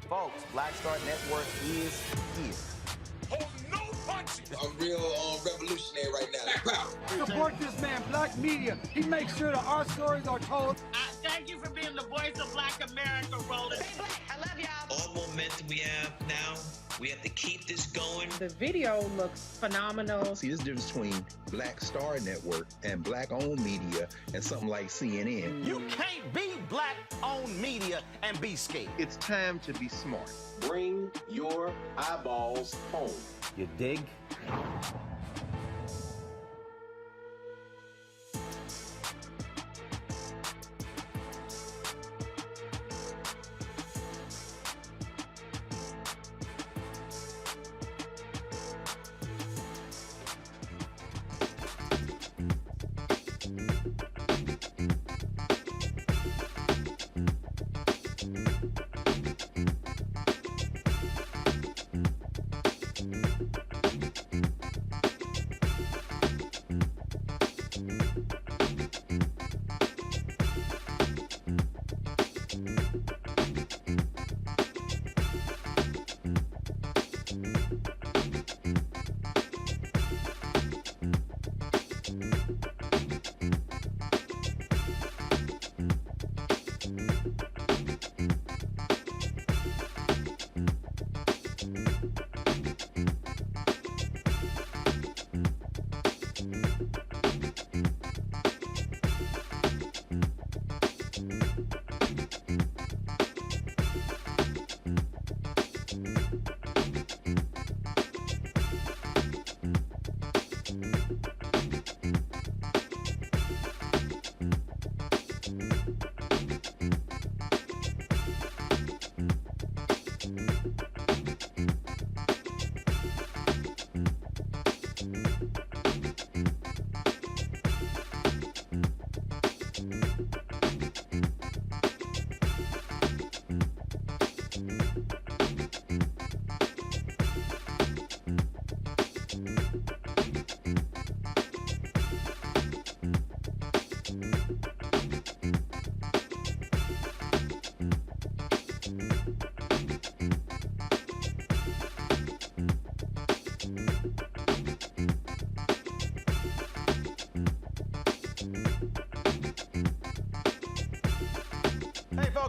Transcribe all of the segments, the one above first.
Folks, Black Star Network is here. Hold no punches. I'm real revolutionary right now. Black power. Support this man, Black Media. He makes sure that our stories are told. Thank you for being the voice of Black America, Roland. Stay black. I love y'all. All momentum we have now, we have to keep this going. The video looks phenomenal. See, there's a difference between Black Star Network and Black-owned media and something like CNN. You can't be Black media and be scared. It's time to be smart. Bring your eyeballs home. You dig?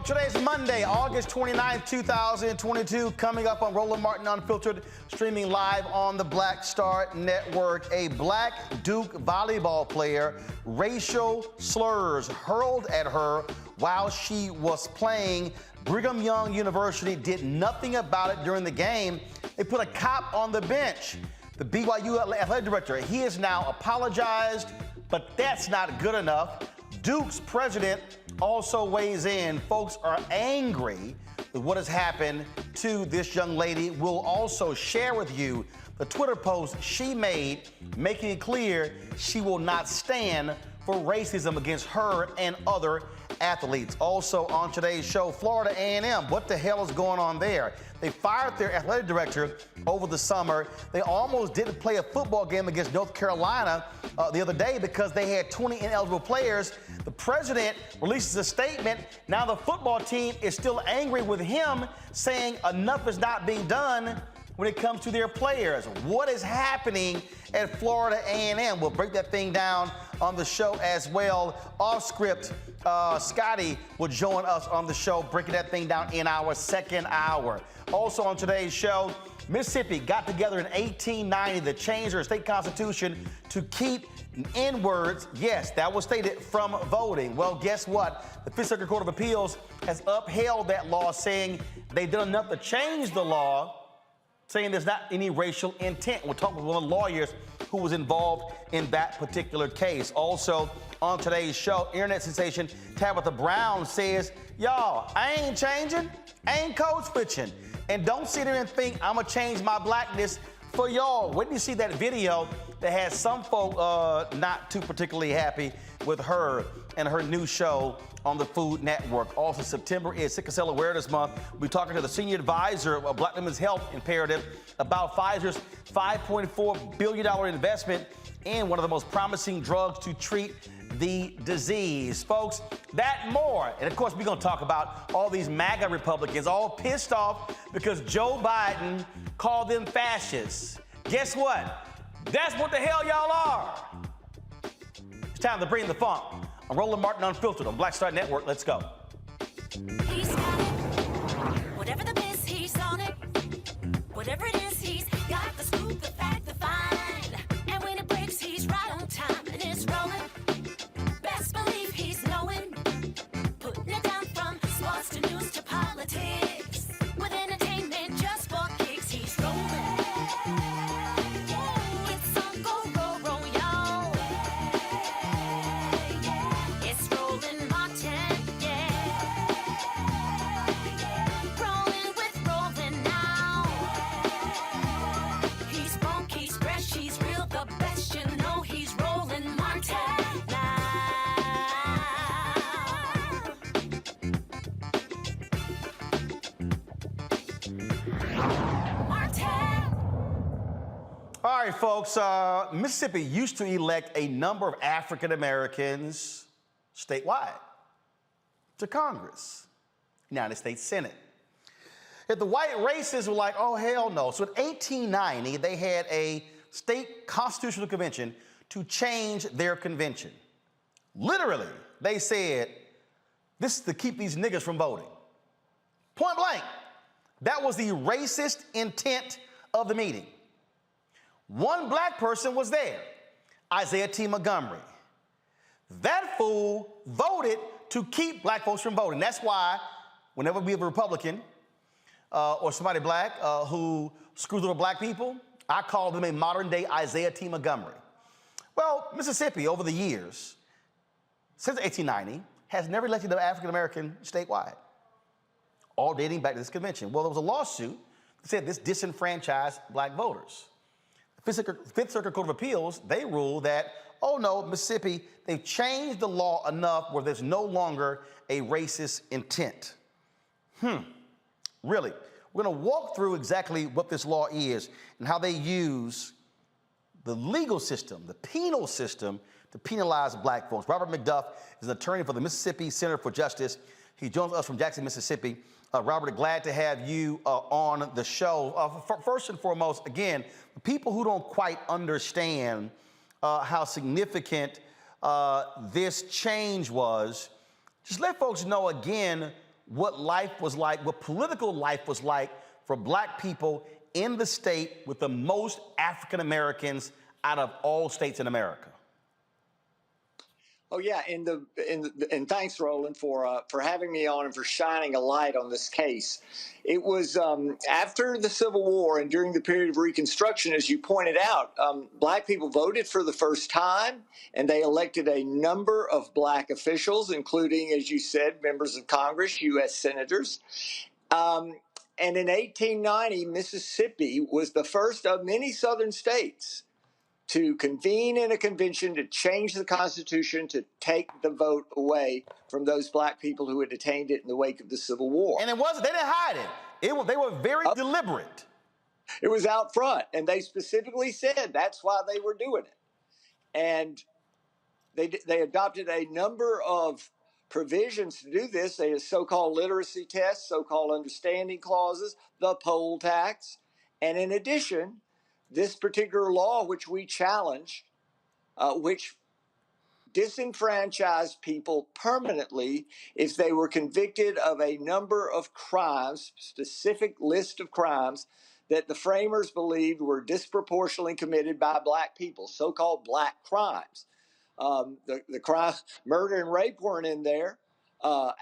Today's Monday, August 29th, 2022. Coming up on Roland Martin Unfiltered, streaming live on the Black Star Network. A black Duke volleyball player, racial slurs hurled at her while she was playing. Brigham Young University did nothing about it during the game. They put a cop on the bench. The BYU athletic director, he has now apologized, but that's not good enough. Duke's president also weighs in. Folks are angry with what has happened to this young lady. We'll also share with you the Twitter post she made, making it clear she will not stand for racism against her and other athletes. Also on today's show, Florida A&M. What the hell is going on there? They fired their athletic director over the summer. They almost didn't play a football game against North Carolina the other day because they had 20 ineligible players. The president releases a statement. Now the football team is still angry with him, saying enough is not being done when it comes to their players. What is happening at Florida A&M? We'll break that thing down on the show as well. Off script, Scotty will join us on the show, breaking that thing down in our second hour. Also on today's show, Mississippi got together in 1890 to change their state constitution to keep N-words, yes, that was stated, from voting. Well, guess what? The Fifth Circuit Court of Appeals has upheld that law, saying they've done enough to change the law, saying there's not any racial intent. We'll talk with one of the lawyers who was involved in that particular case. Also on today's show, internet sensation Tabitha Brown says, y'all, I ain't changing, I ain't code switching. And don't sit there and think I'm gonna change my blackness for y'all. When you see that video that has some folk not too particularly happy with her and her new show on the Food Network. Also, September is Sickle Cell Awareness Month. We'll be talking to the senior advisor of Black Women's Health Imperative about Pfizer's $5.4 billion investment in one of the most promising drugs to treat the disease. Folks, that and more. And of course, we're going to talk about all these MAGA Republicans all pissed off because Joe Biden called them fascists. Guess what? That's what the hell y'all are. It's time to bring the funk. I'm Roland Martin Unfiltered on Black Star Network. Let's go. He's got it. Whatever the miss, he's on it. Whatever it is, he's got the scoop, the fact, the find. And when it breaks, he's right on time and it's rolling. Best believe he's knowing. Putting it down from sports to news. right, folks. Mississippi used to elect a number of African Americans statewide to Congress, United States Senate. If the white racists were like, oh, hell no. So in 1890, they had a state constitutional convention to change their convention. Literally, they said, this is to keep these niggas from voting. Point blank. That was the racist intent of the meeting. One black person was there, Isaiah T. Montgomery. That fool voted to keep black folks from voting. That's why whenever we have a Republican or somebody black who screws over black people, I call them a modern day Isaiah T. Montgomery. Well, Mississippi over the years, since 1890, has never elected an African American statewide, all dating back to this convention. Well, there was a lawsuit that said this disenfranchised black voters. Fifth Circuit Court of Appeals, they ruled that, oh no, Mississippi, they've changed the law enough where there's no longer a racist intent. Really? We're gonna walk through exactly what this law is and how they use the legal system, the penal system, to penalize black folks. Robert McDuff is an attorney for the Mississippi Center for Justice. He joins us from Jackson, Mississippi. Robert, glad to have you on the show. First and foremost, again, people who don't quite understand how significant this change was, just let folks know again what life was like, what political life was like for black people in the state with the most African Americans out of all states in America. Oh yeah, and thanks, Roland, for having me on and for shining a light on this case. It was after the Civil War and during the period of Reconstruction, as you pointed out, black people voted for the first time, and they elected a number of black officials, including, as you said, members of Congress, U.S. senators. And in 1890, Mississippi was the first of many southern states to convene in a convention to change the Constitution to take the vote away from those black people who had attained it in the wake of the Civil War. And it wasn't, they didn't hide it. They were very deliberate. It was out front, and they specifically said that's why they were doing it. And they adopted a number of provisions to do this. They had so-called literacy tests, so-called understanding clauses, the poll tax, and in addition, this particular law, which we challenged, which disenfranchised people permanently if they were convicted of a number of crimes, specific list of crimes that the framers believed were disproportionately committed by black people, so-called black crimes. The crime, murder and rape weren't in there.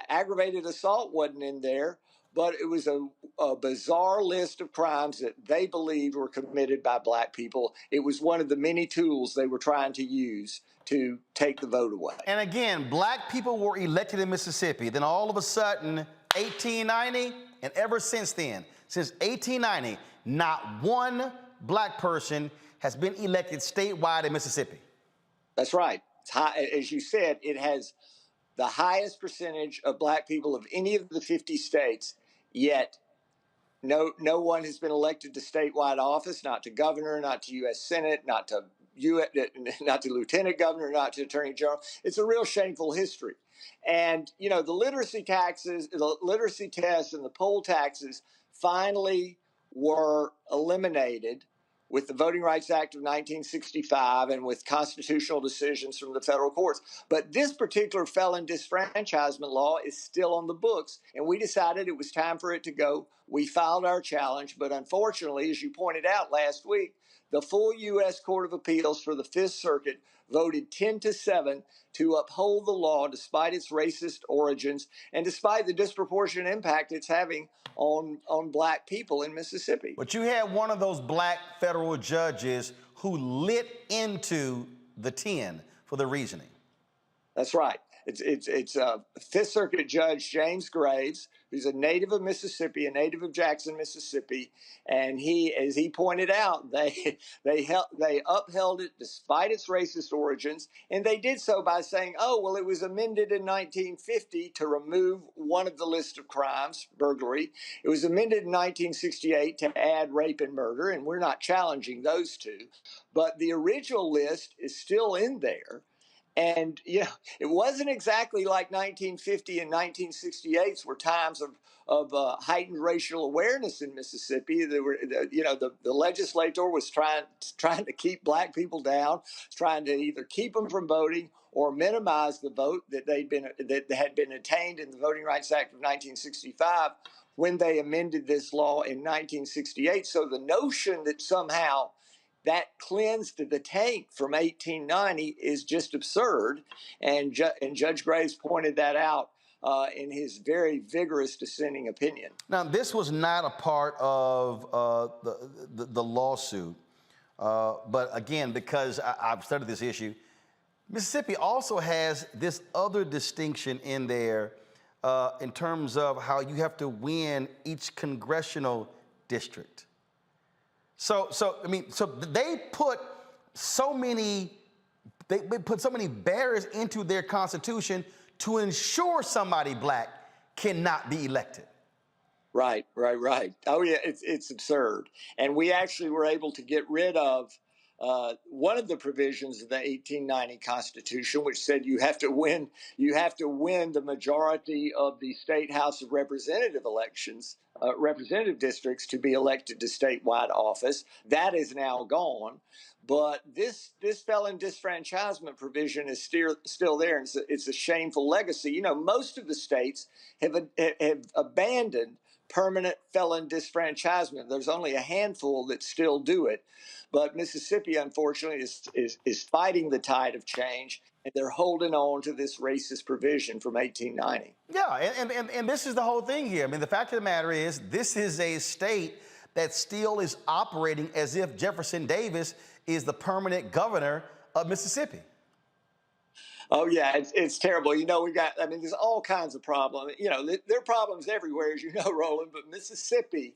Aggravated assault wasn't in there. But it was a bizarre list of crimes that they believed were committed by black people. It was one of the many tools they were trying to use to take the vote away. And again, black people were elected in Mississippi. Then all of a sudden, 1890, and ever since then, since 1890, not one black person has been elected statewide in Mississippi. That's right. It's high, as you said, it has the highest percentage of black people of any of the 50 states. Yet, no one has been elected to statewide office, not to governor, not to U.S. Senate, not to lieutenant governor, not to attorney general. It's a real shameful history. And, you know, the literacy taxes, the literacy tests and the poll taxes finally were eliminated with the Voting Rights Act of 1965 and with constitutional decisions from the federal courts. But this particular felon disfranchisement law is still on the books, and we decided it was time for it to go. We filed our challenge, but unfortunately, as you pointed out last week, the full U.S. Court of Appeals for the Fifth Circuit voted 10-7 to uphold the law despite its racist origins and despite the disproportionate impact it's having on black people in Mississippi. But you had one of those black federal judges who lit into the 10 for the reasoning. That's right. It's Fifth Circuit Judge James Graves, who's a native of Mississippi, a native of Jackson, Mississippi, and as he pointed out, they upheld it despite its racist origins, and they did so by saying, oh, well, it was amended in 1950 to remove one of the list of crimes, burglary. It was amended in 1968 to add rape and murder, and we're not challenging those two, but the original list is still in there. And, it wasn't exactly like 1950 and 1968 were times of heightened racial awareness in Mississippi. The legislator was trying to keep black people down, trying to either keep them from voting or minimize the vote that had been attained in the Voting Rights Act of 1965 when they amended this law in 1968. So the notion that somehow that cleansed the tank from 1890 is just absurd, and Judge Graves pointed that out in his very vigorous dissenting opinion. Now, this was not a part of the lawsuit, but again, because I've studied this issue, Mississippi also has this other distinction in there in terms of how you have to win each congressional district. So they put so many barriers into their constitution to ensure somebody black cannot be elected. Right. Oh yeah, it's absurd. And we actually were able to get rid of one of the provisions of the 1890 Constitution, which said you have to win the majority of the state House of Representative elections, representative districts, to be elected to statewide office. That is now gone. But this felon disfranchisement provision is still there, and it's a shameful legacy. Most of the states have abandoned permanent felon disfranchisement. There's only a handful that still do it. But Mississippi, unfortunately, is fighting the tide of change, and they're holding on to this racist provision from 1890. Yeah, and this is the whole thing here. I mean, the fact of the matter is, this is a state that still is operating as if Jefferson Davis is the permanent governor of Mississippi. Oh, yeah, it's terrible. There's all kinds of problems. There are problems everywhere, as you know, Roland, but Mississippi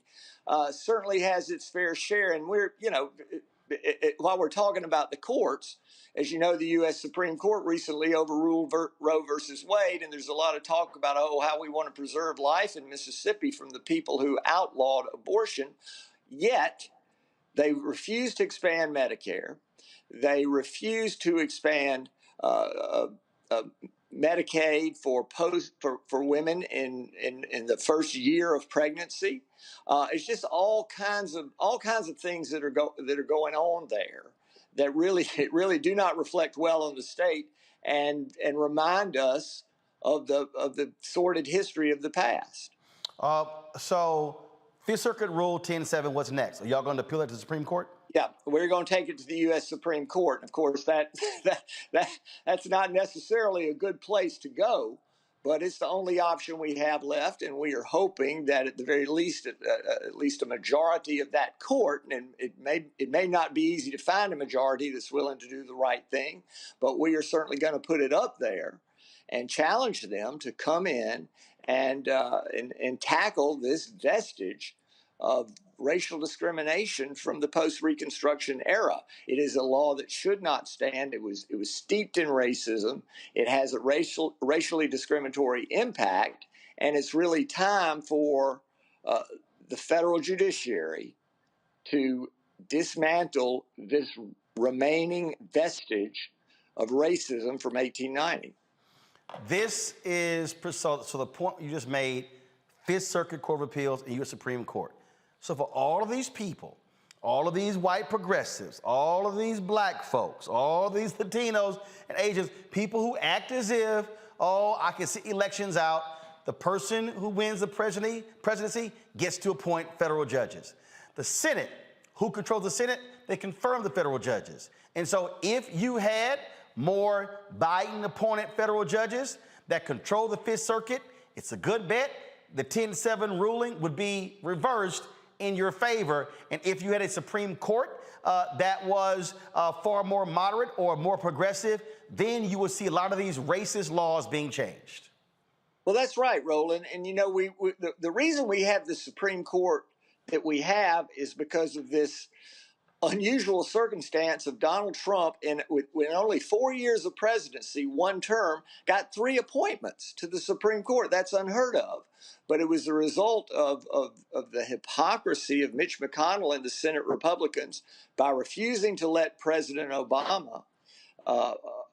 certainly has its fair share. And while we're talking about the courts, as you know, the U.S. Supreme Court recently overruled Roe versus Wade, and there's a lot of talk about, how we want to preserve life in Mississippi from the people who outlawed abortion. Yet, they refused to expand Medicare. They refused to expand Medicaid for women in the first year of pregnancy. It's just all kinds of things that are going on there that really do not reflect well on the state and remind us of the sordid history of the past. So Fifth Circuit Rule 10-7, what's next? Are y'all going to appeal it to the Supreme Court? Yeah, we're going to take it to the U.S. Supreme Court. Of course, that's not necessarily a good place to go, but it's the only option we have left, and we are hoping that at the very least, at least a majority of that court, and it may not be easy to find a majority that's willing to do the right thing, but we are certainly going to put it up there and challenge them to come in and tackle this vestige of racial discrimination from the post-Reconstruction era. It is a law that should not stand. It was steeped in racism. It has a racially discriminatory impact, and it's really time for the federal judiciary to dismantle this remaining vestige of racism from 1890. This is so the point you just made, Fifth Circuit Court of Appeals and U.S. Supreme Court. So for all of these people, all of these white progressives, all of these black folks, all of these Latinos and Asians, people who act as if, I can see elections out, the person who wins the presidency gets to appoint federal judges. The Senate, who controls the Senate? They confirm the federal judges. And so if you had more Biden-appointed federal judges that control the Fifth Circuit, it's a good bet the 10-7 ruling would be reversed in your favor. And if you had a Supreme Court that was far more moderate or more progressive, then you will see a lot of these racist laws being changed. Well, that's right, Roland. And, you know, the reason we have the Supreme Court that we have is because of this unusual circumstance of Donald Trump, with only 4 years of presidency, one term, got 3 appointments to the Supreme Court. That's unheard of. But it was the result of the hypocrisy of Mitch McConnell and the Senate Republicans by refusing to let President Obama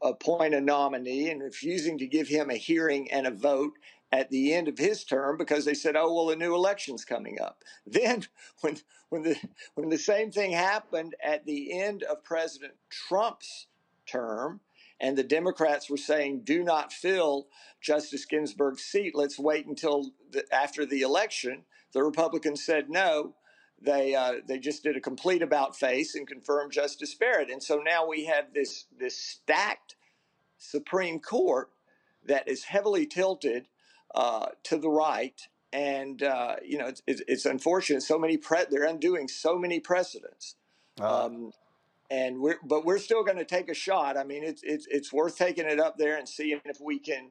appoint a nominee and refusing to give him a hearing and a vote at the end of his term because they said, oh, well, a new election's coming up. Then when the same thing happened at the end of President Trump's term and the Democrats were saying, do not fill Justice Ginsburg's seat, let's wait until after the election, the Republicans said no. They just did a complete about-face and confirmed Justice Barrett. And so now we have this stacked Supreme Court that is heavily tilted to the right. And, you know, it's unfortunate. They're undoing so many precedents. And we're still going to take a shot. I mean, it's worth taking it up there and seeing if we can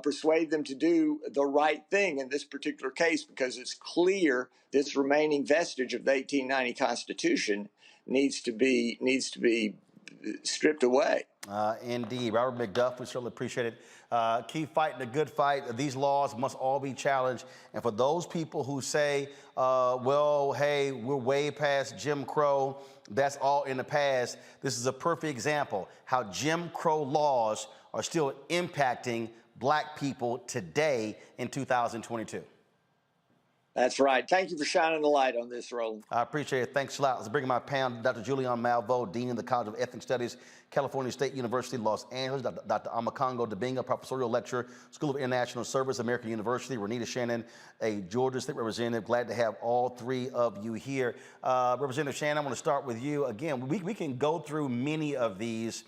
persuade them to do the right thing in this particular case, because it's clear this remaining vestige of the 1890 Constitution needs to be stripped away. Indeed. Robert McDuff, we certainly appreciate it. Keep fighting the good fight. These laws must all be challenged. And for those people who say, well, hey, we're way past Jim Crow, that's all in the past, this is a perfect example how Jim Crow laws are still impacting Black people today in 2022. That's right. Thank you for shining the light on this, Roland. I appreciate it. Thanks a lot. Let's bring my panel, Dr. Julian Malveaux, Dean of the College of Ethnic Studies, California State University, Los Angeles, Dr. Amakongo Dibinga, Professorial Lecturer, School of International Service, American University, Renita Shannon, a Georgia State Representative. Glad to have all 3 of you here. Representative Shannon, I want to start with you. Again, we can go through many of these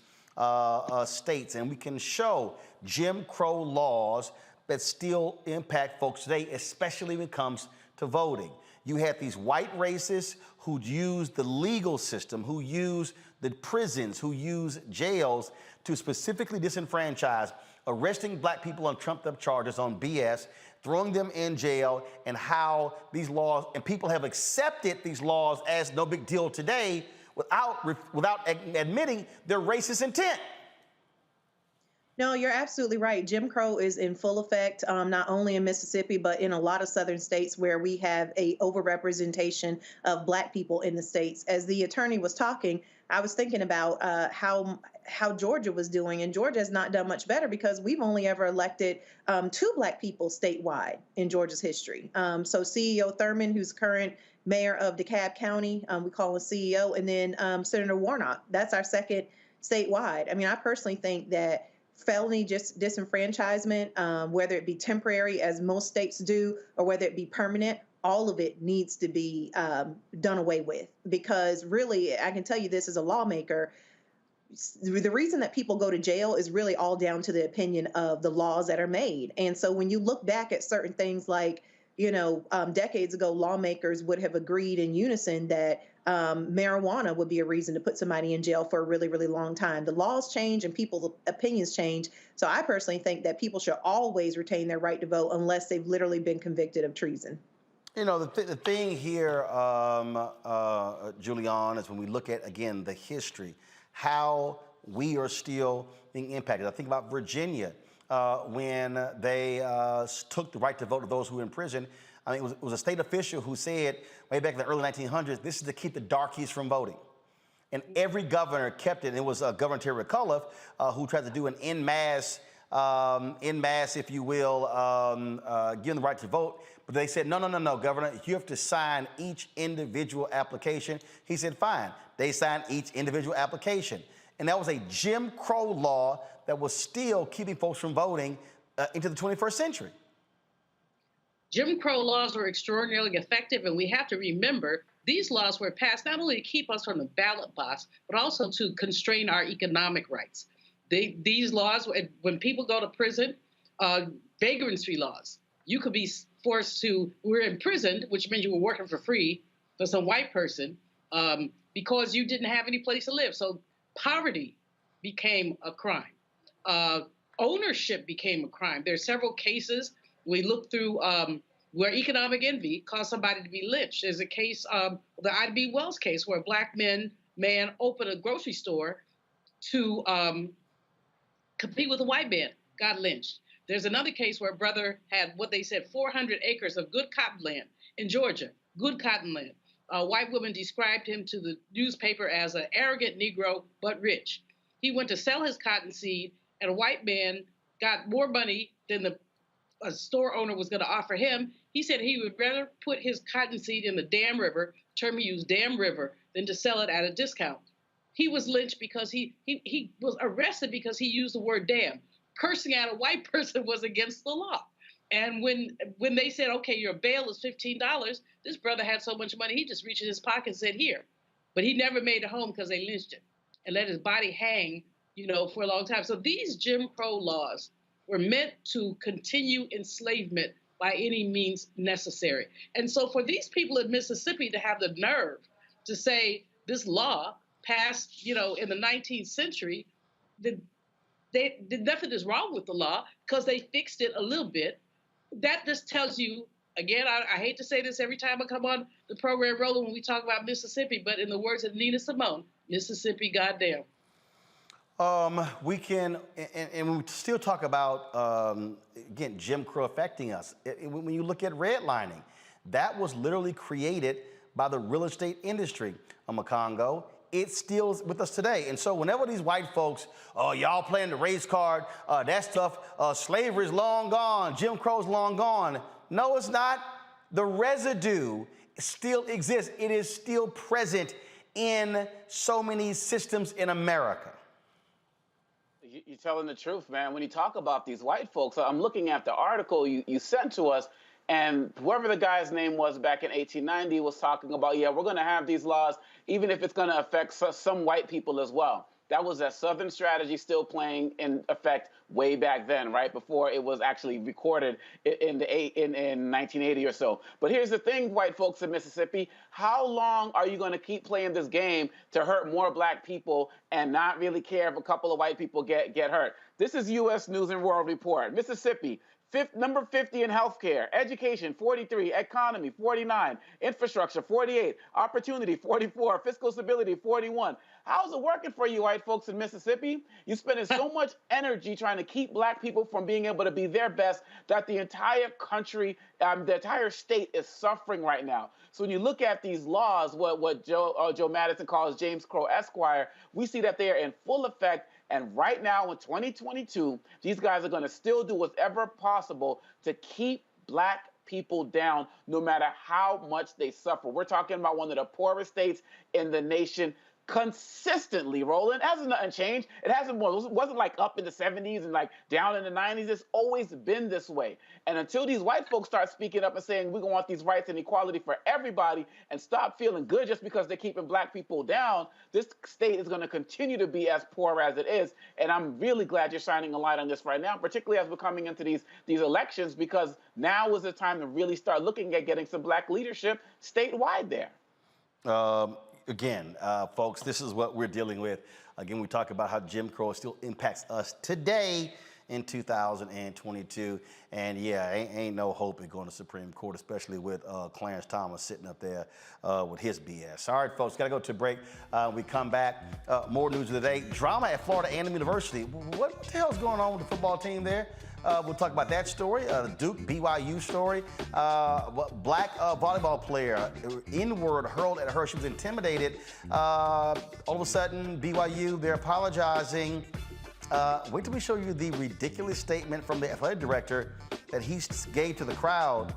states and we can show Jim Crow laws that still impact folks today, especially when it comes to voting. You had these white racists who used the legal system, who used the prisons, who used jails to specifically disenfranchise, arresting Black people on trumped-up charges on BS, throwing them in jail, and how these laws, and people have accepted these laws as no big deal today without admitting their racist intent. No, you're absolutely right. Jim Crow is in full effect, not only in Mississippi, but in a lot of southern states where we have a overrepresentation of Black people in the states. As the attorney was talking, I was thinking about how Georgia was doing, and Georgia has not done much better because we've only ever elected 2 Black people statewide in Georgia's history. So CEO Thurman, who's current mayor of DeKalb County, we call him CEO, and then Senator Warnock. That's our second statewide. I mean, I personally think that felony disenfranchisement, whether it be temporary, as most states do, or whether it be permanent, all of it needs to be done away with. Because really, I can tell you this as a lawmaker, the reason that people go to jail is really all down to the opinion of the laws that are made. And so when you look back at certain things like, you know, decades ago, lawmakers would have agreed in unison that marijuana would be a reason to put somebody in jail for a really, really long time. The laws change and people's opinions change. So I personally think that people should always retain their right to vote unless they've literally been convicted of treason. You know, the thing here, Julian, is when we look at, again, the history, how we are still being impacted. I think about Virginia. When they took the right to vote of those who were in prison. I mean, it was a state official who said way back in the early 1900s, this is to keep the darkies from voting. And every governor kept it. And it was Governor Terry McAuliffe who tried to do an en masse, if you will, give them the right to vote. But they said, no, Governor, you have to sign each individual application. He said, fine. They signed each individual application. And that was a Jim Crow law that was still keeping folks from voting into the 21st century. Jim Crow laws were extraordinarily effective, and we have to remember these laws were passed not only to keep us from the ballot box, but also to constrain our economic rights. These laws, when people go to prison, vagrancy laws, you could be forced to, we're imprisoned, which means you were working for free for some white person because you didn't have any place to live. So poverty became a crime. ownership became a crime. There are several cases we look through where economic envy caused somebody to be lynched. There's a case, the Ida B. Wells case, where a black man opened a grocery store to compete with a white man, got lynched. There's another case where a brother had what they said 400 acres of good cotton land in Georgia, good cotton land. A white woman described him to the newspaper as an arrogant Negro, but rich. He went to sell his cotton seed, and a white man got more money than a store owner was going to offer him. He said he would rather put his cotton seed in the Dam River, term he used, Dam River, than to sell it at a discount. He was lynched because he was arrested because he used the word damn. Cursing at a white person was against the law. And when they said, okay, your bail is $15, this brother had so much money, he just reached in his pocket and said, here. But he never made it home because they lynched him and let his body hang, for a long time. So these Jim Crow laws were meant to continue enslavement by any means necessary. And so for these people in Mississippi to have the nerve to say this law passed, in the 19th century, nothing is wrong with the law because they fixed it a little bit. That just tells you, again, I hate to say this every time I come on the program, Roland, when we talk about Mississippi, but in the words of Nina Simone, Mississippi, goddamn. We can, and we still talk about, again, Jim Crow affecting us. When you look at redlining, that was literally created by the real estate industry of Macongo. It's still with us today. And so whenever these white folks, oh, y'all playing the race card, that stuff, slavery's long gone, Jim Crow's long gone. No, it's not. The residue still exists. It is still present in so many systems in America. You're telling the truth, man. When you talk about these white folks, I'm looking at the article you sent to us, and whoever the guy's name was back in 1890 was talking about, yeah, we're going to have these laws, even if it's going to affect some white people as well. That was that Southern strategy still playing in effect way back then, right, before it was actually recorded in 1980 or so. But here's the thing, white folks in Mississippi, how long are you going to keep playing this game to hurt more black people and not really care if a couple of white people get hurt? This is U.S. News and World Report. Mississippi, number 50 in healthcare, education 43, economy 49, infrastructure 48, opportunity 44, fiscal stability 41. How's it working for you white folks in Mississippi? You're spending so much energy trying to keep black people from being able to be their best that the entire country, the entire state is suffering right now. So when you look at these laws, what Joe Madison calls James Crow Esquire, we see that they are in full effect. And right now in 2022, these guys are going to still do whatever possible to keep black people down, no matter how much they suffer. We're talking about one of the poorest states in the nation consistently, Roland. It hasn't nothing changed. It wasn't like up in the 70s and like down in the 90s. It's always been this way. And until these white folks start speaking up and saying we want these rights and equality for everybody and stop feeling good just because they're keeping black people down, this state is going to continue to be as poor as it is. And I'm really glad you're shining a light on this right now, particularly as we're coming into these elections, because now is the time to really start looking at getting some black leadership statewide there. Again, folks, this is what we're dealing with. Again, we talk about how Jim Crow still impacts us today in 2022. And yeah, ain't no hope in going to Supreme Court, especially with Clarence Thomas sitting up there with his BS. All right, folks, got to go to a break. We come back. More news of the day. Drama at Florida A&M University. What the hell's going on with the football team there? We'll talk about that story, the Duke BYU story. Black volleyball player, N-word hurled at her. She was intimidated. All of a sudden, BYU, they're apologizing. Wait till we show you the ridiculous statement from the athletic director that he gave to the crowd.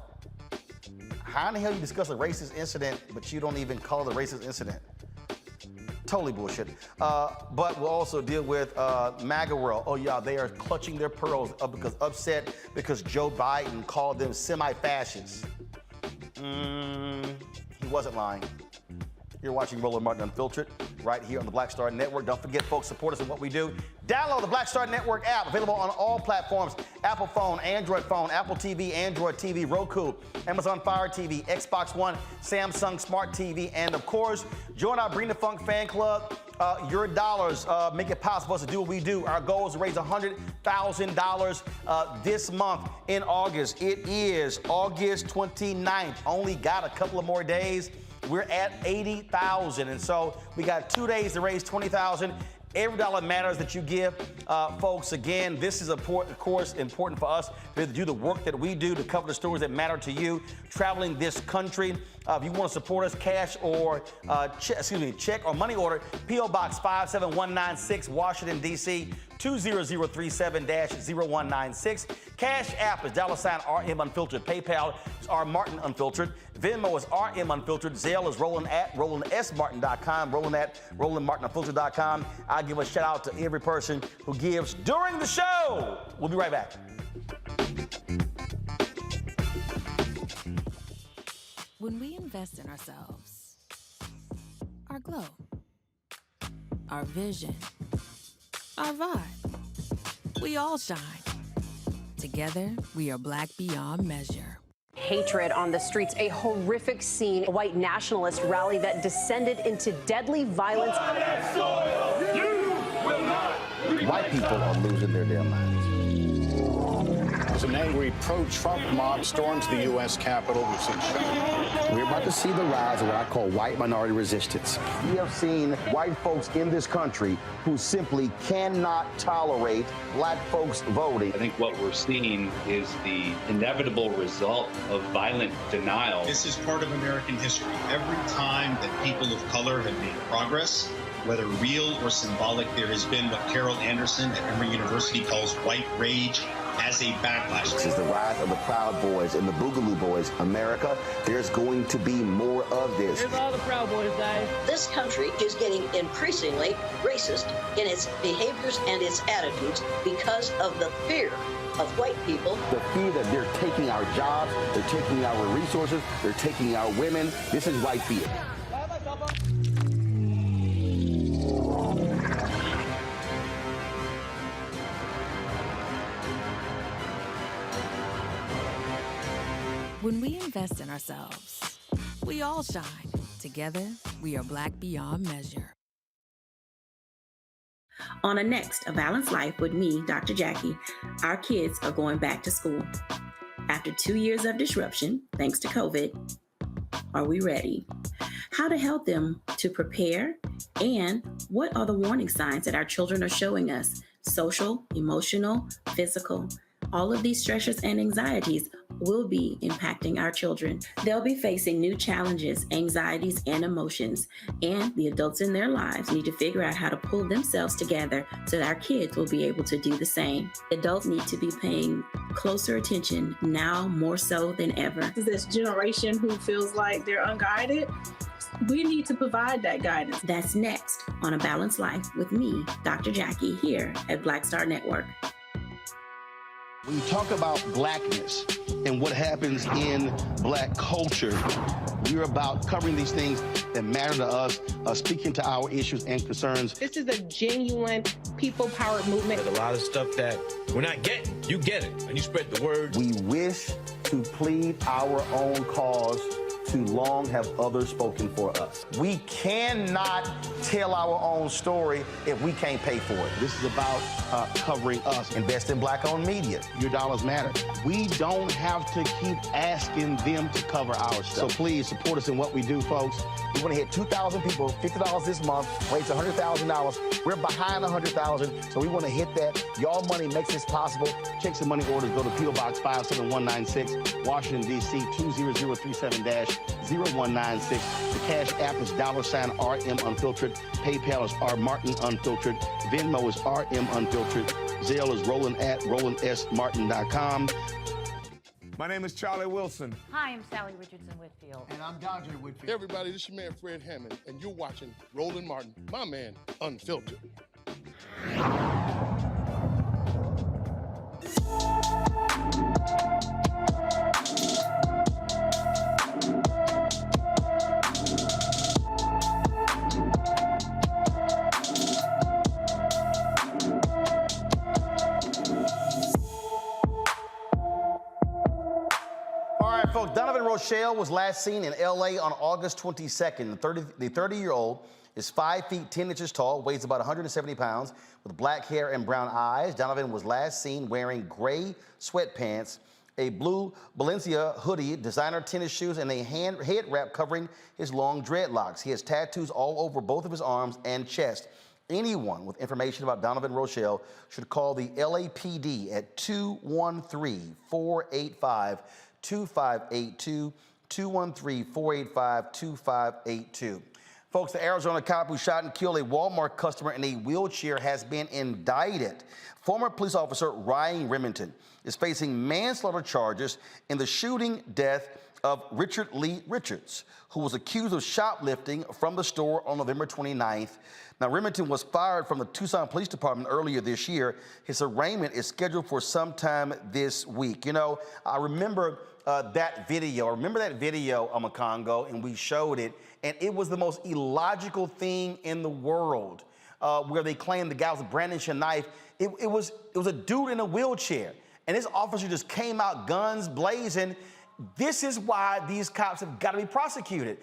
How in the hell you discuss a racist incident, but you don't even call it a racist incident? Totally bullshit. But we'll also deal with MAGA world. Oh yeah, they are clutching their pearls upset because Joe Biden called them semi-fascists. He wasn't lying. You're watching Roland Martin Unfiltered right here on the Black Star Network. Don't forget, folks, support us in what we do. Download the Black Star Network app, available on all platforms: Apple phone, Android phone, Apple TV, Android TV, Roku, Amazon Fire TV, Xbox One, Samsung Smart TV, and of course, join our Bring the Funk fan club. Your dollars make it possible for us to do what we do. Our goal is to raise $100,000 this month in August. It is August 29th. Only got a couple of more days. We're at 80,000, and so we got 2 days to raise 20,000. Every dollar matters that you give, folks. Again, this is, of course, important for us to do the work that we do to cover the stories that matter to you traveling this country. If you want to support us, cash or check or money order, P.O. Box 57196, Washington, D.C. 20037-0196. Cash App is $RM Unfiltered. PayPal is R Martin Unfiltered. Venmo is RM Unfiltered. Zelle is Roland at RolandSMartin.com. Roland at RolandMartinUnfiltered.com. I'll give a shout out to every person who gives during the show. We'll be right back. When we invest in ourselves, our glow, our vision, our vibe, we all shine. Together, we are Black beyond measure. Hatred on the streets, a horrific scene, a white nationalist rally that descended into deadly violence. White people are losing their damn minds. As an angry pro-Trump mob storms the U.S. Capitol, we've seen shootings. We're about to see the rise of what I call white minority resistance. We have seen white folks in this country who simply cannot tolerate black folks voting. I think what we're seeing is the inevitable result of violent denial. This is part of American history. Every time that people of color have made progress, whether real or symbolic, there has been what Carol Anderson at Emory University calls white rage as a backlash. This is the rise of the Proud Boys and the Boogaloo Boys. America, there's going to be more of this. Here's all the Proud Boys, guys. This country is getting increasingly racist in its behaviors and its attitudes because of the fear of white people. The fear that they're taking our jobs, they're taking our resources, they're taking our women. This is white fear. When we invest in ourselves, we all shine. Together, we are Black beyond measure. On a next A Balanced Life with me, Dr. Jackie, our kids are going back to school. After 2 years of disruption, thanks to COVID, are we ready? How to help them to prepare, and what are the warning signs that our children are showing us? Social, emotional, physical. All of these stressors and anxieties will be impacting our children. They'll be facing new challenges, anxieties, and emotions, and the adults in their lives need to figure out how to pull themselves together so that our kids will be able to do the same. Adults need to be paying closer attention now more so than ever. This generation who feels like they're unguided, we need to provide that guidance. That's next on A Balanced Life with me, Dr. Jackie, here at Black Star Network. When you talk about blackness and what happens in black culture, we're about covering these things that matter to us, speaking to our issues and concerns. This is a genuine people-powered movement. There's a lot of stuff that we're not getting. You get it, and you spread the word. We wish to plead our own cause. Too long have others spoken for us. We cannot tell our own story if we can't pay for it. This is about covering us. Invest in black-owned media. Your dollars matter. We don't have to keep asking them to cover our stuff. So please support us in what we do, folks. We want to hit 2,000 people, $50 this month, raise $100,000. We're behind $100,000, so we want to hit that. Y'all money makes this possible. Check some money orders. Go to P.O. Box 57196, Washington, D.C. 20037-0196. The Cash App is $RM Unfiltered. PayPal is R Martin Unfiltered. Venmo is RM Unfiltered. Zelle is Roland at RolandSMartin.com. My name is Charlie Wilson. Hi, I'm Sally Richardson Whitfield. And I'm Dodger Whitfield. Hey everybody, this is your man Fred Hammond, and you're watching Roland Martin, my man, Unfiltered. folks, Donovan Rochelle was last seen in L.A. on August 22nd. The 30-year-old is 5 feet 10 inches tall, weighs about 170 pounds, with black hair and brown eyes. Donovan was last seen wearing gray sweatpants, a blue Balenciaga hoodie, designer tennis shoes, and a head wrap covering his long dreadlocks. He has tattoos all over both of his arms and chest. Anyone with information about Donovan Rochelle should call the LAPD at 213-485-2582, 213-485-2582. Folks, the Arizona cop who shot and killed a Walmart customer in a wheelchair has been indicted. Former police officer Ryan Remington is facing manslaughter charges in the shooting death of Richard Lee Richards, who was accused of shoplifting from the store on November 29th. Now, Remington was fired from the Tucson Police Department earlier this year. His arraignment is scheduled for sometime this week. You know, I remember that video. I remember that video, Congo, and we showed it, and it was the most illogical thing in the world, where they claimed the guy was brandishing a knife. It was a dude in a wheelchair, and this officer just came out guns blazing. This is why these cops have got to be prosecuted.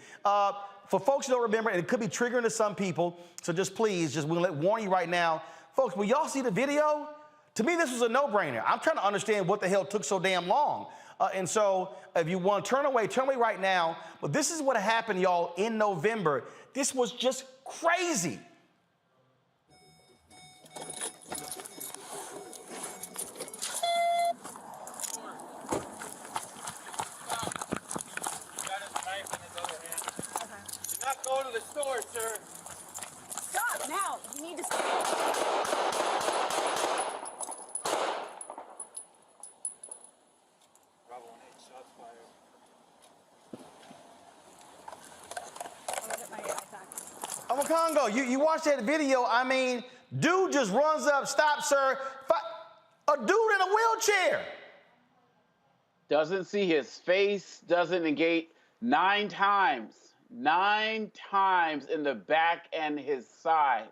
For folks who don't remember, and it could be triggering to some people, so just please, we're gonna warn you right now. Folks, when y'all see the video, to me, this was a no-brainer. I'm trying to understand what the hell took so damn long. And so if you want to turn away right now. But this is what happened, y'all, in November. This was just crazy. Go to the store, sir. Stop now. You need to stop. Bravo 1-8, shots fired. Congo, you watch that video. I mean, dude just runs up, stop, sir. A dude in a wheelchair. Doesn't see his face, doesn't engage 9 times. 9 times in the back and his side.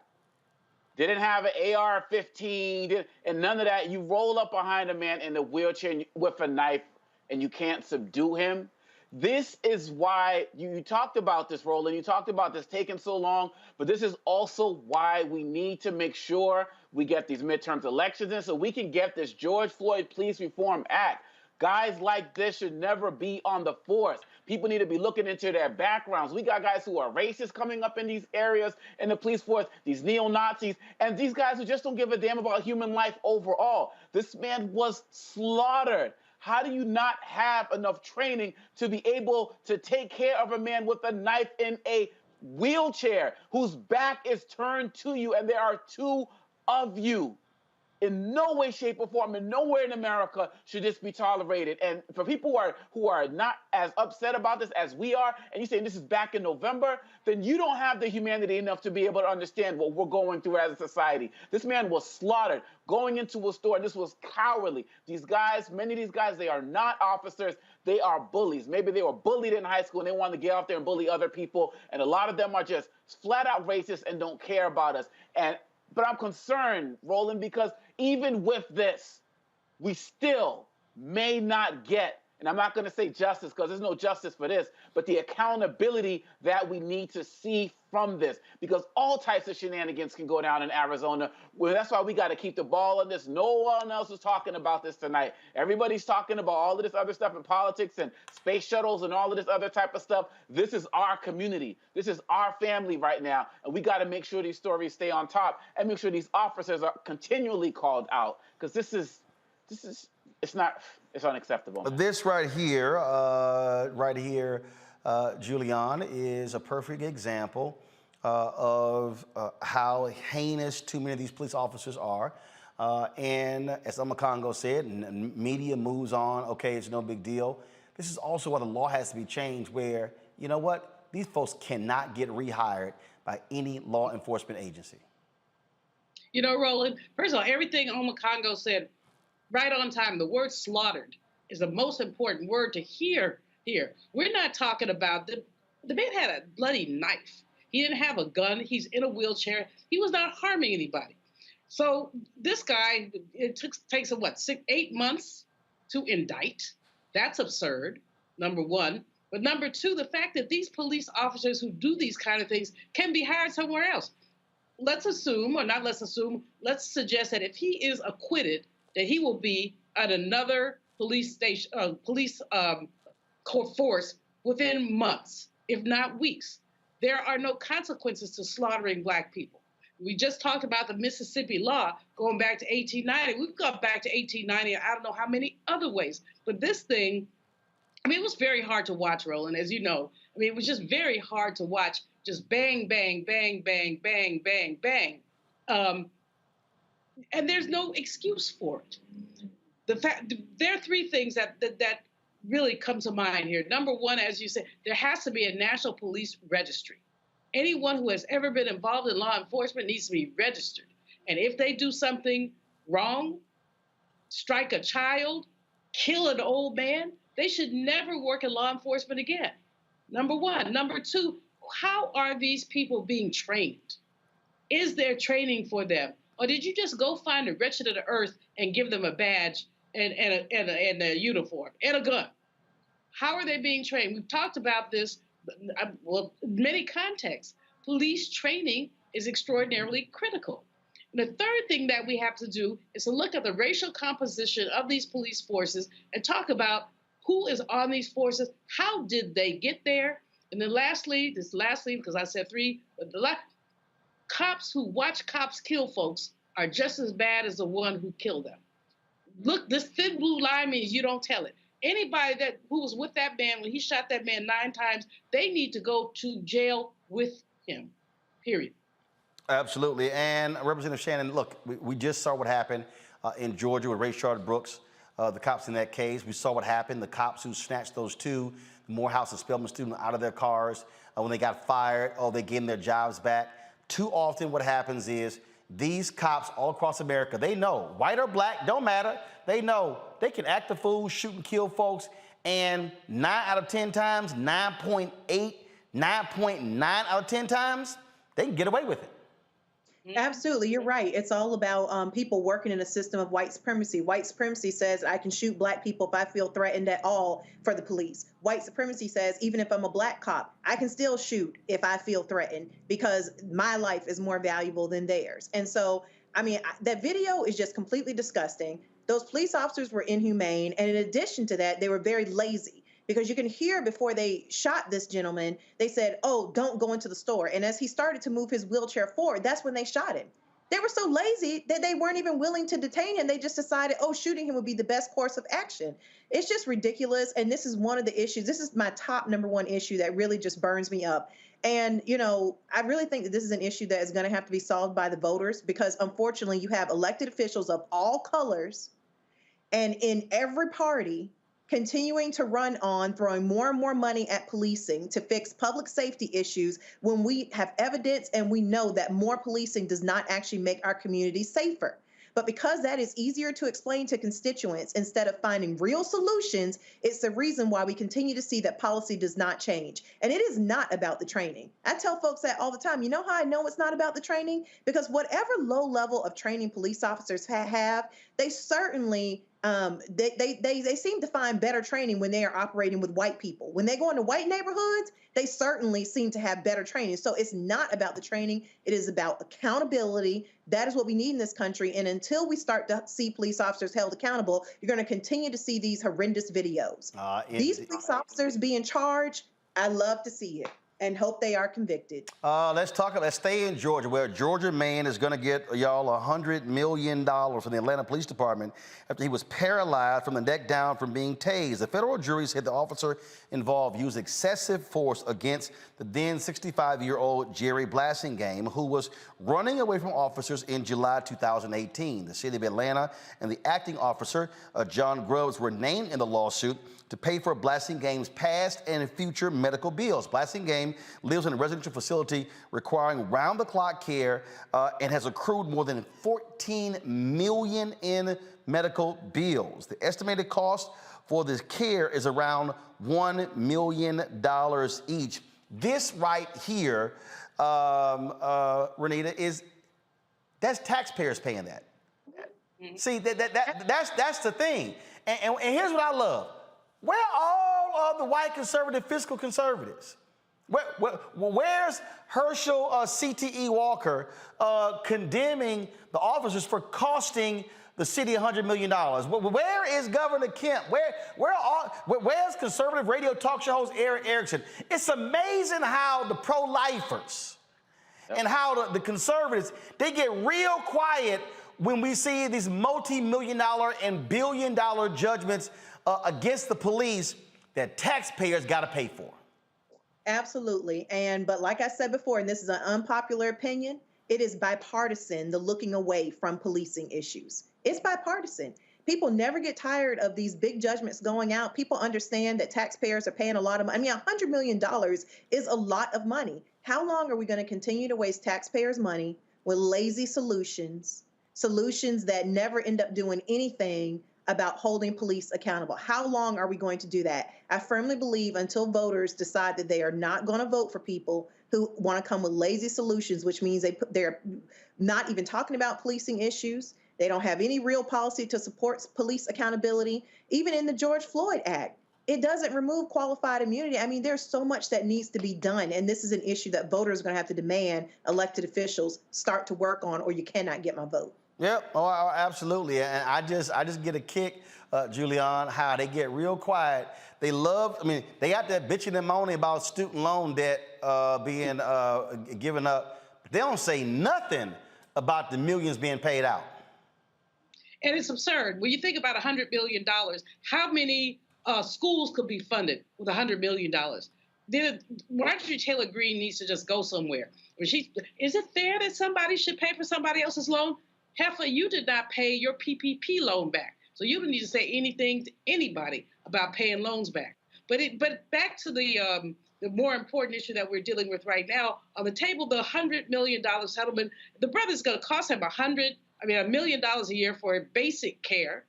Didn't have an AR-15, and none of that. You roll up behind a man in a wheelchair with a knife, and you can't subdue him. This is why you talked about this, Roland. You talked about this taking so long, but this is also why we need to make sure we get these midterm elections in so we can get this George Floyd Police Reform Act. Guys like this should never be on the force. People need to be looking into their backgrounds. We got guys who are racist coming up in these areas in the police force, these neo-Nazis, and these guys who just don't give a damn about human life overall. This man was slaughtered. How do you not have enough training to be able to take care of a man with a knife in a wheelchair whose back is turned to you and there are 2 of you? In no way, shape, or form, and nowhere in America should this be tolerated. And for people who are not as upset about this as we are, and you're saying this is back in November, then you don't have the humanity enough to be able to understand what we're going through as a society. This man was slaughtered going into a store. This was cowardly. These guys, many of these guys, they are not officers. They are bullies. Maybe they were bullied in high school and they wanted to get out there and bully other people. And a lot of them are just flat out racist and don't care about us. But I'm concerned, Roland, because even with this, we still may not get, and I'm not going to say justice because there's no justice for this, but the accountability that we need to see from this, because all types of shenanigans can go down in Arizona. Well, that's why we got to keep the ball on this. No one else is talking about this tonight. Everybody's talking about all of this other stuff in politics and space shuttles and all of this other type of stuff. This is our community. This is our family right now, and we got to make sure these stories stay on top and make sure these officers are continually called out, because this is it's unacceptable. This right here, Julian, is a perfect example of how heinous too many of these police officers are. And as Congo said, and media moves on, okay, it's no big deal. This is also why the law has to be changed where, you know what, these folks cannot get rehired by any law enforcement agency. You know, Roland, first of all, everything Congo said, right on time. The word slaughtered is the most important word to hear here. We're not talking about the man had a bloody knife. He didn't have a gun. He's in a wheelchair. He was not harming anybody. So this guy, it takes him, 8 months to indict. That's absurd. number one. But number two, the fact that these police officers who do these kind of things can be hired somewhere else. Let's assume, or not let's assume, let's suggest that if he is acquitted, that he will be at another police station, force within months, if not weeks. There are no consequences to slaughtering Black people. We just talked about the Mississippi law going back to 1890. We've gone back to 1890, I don't know how many other ways. But this thing, I mean, it was very hard to watch, Roland, as you know. I mean, it was just very hard to watch, just bang, bang, bang, bang, bang, bang, bang. And there's no excuse for it. The fact, there are three things that really come to mind here. Number one, as you said, there has to be a national police registry. Anyone who has ever been involved in law enforcement needs to be registered. And if they do something wrong, strike a child, kill an old man, they should never work in law enforcement again. Number one. Number two, how are these people being trained? Is there training for them? Or did you just go find a wretched of the earth and give them a badge and a uniform and a gun? How are they being trained? We've talked about this, well, in many contexts. Police training is extraordinarily critical. And the third thing that we have to do is to look at the racial composition of these police forces and talk about who is on these forces, how did they get there? And then lastly, because I said three, but cops who watch cops kill folks are just as bad as the one who killed them. Look, this thin blue line means you don't tell it. Anybody who was with that man when he shot that man 9 times, they need to go to jail with him, period. Absolutely. And Representative Shannon, look, we just saw what happened in Georgia with Rayshard Brooks, the cops in that case. We saw what happened, the cops who snatched those 2 Morehouse and Spelman students out of their cars when they got fired. Oh, they gave them their jobs back. Too often what happens is these cops all across America, they know, white or black, don't matter. They know they can act a fool, shoot and kill folks, and 9 out of 10 times, 9.8, 9.9 out of 10 times, they can get away with it. Absolutely, you're right. It's all about people working in a system of white supremacy. White supremacy says I can shoot Black people if I feel threatened at all for the police. White supremacy says even if I'm a Black cop, I can still shoot if I feel threatened because my life is more valuable than theirs. And so, I mean, that video is just completely disgusting. Those police officers were inhumane. And in addition to that, they were very lazy. Because you can hear before they shot this gentleman, they said, oh, don't go into the store. And as he started to move his wheelchair forward, that's when they shot him. They were so lazy that they weren't even willing to detain him. They just decided, oh, shooting him would be the best course of action. It's just ridiculous. And this is one of the issues. This is my top #1 issue that really just burns me up. And, you know, I really think that this is an issue that is going to have to be solved by the voters because, unfortunately, you have elected officials of all colors and in every party continuing to run on throwing more and more money at policing to fix public safety issues when we have evidence and we know that more policing does not actually make our communities safer. But because that is easier to explain to constituents instead of finding real solutions, it's the reason why we continue to see that policy does not change. And it is not about the training. I tell folks that all the time. You know how I know it's not about the training? Because whatever low level of training police officers have, they certainly they seem to find better training when they are operating with white people. When they go into white neighborhoods, they certainly seem to have better training. So it's not about the training. It is about accountability. That is what we need in this country. And until we start to see police officers held accountable, you're going to continue to see these horrendous videos. These police officers being charged, I love to see it and hope they are convicted. Let's stay in Georgia, where a Georgia man is going to get y'all $100 million from the Atlanta Police Department after he was paralyzed from the neck down from being tased. The federal jury said the officer involved used excessive force against the then 65-year-old Jerry Blassingame, who was running away from officers in July 2018. The city of Atlanta and the acting officer, John Grubbs, were named in the lawsuit to pay for Blassingame's past and future medical bills. Blassingame lives in a residential facility requiring round-the-clock care and has accrued more than $14 million in medical bills. The estimated cost for this care is around $1 million each. This right here, Renita, that's taxpayers paying that. See, that's the thing. And here's what I love. Where are all of the white conservative fiscal conservatives? Where's Herschel CTE Walker condemning the officers for costing the city $100 million? Where is Governor Kemp? Where's conservative radio talk show host Eric Erickson? It's amazing how the pro-lifers and how the conservatives, they get real quiet when we see these multi-million-dollar and billion-dollar judgments against the police that taxpayers got to pay for. Absolutely. But like I said before, and this is an unpopular opinion, it is bipartisan, the looking away from policing issues. It's bipartisan. People never get tired of these big judgments going out. People understand that taxpayers are paying a lot of money. I mean, $100 million is a lot of money. How long are we going to continue to waste taxpayers' money with lazy solutions that never end up doing anything about holding police accountable? How long are we going to do that? I firmly believe until voters decide that they are not going to vote for people who want to come with lazy solutions, which means they're not even talking about policing issues. They don't have any real policy to support police accountability. Even in the George Floyd Act, it doesn't remove qualified immunity. I mean, there's so much that needs to be done, and this is an issue that voters are going to have to demand elected officials start to work on, or you cannot get my vote. Yep, oh, absolutely. And I just get a kick, Julian, how they get real quiet. They love, I mean, they got that bitching and moaning about student loan debt being given up. But they don't say nothing about the millions being paid out. And it's absurd. When you think about $100 billion, how many schools could be funded with $100 million? Marjorie Taylor Greene needs to just go somewhere. Is it fair that somebody should pay for somebody else's loan? Heifer, you did not pay your PPP loan back. So you don't need to say anything to anybody about paying loans back. But back to the more important issue that we're dealing with right now, on the table, the $100 million settlement, the brother's going to cost him $1 million a year for basic care.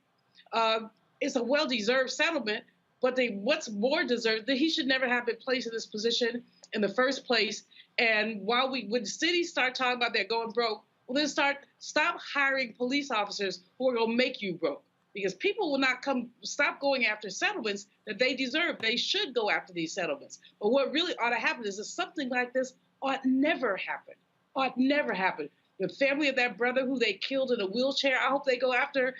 It's a well-deserved settlement, but what's more deserved, that he should never have been placed in this position in the first place. And when cities start talking about they're going broke, well, then stop hiring police officers who are going to make you broke, because people will not stop going after settlements that they deserve. They should go after these settlements. But what really ought to happen is that something like this ought never happen. Ought never happen. The family of that brother who they killed in a wheelchair, I hope they go after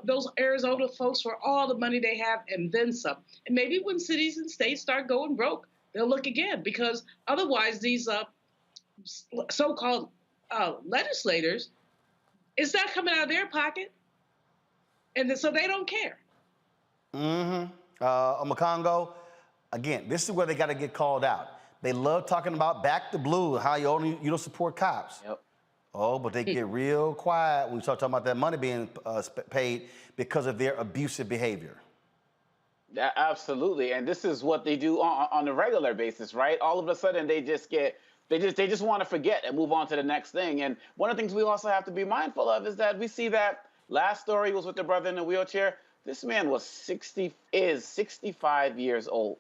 those Arizona folks for all the money they have and then some. And maybe when cities and states start going broke, they'll look again, because otherwise these so-called legislators, it's not coming out of their pocket, and so they don't care. Omakongo, again, this is where they got to get called out. They love talking about back the blue, how you don't support cops. Yep. Oh, but they get real quiet when we start talking about that money being paid because of their abusive behavior. Yeah, absolutely, and this is what they do on a regular basis, right? All of a sudden, they just want to forget and move on to the next thing. And one of the things we also have to be mindful of is that we see that last story was with the brother in the wheelchair. This man is 65 years old.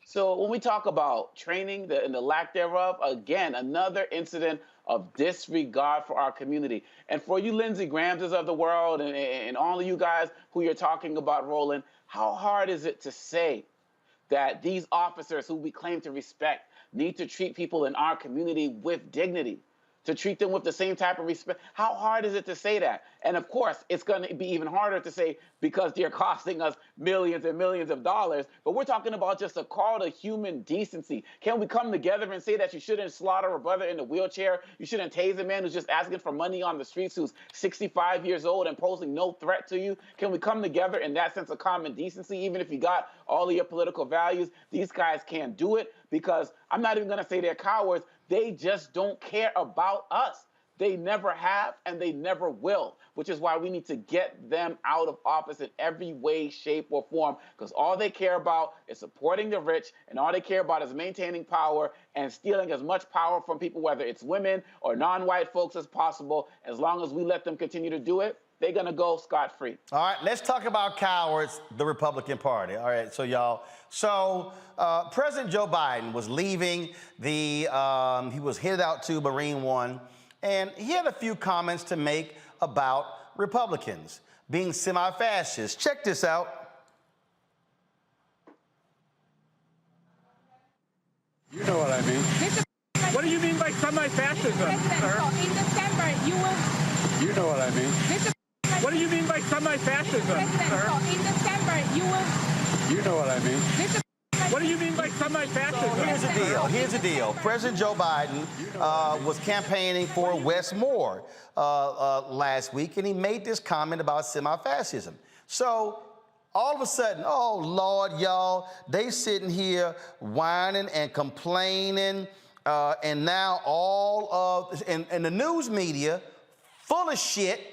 So when we talk about training and the lack thereof, again, another incident of disregard for our community. And for you Lindsey Grahams of the world and all of you guys who you're talking about, Roland, how hard is it to say that these officers who we claim to respect need to treat people in our community with dignity, to treat them with the same type of respect? How hard is it to say that? And of course, it's going to be even harder to say because they're costing us millions and millions of dollars. But we're talking about just a call to human decency. Can we come together and say that you shouldn't slaughter a brother in a wheelchair? You shouldn't tase a man who's just asking for money on the streets, who's 65 years old and posing no threat to you? Can we come together in that sense of common decency? Even if you got all of your political values, these guys can't do it, because I'm not even going to say they're cowards. They just don't care about us. They never have, and they never will, which is why we need to get them out of office in every way, shape, or form, because all they care about is supporting the rich, and all they care about is maintaining power and stealing as much power from people, whether it's women or non-white folks, as possible. As long as we let them continue to do it, they're going to go scot-free. All right, let's talk about cowards, the Republican Party. All right, so y'all, President Joe Biden was leaving he was headed out to Marine One, and he had a few comments to make about Republicans being semi-fascist. Check this out. semi-fascism, sir? In December, you will. You know what I mean. What do you mean by semi-fascism, sir? In December, you will. You know what I mean. What do you mean by semi-fascism? Here's the deal. Here's the deal. President Joe Biden was campaigning for Wes Moore last week, and he made this comment about semi-fascism. So all of a sudden, oh, Lord, y'all, they sitting here whining and complaining, and now all of, and the news media, full of shit.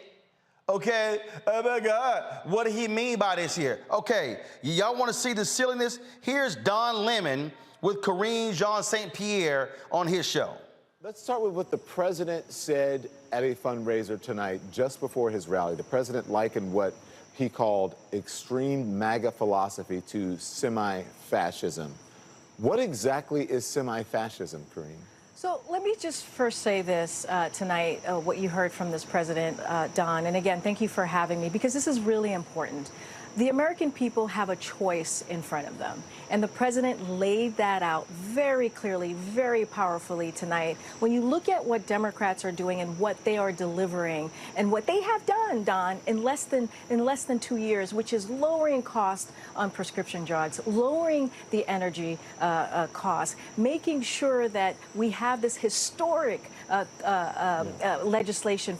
Okay, oh my God, what did he mean by this here? Okay, y'all want to see the silliness? Here's Don Lemon with Karine Jean St. Pierre on his show. Let's start with what the president said at a fundraiser tonight, just before his rally. The president likened what he called extreme MAGA philosophy to semi-fascism. What exactly is semi-fascism, Karine? So let me just first say this tonight, what you heard from this president, Don. And again, thank you for having me, because this is really important. The American people have a choice in front of them. And the president laid that out very clearly, very powerfully tonight. When you look at what Democrats are doing and what they are delivering and what they have done, Don, in less than 2 years, which is lowering costs on prescription drugs, lowering the energy costs, making sure that we have this historic legislation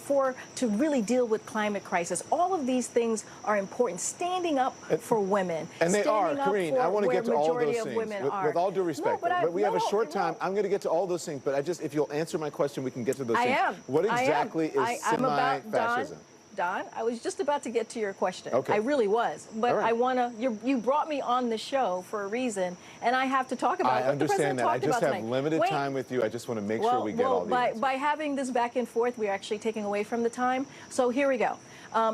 to really deal with climate crisis. All of these things are important. Standing up for women. And they are, Karine. I want to get to all those things. With all due respect, but we have a short time. I'm going to get to all those things, but if you'll answer my question, we can get to those things. What exactly is semi-fascism? Don, I was just about to get to your question. Okay. I really was. But right. I want to, you brought me on the show for a reason, and I have to talk about I understand that. I just have limited time with you. I just want to make sure we get all the answers. By having this back and forth, we're actually taking away from the time. So here we go.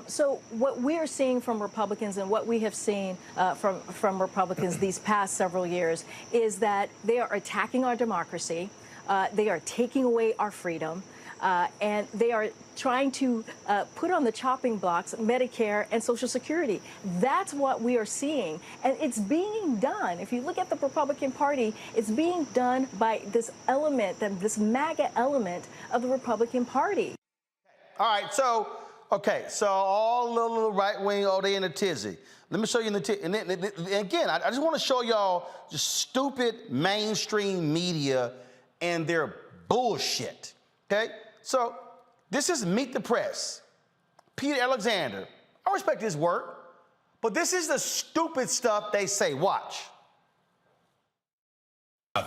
So what we are seeing from Republicans and what we have seen from Republicans these past several years is that they are attacking our democracy. They are taking away our freedom. And they are trying to put on the chopping blocks Medicare and Social Security. That's what we are seeing. And it's being done. If you look at the Republican Party, it's being done by this element, this MAGA element of the Republican Party. All right, so all the little right wing, they in a tizzy. Let me show you in the tizzy. And again, I just want to show y'all just stupid mainstream media and their bullshit. Okay? So this is Meet the Press. Peter Alexander. I respect his work, but this is the stupid stuff they say. Watch.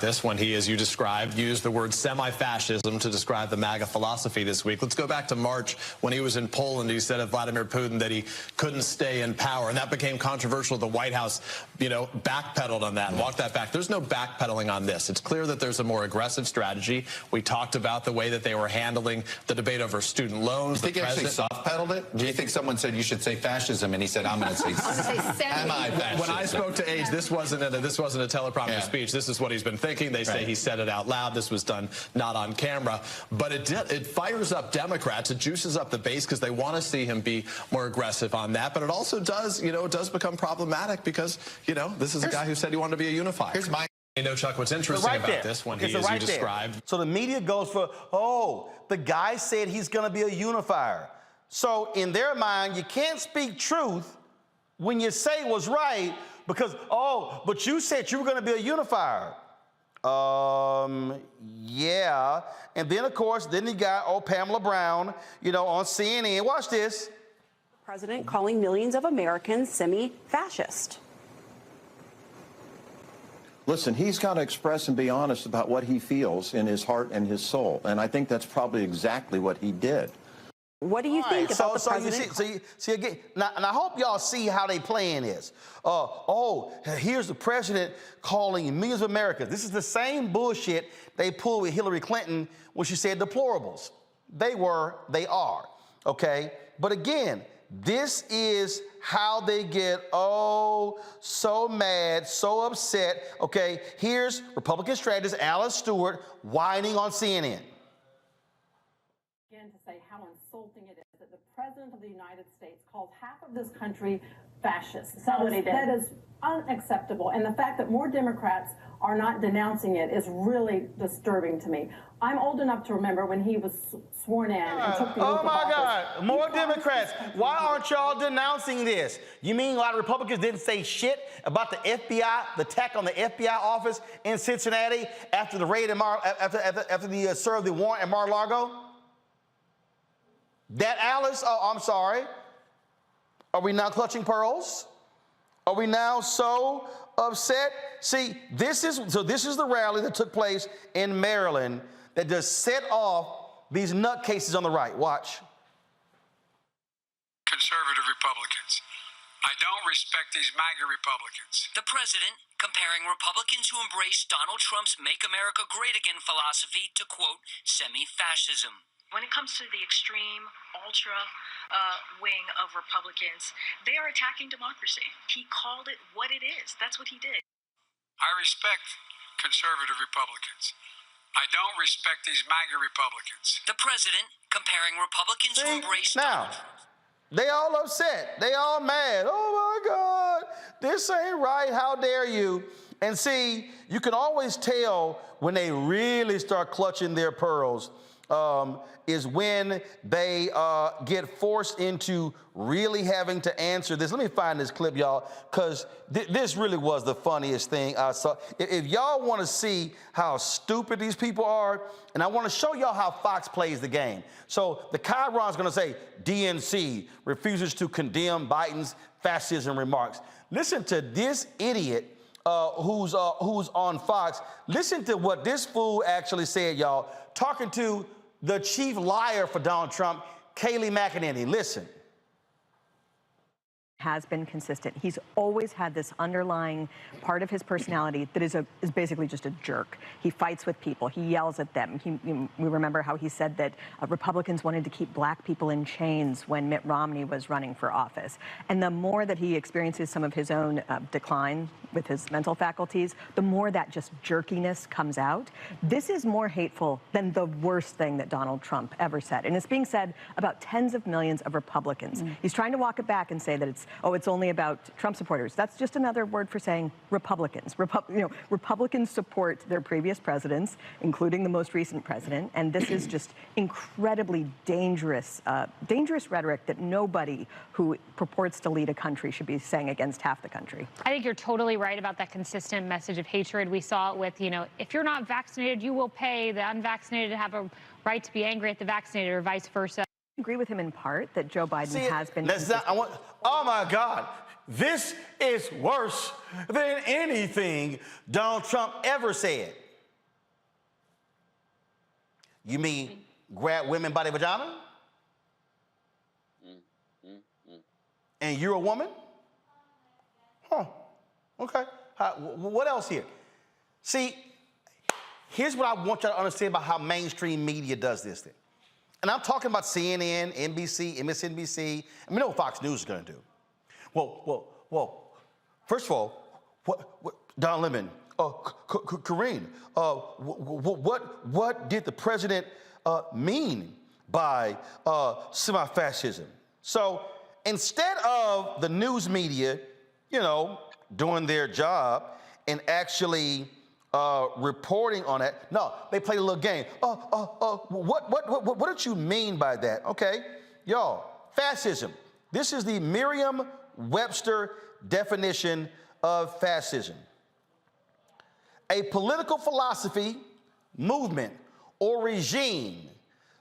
This when he, as you described, used the word semi-fascism to describe the MAGA philosophy this week. Let's go back to March when he was in Poland. He said of Vladimir Putin that he couldn't stay in power, and that became controversial. The White House, backpedaled on that, walked that back. There's no backpedaling on this. It's clear that there's a more aggressive strategy. We talked about the way that they were handling the debate over student loans. Do you think he actually soft-pedaled it? Do you think someone said you should say fascism, and he said, I'm going to say semi-fascism? When I spoke to Age, this wasn't a teleprompter speech. This is what he's been thinking. They say he said it out loud. This was done not on camera. But it fires up Democrats. It juices up the base because they want to see him be more aggressive on that. But it also does, it does become problematic because, this is a guy who said he wanted to be a unifier. Here's my... Chuck, what's interesting about this when he, as you described... So the media goes for, the guy said he's going to be a unifier. So in their mind, you can't speak truth when you say what's right because, but you said you were going to be a unifier. Yeah. And then, of course, you got Pamela Brown, on CNN. Watch this. President calling millions of Americans semi-fascist. Listen, he's got to express and be honest about what he feels in his heart and his soul. And I think that's probably exactly what he did. What do you think about the president? You see again, now, and I hope y'all see how they playing this. Here's the president calling millions of Americans. This is the same bullshit they pulled with Hillary Clinton when she said deplorables. They are, okay? But again, this is how they get, so mad, so upset, okay? Here's Republican strategist Alice Stewart whining on CNN. To say how insulting it is that the President of the United States called half of this country fascist. That is unacceptable. And the fact that more Democrats are not denouncing it is really disturbing to me. I'm old enough to remember when he was sworn in and took the oath Oh of my office. God, more Democrats. Why aren't y'all denouncing this? You mean a lot of Republicans didn't say shit about the FBI, the attack on the FBI office in Cincinnati after the raid after the served the warrant at Mar-a-Lago? That Alice, oh, I'm sorry. Are we now clutching pearls? Are we now so upset? See, this is the rally that took place in Maryland that just set off these nutcases on the right. Watch. Conservative Republicans. I don't respect these MAGA Republicans. The president comparing Republicans who embrace Donald Trump's Make America Great Again philosophy to, quote, semi-fascism. When it comes to the extreme, ultra wing of Republicans, they are attacking democracy. He called it what it is. That's what he did. I respect conservative Republicans. I don't respect these MAGA Republicans. The president comparing Republicans who embrace now, they all upset. They all mad. Oh my God, this ain't right. How dare you? And see, you can always tell when they really start clutching their pearls. Is when they get forced into really having to answer this. Let me find this clip, y'all, because this really was the funniest thing I saw. If y'all want to see how stupid these people are, and I want to show y'all how Fox plays the game. So the Chiron's going to say, DNC refuses to condemn Biden's fascism remarks. Listen to this idiot who's on Fox. Listen to what this fool actually said, y'all, talking to the chief liar for Donald Trump, Kayleigh McEnany. Listen. Has been consistent. He's always had this underlying part of his personality that is basically just a jerk. He fights with people. He yells at them. We remember how he said that Republicans wanted to keep black people in chains when Mitt Romney was running for office. And the more that he experiences some of his own decline with his mental faculties, the more that just jerkiness comes out. This is more hateful than the worst thing that Donald Trump ever said. And it's being said about tens of millions of Republicans. He's trying to walk it back and say that it's only about Trump supporters. That's just another word for saying Republicans. Republicans support their previous presidents, including the most recent president, and this is just incredibly dangerous rhetoric that nobody who purports to lead a country should be saying against half the country. I think you're totally right about that consistent message of hatred. We saw it with, if you're not vaccinated, you will pay the unvaccinated to have a right to be angry at the vaccinated or vice versa. I agree with him in part that Joe Biden has been. Oh my God, this is worse than anything Donald Trump ever said. You mean grab women by the vagina? And you're a woman? Huh, okay. What else here? See, here's what I want y'all to understand about how mainstream media does this thing. And I'm talking about CNN, NBC, MSNBC. I know what Fox News is going to do. Well, first of all, what Don Lemon, Karine, what did the president mean by semi-fascism? So instead of the news media, doing their job and actually reporting on that. No, they played a little game. What did you mean by that? Okay, y'all, fascism. This is the Merriam-Webster definition of fascism. A political philosophy, movement, or regime,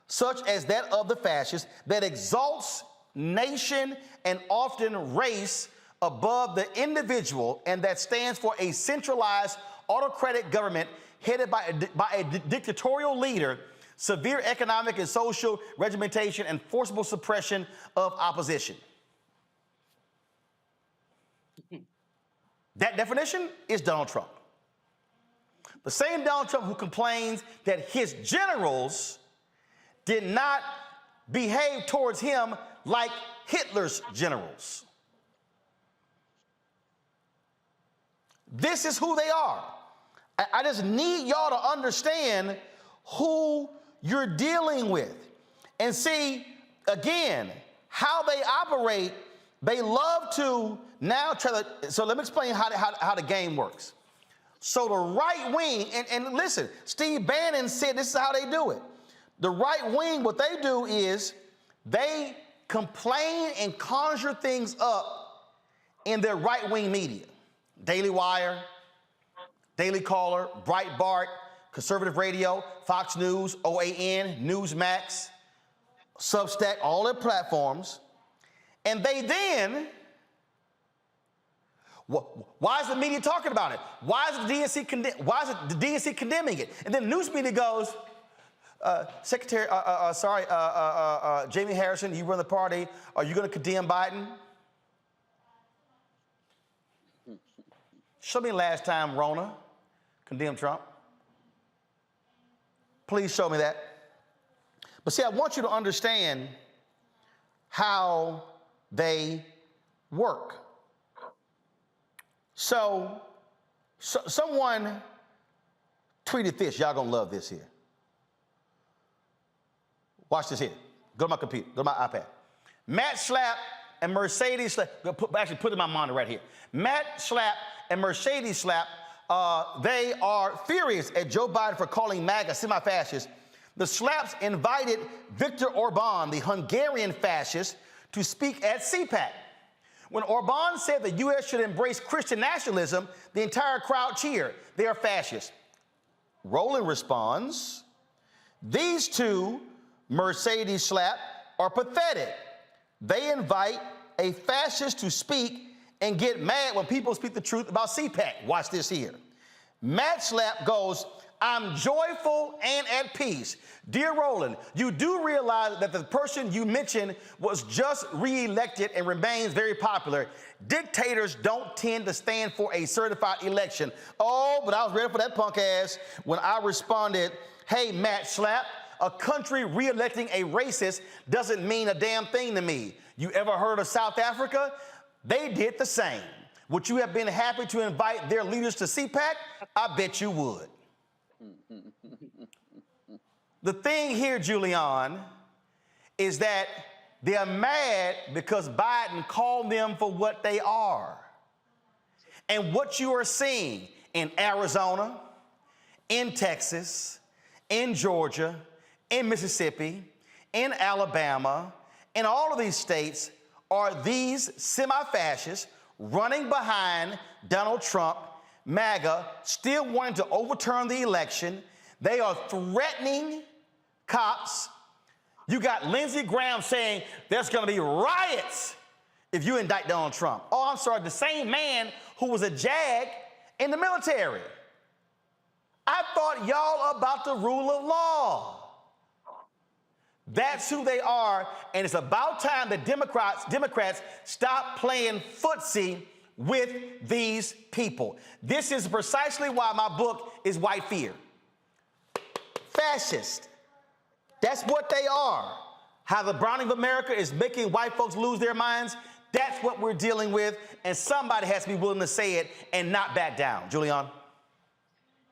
such as that of the fascists, that exalts nation and often race above the individual, and that stands for a centralized autocratic government headed by a dictatorial leader, severe economic and social regimentation, and forcible suppression of opposition. That definition is Donald Trump. The same Donald Trump who complains that his generals did not behave towards him like Hitler's generals. This is who they are. I just need y'all to understand who you're dealing with. And see, again, how they operate. They love to now try to, so let me explain how the game works. So the right wing, and listen, Steve Bannon said this is how they do it. The right wing, what they do is they complain and conjure things up in their right wing media. Daily Wire, Daily Caller, Breitbart, Conservative Radio, Fox News, OAN, Newsmax, Substack, all their platforms. And they then, why is the media talking about it? Why is the DNC condemning it? And then the news media goes, Jamie Harrison, you run the party. Are you going to condemn Biden? Show me last time Rona condemned Trump. Please show me that. But see, I want you to understand how they work. So someone tweeted this. Y'all gonna love this here. Watch this here. Go to my computer, go to my iPad. Matt Schlapp and Mercedes Schlapp, actually put it in my monitor right here. Matt Schlapp and Mercedes Schlapp, they are furious at Joe Biden for calling MAGA semi-fascist. The Schlapps invited Viktor Orban, the Hungarian fascist, to speak at CPAC. When Orban said the U.S. should embrace Christian nationalism, the entire crowd cheered. They are fascists. Roland responds, these two, Mercedes Schlapp, are pathetic. They invite a fascist to speak and get mad when people speak the truth about CPAC. Watch this here. Matt Schlapp goes, I'm joyful and at peace. Dear Roland, you do realize that the person you mentioned was just re-elected and remains very popular. Dictators don't tend to stand for a certified election. Oh, but I was ready for that punk ass when I responded, hey, Matt Schlapp, a country re-electing a racist doesn't mean a damn thing to me. You ever heard of South Africa? They did the same. Would you have been happy to invite their leaders to CPAC? I bet you would. The thing here, Julian, is that they're mad because Biden called them for what they are. And what you are seeing in Arizona, in Texas, in Georgia, in Mississippi, in Alabama, in all of these states are these semi-fascists running behind Donald Trump, MAGA, still wanting to overturn the election. They are threatening cops. You got Lindsey Graham saying there's going to be riots if you indict Donald Trump. Oh, I'm sorry, the same man who was a JAG in the military. I thought y'all about the rule of law. That's who they are, and it's about time that Democrats stop playing footsie with these people. This is precisely why my book is White Fear. Fascist. That's what they are. How the Browning of America is making white folks lose their minds, that's what we're dealing with, and somebody has to be willing to say it and not back down. Julian?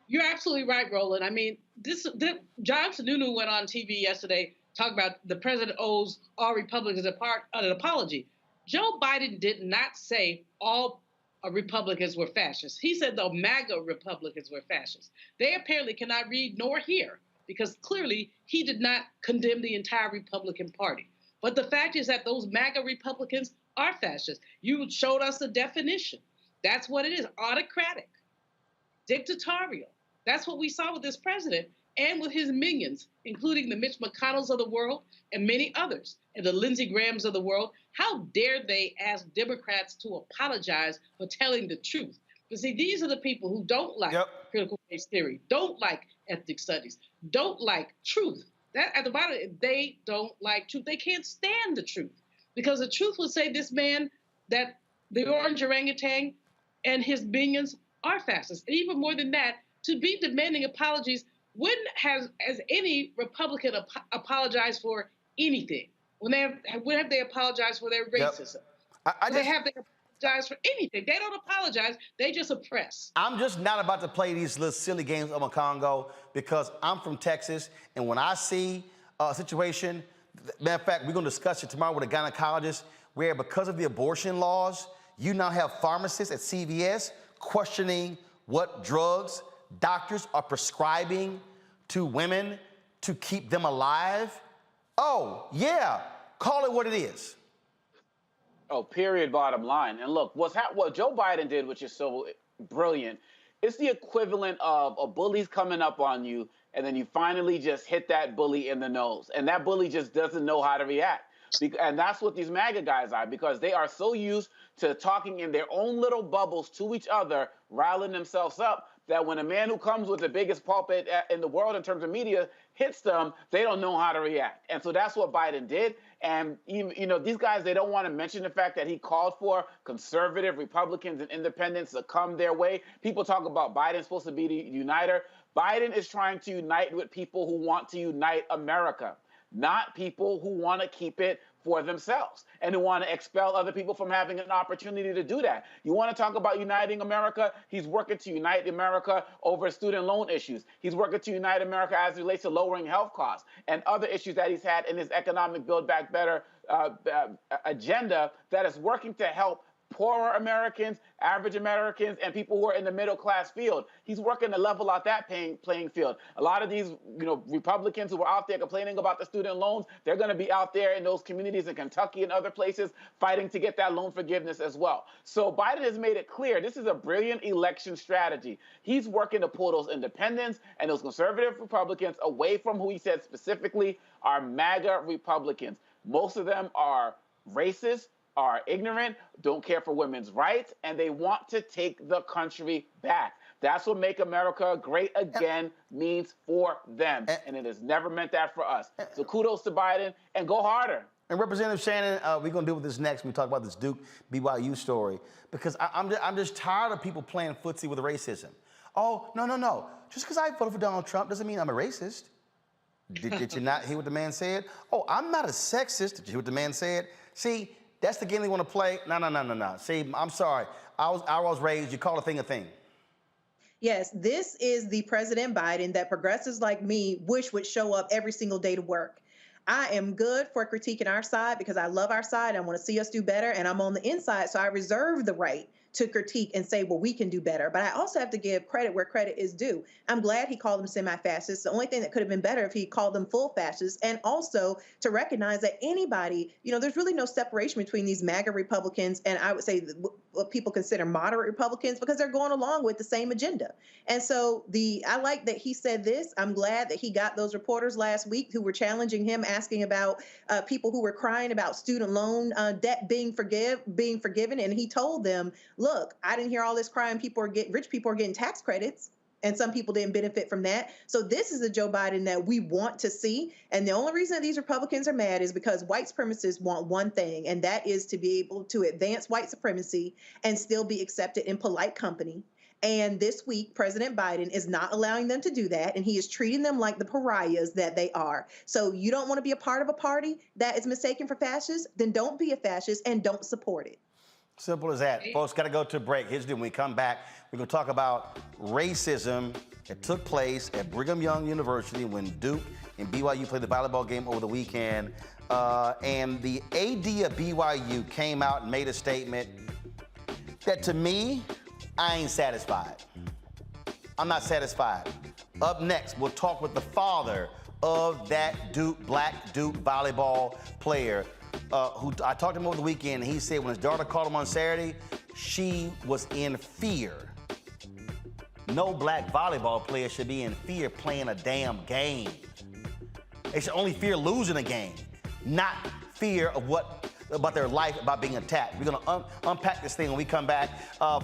You're absolutely right, Roland. I mean, John Sununu went on TV yesterday talking about the president owes all Republicans an apology. Joe Biden did not say all Republicans were fascists. He said the MAGA Republicans were fascists. They apparently cannot read nor hear because clearly he did not condemn the entire Republican Party. But the fact is that those MAGA Republicans are fascists. You showed us the definition. That's what it is, autocratic, dictatorial. That's what we saw with this president and with his minions, including the Mitch McConnells of the world and many others, and the Lindsey Grahams of the world. How dare they ask Democrats to apologize for telling the truth? But see, these are the people who don't like critical race theory, don't like ethnic studies, don't like truth. That at the bottom, they don't like truth. They can't stand the truth because the truth would say this man, that the orange orangutan and his minions are fascists. And even more than that, to be demanding apologies, when has any Republican apologized for anything? When have they apologized for their racism? They apologized for anything. They don't apologize. They just oppress. I'm just not about to play these little silly games of a Congo because I'm from Texas, and when I see a situation, matter of fact, we're going to discuss it tomorrow with a gynecologist, where because of the abortion laws, you now have pharmacists at CVS questioning what drugs doctors are prescribing to women to keep them alive? Oh, yeah, call it what it is. Oh, period, bottom line. And look, what Joe Biden did, which is so brilliant, it's the equivalent of a bully's coming up on you, and then you finally just hit that bully in the nose. And that bully just doesn't know how to react. And that's what these MAGA guys are, because they are so used to talking in their own little bubbles to each other, riling themselves up, that when a man who comes with the biggest pulpit in the world in terms of media hits them, they don't know how to react. And so that's what Biden did. And, you know, these guys, they don't want to mention the fact that he called for conservative Republicans and independents to come their way. People talk about Biden's supposed to be the uniter. Biden is trying to unite with people who want to unite America, not people who want to keep it for themselves and who want to expel other people from having an opportunity to do that. You want to talk about uniting America? He's working to unite America over student loan issues. He's working to unite America as it relates to lowering health costs and other issues that he's had in his economic Build Back Better agenda that is working to help poorer Americans, average Americans, and people who are in the middle class field. He's working to level out that playing field. A lot of these, Republicans who are out there complaining about the student loans, they're going to be out there in those communities in Kentucky and other places fighting to get that loan forgiveness as well. So Biden has made it clear this is a brilliant election strategy. He's working to pull those independents and those conservative Republicans away from who he said specifically are MAGA Republicans. Most of them are racist, are ignorant, don't care for women's rights, and they want to take the country back. That's what Make America Great Again means for them, and it has never meant that for us. So kudos to Biden, and go harder. And Representative Shannon, we're going to deal with this next when we talk about this Duke BYU story, because I'm just tired of people playing footsie with racism. Oh, no. Just because I voted for Donald Trump doesn't mean I'm a racist. Did you not hear what the man said? Oh, I'm not a sexist. Did you hear what the man said? See, that's the game they want to play. No. See, I'm sorry. I was raised, you call a thing a thing. Yes, this is the President Biden that progressives like me wish would show up every single day to work. I am good for critiquing our side because I love our side. I want to see us do better, and I'm on the inside, so I reserve the right to critique and say, well, we can do better. But I also have to give credit where credit is due. I'm glad he called them semi-fascists. The only thing that could have been better if he called them full fascists, and also to recognize that anybody, there's really no separation between these MAGA Republicans and I would say what people consider moderate Republicans, because they're going along with the same agenda. And so I like that he said this. I'm glad that he got those reporters last week who were challenging him, asking about people who were crying about student loan debt being forgiven. And he told them, look, I didn't hear all this crying. Rich people are getting tax credits, and some people didn't benefit from that. So this is the Joe Biden that we want to see. And the only reason that these Republicans are mad is because white supremacists want one thing, and that is to be able to advance white supremacy and still be accepted in polite company. And this week, President Biden is not allowing them to do that, and he is treating them like the pariahs that they are. So you don't want to be a part of a party that is mistaken for fascist? Then don't be a fascist and don't support it. Simple as that. Folks, got to go to a break. Here's the deal. When we come back, we're going to talk about racism that took place at Brigham Young University when Duke and BYU played the volleyball game over the weekend. And the AD of BYU came out and made a statement that, to me, I ain't satisfied. I'm not satisfied. Up next, we'll talk with the father of that black Duke volleyball player, who I talked to him over the weekend, and he said when his daughter called him on Saturday, she was in fear. No black volleyball player should be in fear playing a damn game. They should only fear losing a game, not fear of about their life, about being attacked. We're gonna unpack this thing when we come back.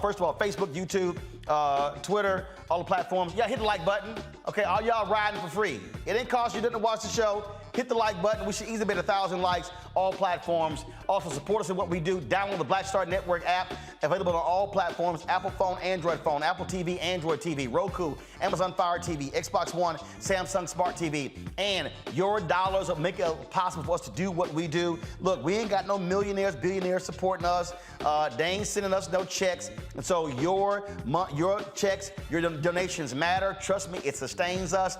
First of all, Facebook, YouTube, Twitter, all the platforms. Yeah, hit the like button. Okay, all y'all riding for free. It didn't cost you nothing to watch the show. Hit the like button. We should easily be at 1,000 likes, all platforms. Also, support us in what we do. Download the Black Star Network app, available on all platforms: Apple phone, Android phone, Apple TV, Android TV, Roku, Amazon Fire TV, Xbox One, Samsung Smart TV. And your dollars will make it possible for us to do what we do. Look, we ain't got no millionaires, billionaires supporting us. They ain't sending us no checks. And so your checks, your donations matter. Trust me, it sustains us.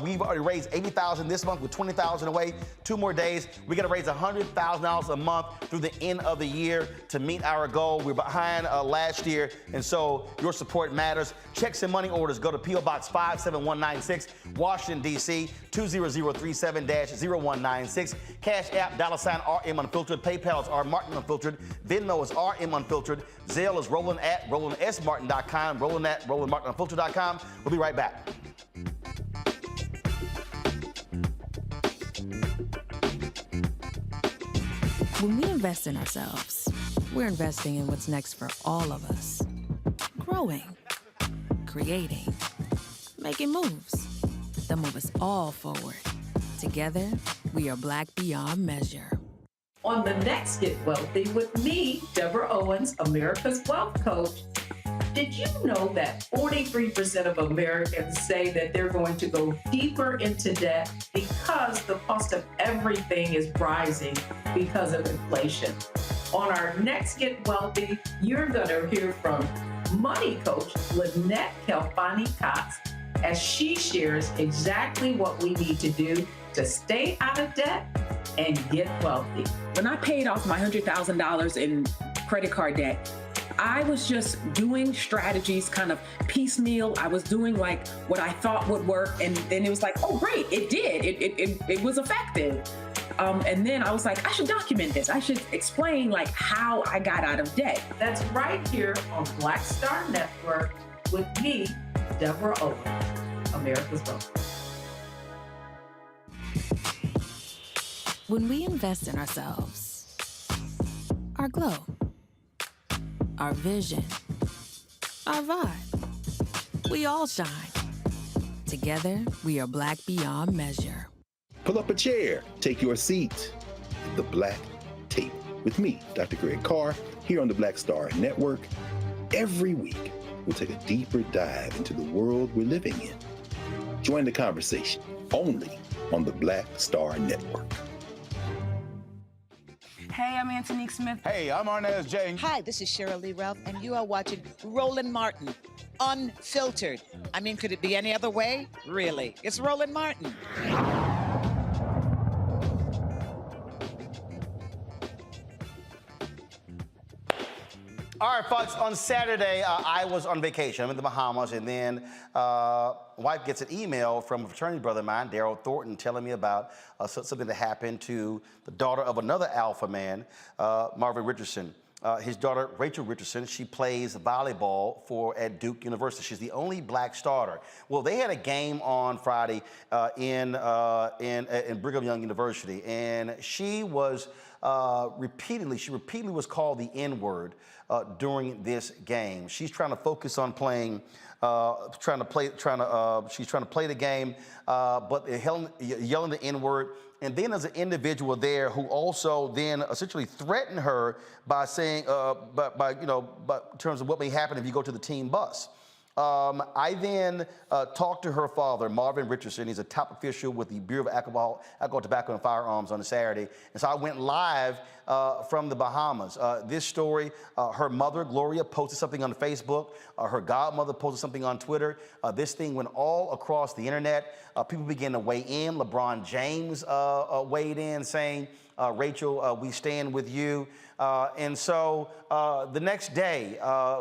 We've already raised $80,000 this month with $20,000 $100,000 away. 2 more days. We got to raise $100,000 a month through the end of the year to meet our goal. We're behind last year, and so your support matters. Checks and money orders go to P.O. Box 57196, Washington, D.C. 20037-0196. Cash App, $RM Unfiltered. PayPal is R Martin Unfiltered. Venmo is RM Unfiltered. Zelle is Roland at RolandSMartin.com. Roland at RolandMartinUnfiltered.com. We'll be right back. When we invest in ourselves, we're investing in what's next for all of us. Growing, creating, making moves that move us all forward. Together, we are Black beyond measure. On the next Get Wealthy with me, Deborah Owens, America's Wealth Coach. Did you know that 43% of Americans say that they're going to go deeper into debt because the cost of everything is rising because of inflation? On our next Get Wealthy, you're going to hear from money coach Lynette Kelfani-Cox as she shares exactly what we need to do to stay out of debt and get wealthy. When I paid off my $100,000 in credit card debt, I was just doing strategies kind of piecemeal. I was doing like what I thought would work. And then it was like, oh, great, it did. It was effective. And then I was like, I should document this. I should explain like how I got out of debt. That's right here on Black Star Network with me, Deborah Owens, America's Wealth. When we invest in ourselves, our glow, our vision, our vibe, we all shine. Together, we are Black beyond measure. Pull up a chair, take your seat. The Black Tape with me, Dr. Greg Carr, here on the Black Star Network. Every week, we'll take a deeper dive into the world we're living in. Join the conversation only on the Black Star Network. Hey, I'm Antonique Smith. Hey, I'm Arnaz J. Hi, this is Cheryl Lee Ralph, and you are watching Roland Martin, Unfiltered. I mean, could it be any other way? Really? It's Roland Martin. All right, folks, on Saturday, I was on vacation. I'm in the Bahamas, and then wife gets an email from a fraternity brother of mine, Daryl Thornton, telling me about something that happened to the daughter of another alpha man, Marvin Richardson. His daughter, Rachel Richardson, she plays volleyball at Duke University. She's the only black starter. Well, they had a game on Friday in Brigham Young University, and she repeatedly was called the N-word during this game. She's trying to focus on playing, she's trying to play the game, but they're yelling the N-word. And then there's an individual there who also then essentially threatened her by saying, in terms of what may happen if you go to the team bus. I then talked to her father, Marvin Richardson. He's a top official with the Bureau of Alcohol, Tobacco, and Firearms on Saturday. And so I went live from the Bahamas. This story, her mother, Gloria, posted something on Facebook. Her godmother posted something on Twitter. This thing went all across the internet. People began to weigh in. LeBron James weighed in saying, Rachel, we stand with you. And so the next day,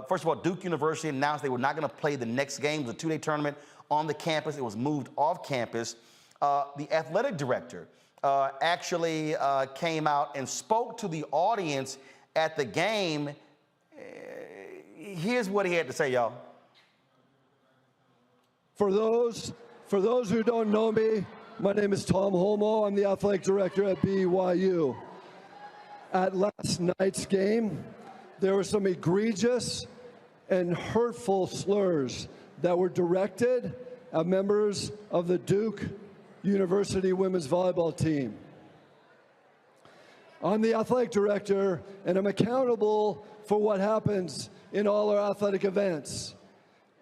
first of all, Duke University announced they were not going to play the next game. It was a two-day tournament on the campus. It was moved off campus. The athletic director actually came out and spoke to the audience at the game. Here's what he had to say, y'all. For those who don't know me, my name is Tom Holmo. I'm the athletic director at BYU. At last night's game, there were some egregious and hurtful slurs that were directed at members of the Duke University women's volleyball team. I'm the athletic director, and I'm accountable for what happens in all our athletic events.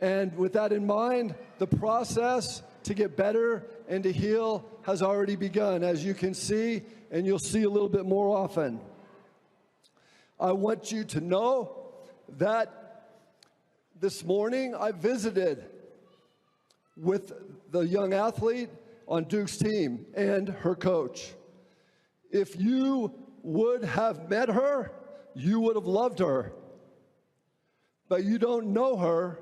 And with that in mind, the process to get better and to heal has already begun, as you can see, and you'll see a little bit more often. I want you to know that this morning I visited with the young athlete on Duke's team and her coach. If you would have met her, you would have loved her. But you don't know her,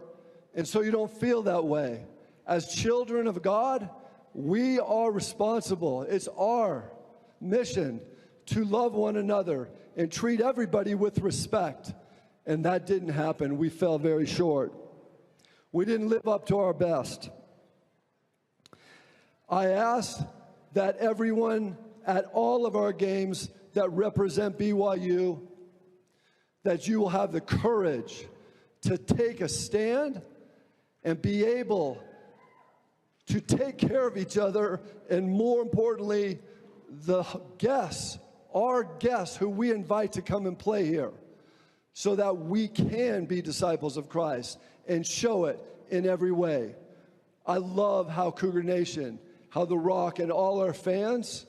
and so you don't feel that way. As children of God, we are responsible. It's our mission to love one another and treat everybody with respect. And that didn't happen. We fell very short. We didn't live up to our best. I ask that everyone at all of our games that represent BYU, that you will have the courage to take a stand and be able to take care of each other, and more importantly, the guests, our guests who we invite to come and play here, so that we can be disciples of Christ and show it in every way. I love how Cougar Nation, how The Rock, and all our fans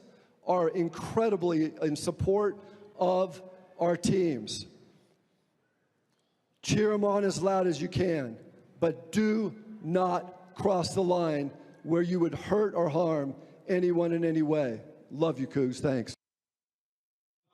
are incredibly in support of our teams. Cheer them on as loud as you can, but do not cross the line where you would hurt or harm anyone in any way. Love you, Cougs. Thanks.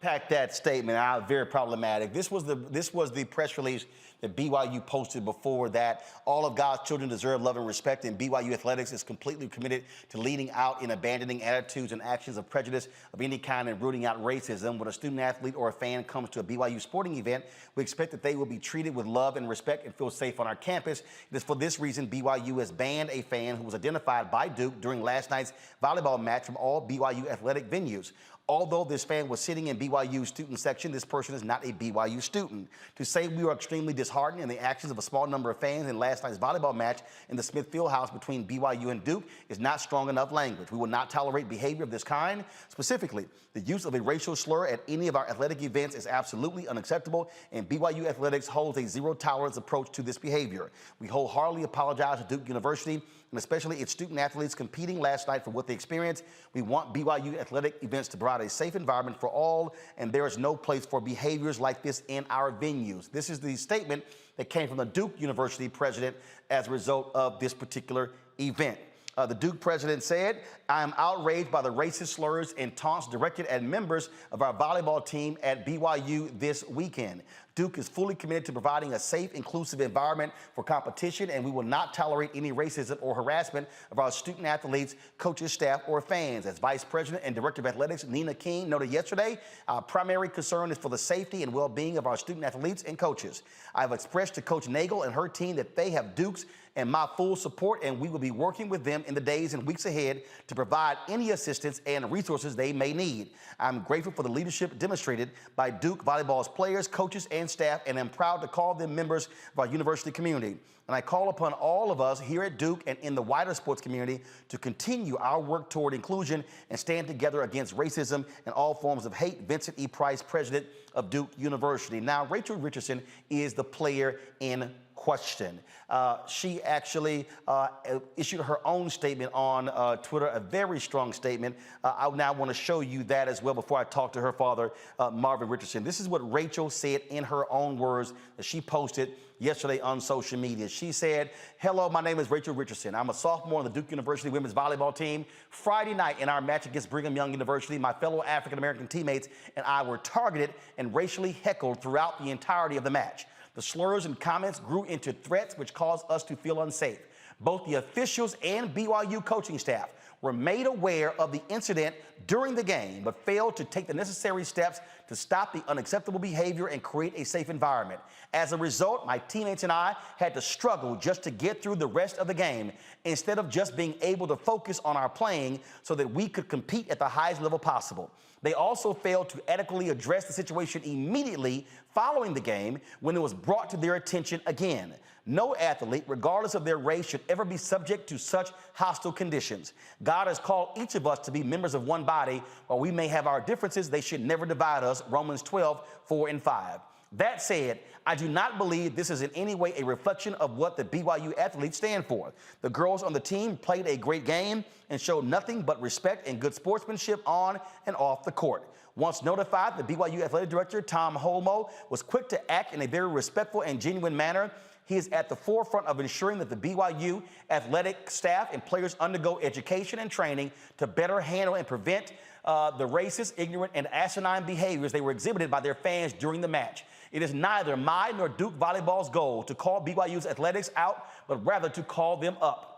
Pack that statement out, very problematic. This was the press release that BYU posted before that. All of God's children deserve love and respect, and BYU Athletics is completely committed to leading out and abandoning attitudes and actions of prejudice of any kind and rooting out racism. When a student athlete or a fan comes to a BYU sporting event, we expect that they will be treated with love and respect and feel safe on our campus. It is for this reason BYU has banned a fan who was identified by Duke during last night's volleyball match from all BYU athletic venues. Although this fan was sitting in BYU's student section, this person is not a BYU student. To say we are extremely disheartened in the actions of a small number of fans in last night's volleyball match in the Smith Fieldhouse between BYU and Duke is not strong enough language. We will not tolerate behavior of this kind. Specifically, the use of a racial slur at any of our athletic events is absolutely unacceptable, and BYU Athletics holds a zero-tolerance approach to this behavior. We wholeheartedly apologize to Duke University, and especially its student athletes competing last night for what they experienced. We want BYU athletic events to provide a safe environment for all, and there is no place for behaviors like this in our venues. This is the statement that came from the Duke University president as a result of this particular event. The Duke president said, "I am outraged by the racist slurs and taunts directed at members of our volleyball team at BYU this weekend. Duke is fully committed to providing a safe, inclusive environment for competition, and we will not tolerate any racism or harassment of our student athletes, coaches, staff, or fans." As Vice President and Director of Athletics Nina King noted yesterday, our primary concern is for the safety and well-being of our student athletes and coaches. I have expressed to Coach Nagel and her team that they have Duke's and my full support, and we will be working with them in the days and weeks ahead to provide any assistance and resources they may need. I'm grateful for the leadership demonstrated by Duke volleyball's players, coaches, and staff, and I'm proud to call them members of our university community. And I call upon all of us here at Duke and in the wider sports community to continue our work toward inclusion and stand together against racism and all forms of hate. Vincent E. Price, president of Duke University. Now, Rachel Richardson is the player in question. She actually issued her own statement on Twitter, a very strong statement. I now want to show you that as well before I talk to her father, Marvin Richardson. This is what Rachel said in her own words that she posted yesterday on social media. She said, "Hello, my name is Rachel Richardson. I'm a sophomore on the Duke University women's volleyball team. Friday night in our match against Brigham Young University, my fellow African-American teammates and I were targeted and racially heckled throughout the entirety of the match. The slurs and comments grew into threats, which caused us to feel unsafe. Both the officials and BYU coaching staff were made aware of the incident during the game, but failed to take the necessary steps to stop the unacceptable behavior and create a safe environment. As a result, my teammates and I had to struggle just to get through the rest of the game instead of just being able to focus on our playing so that we could compete at the highest level possible. They also failed to adequately address the situation immediately following the game when it was brought to their attention again. No athlete, regardless of their race, should ever be subject to such hostile conditions. God has called each of us to be members of one body. While we may have our differences, they should never divide us." Romans 12:4-5. That said, I do not believe this is in any way a reflection of what the BYU athletes stand for. The girls on the team played a great game and showed nothing but respect and good sportsmanship on and off the court. Once notified, the BYU athletic director, Tom Holmoe, was quick to act in a very respectful and genuine manner. He is at the forefront of ensuring that the BYU athletic staff and players undergo education and training to better handle and prevent the racist, ignorant, and asinine behaviors they were exhibited by their fans during the match. It is neither my nor Duke Volleyball's goal to call BYU's athletics out, but rather to call them up.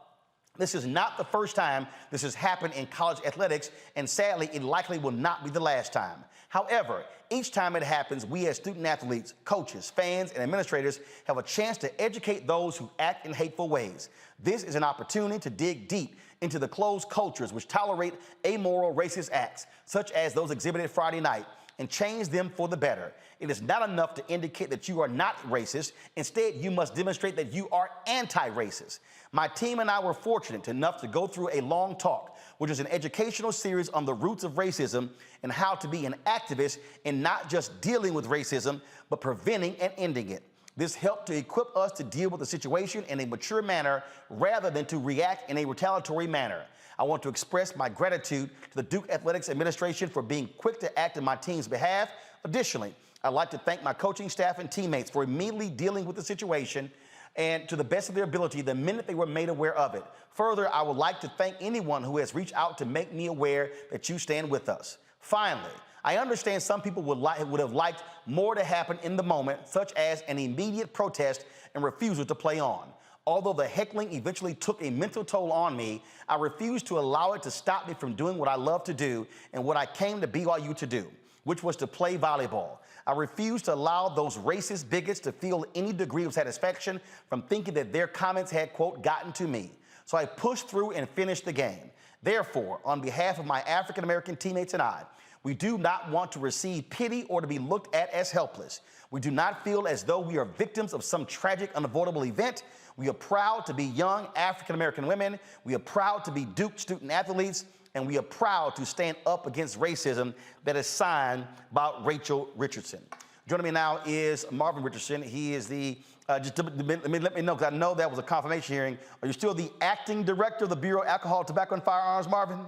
This is not the first time this has happened in college athletics, and sadly, it likely will not be the last time. However, each time it happens, we as student athletes, coaches, fans, and administrators have a chance to educate those who act in hateful ways. This is an opportunity to dig deep into the closed cultures which tolerate amoral racist acts, such as those exhibited Friday night, and change them for the better. It is not enough to indicate that you are not racist. Instead, you must demonstrate that you are anti-racist. My team and I were fortunate enough to go through a long talk, which is an educational series on the roots of racism and how to be an activist in not just dealing with racism, but preventing and ending it. This helped to equip us to deal with the situation in a mature manner rather than to react in a retaliatory manner. I want to express my gratitude to the Duke Athletics Administration for being quick to act on my team's behalf. Additionally, I'd like to thank my coaching staff and teammates for immediately dealing with the situation and to the best of their ability the minute they were made aware of it. Further, I would like to thank anyone who has reached out to make me aware that you stand with us. Finally, I understand some people would have liked more to happen in the moment, such as an immediate protest and refusal to play on. Although the heckling eventually took a mental toll on me, I refused to allow it to stop me from doing what I love to do and what I came to BYU to do, which was to play volleyball. I refused to allow those racist bigots to feel any degree of satisfaction from thinking that their comments had, quote, gotten to me. So I pushed through and finished the game. Therefore, on behalf of my African-American teammates and I, we do not want to receive pity or to be looked at as helpless. We do not feel as though we are victims of some tragic, unavoidable event. We are proud to be young African-American women. We are proud to be Duke student athletes. And we are proud to stand up against racism that is signed by Rachel Richardson. Joining me now is Marvin Richardson. He is the, let me know, because I know that was a confirmation hearing. Are you still the acting director of the Bureau of Alcohol, Tobacco, and Firearms, Marvin?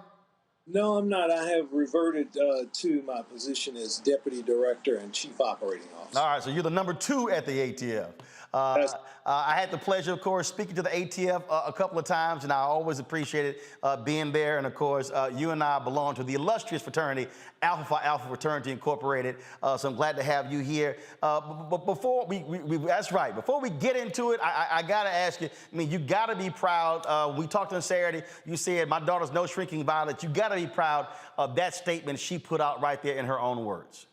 No, I'm not. I have reverted to my position as Deputy Director and Chief Operating Officer. All right, so you're the number 2 at the ATF. I had the pleasure, of course, speaking to the ATF a couple of times, and I always appreciated being there. And, of course, you and I belong to the illustrious fraternity, Alpha Phi Alpha Fraternity Incorporated. So I'm glad to have you here. But before that's right. Before we get into it, I got to ask you, I mean, you got to be proud. We talked on Saturday. You said, my daughter's no shrinking violet. You got to be proud of that statement she put out right there in her own words.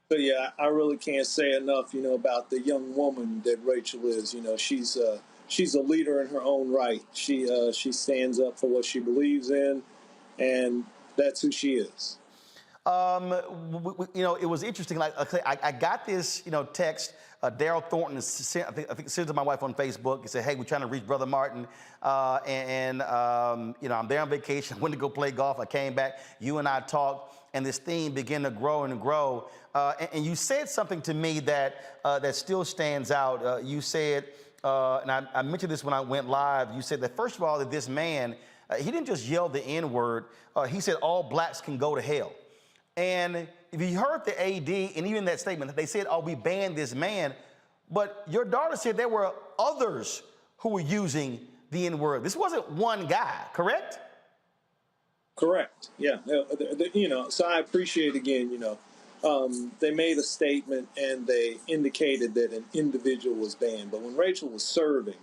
So, yeah, I really can't say enough, about the young woman that Rachel is. She's a leader in her own right. She stands up for what she believes in, and that's who she is. It was interesting. Like, I got this, text. Daryl Thornton, I think sent to my wife on Facebook. He said, "Hey, we're trying to reach Brother Martin, I'm there on vacation. I went to go play golf. I came back. You and I talked, and this theme began to grow and grow. And you said something to me that still stands out. You said, and I mentioned this when I went live. You said that first of all, that this man, he didn't just yell the N-word. He said all blacks can go to hell. And if you heard the AD and even that statement, they said, "Oh, we banned this man," but your daughter said there were others who were using the N-word. This wasn't one guy, correct? Correct. Yeah. So I appreciate again. They made a statement and they indicated that an individual was banned. But when Rachel was serving,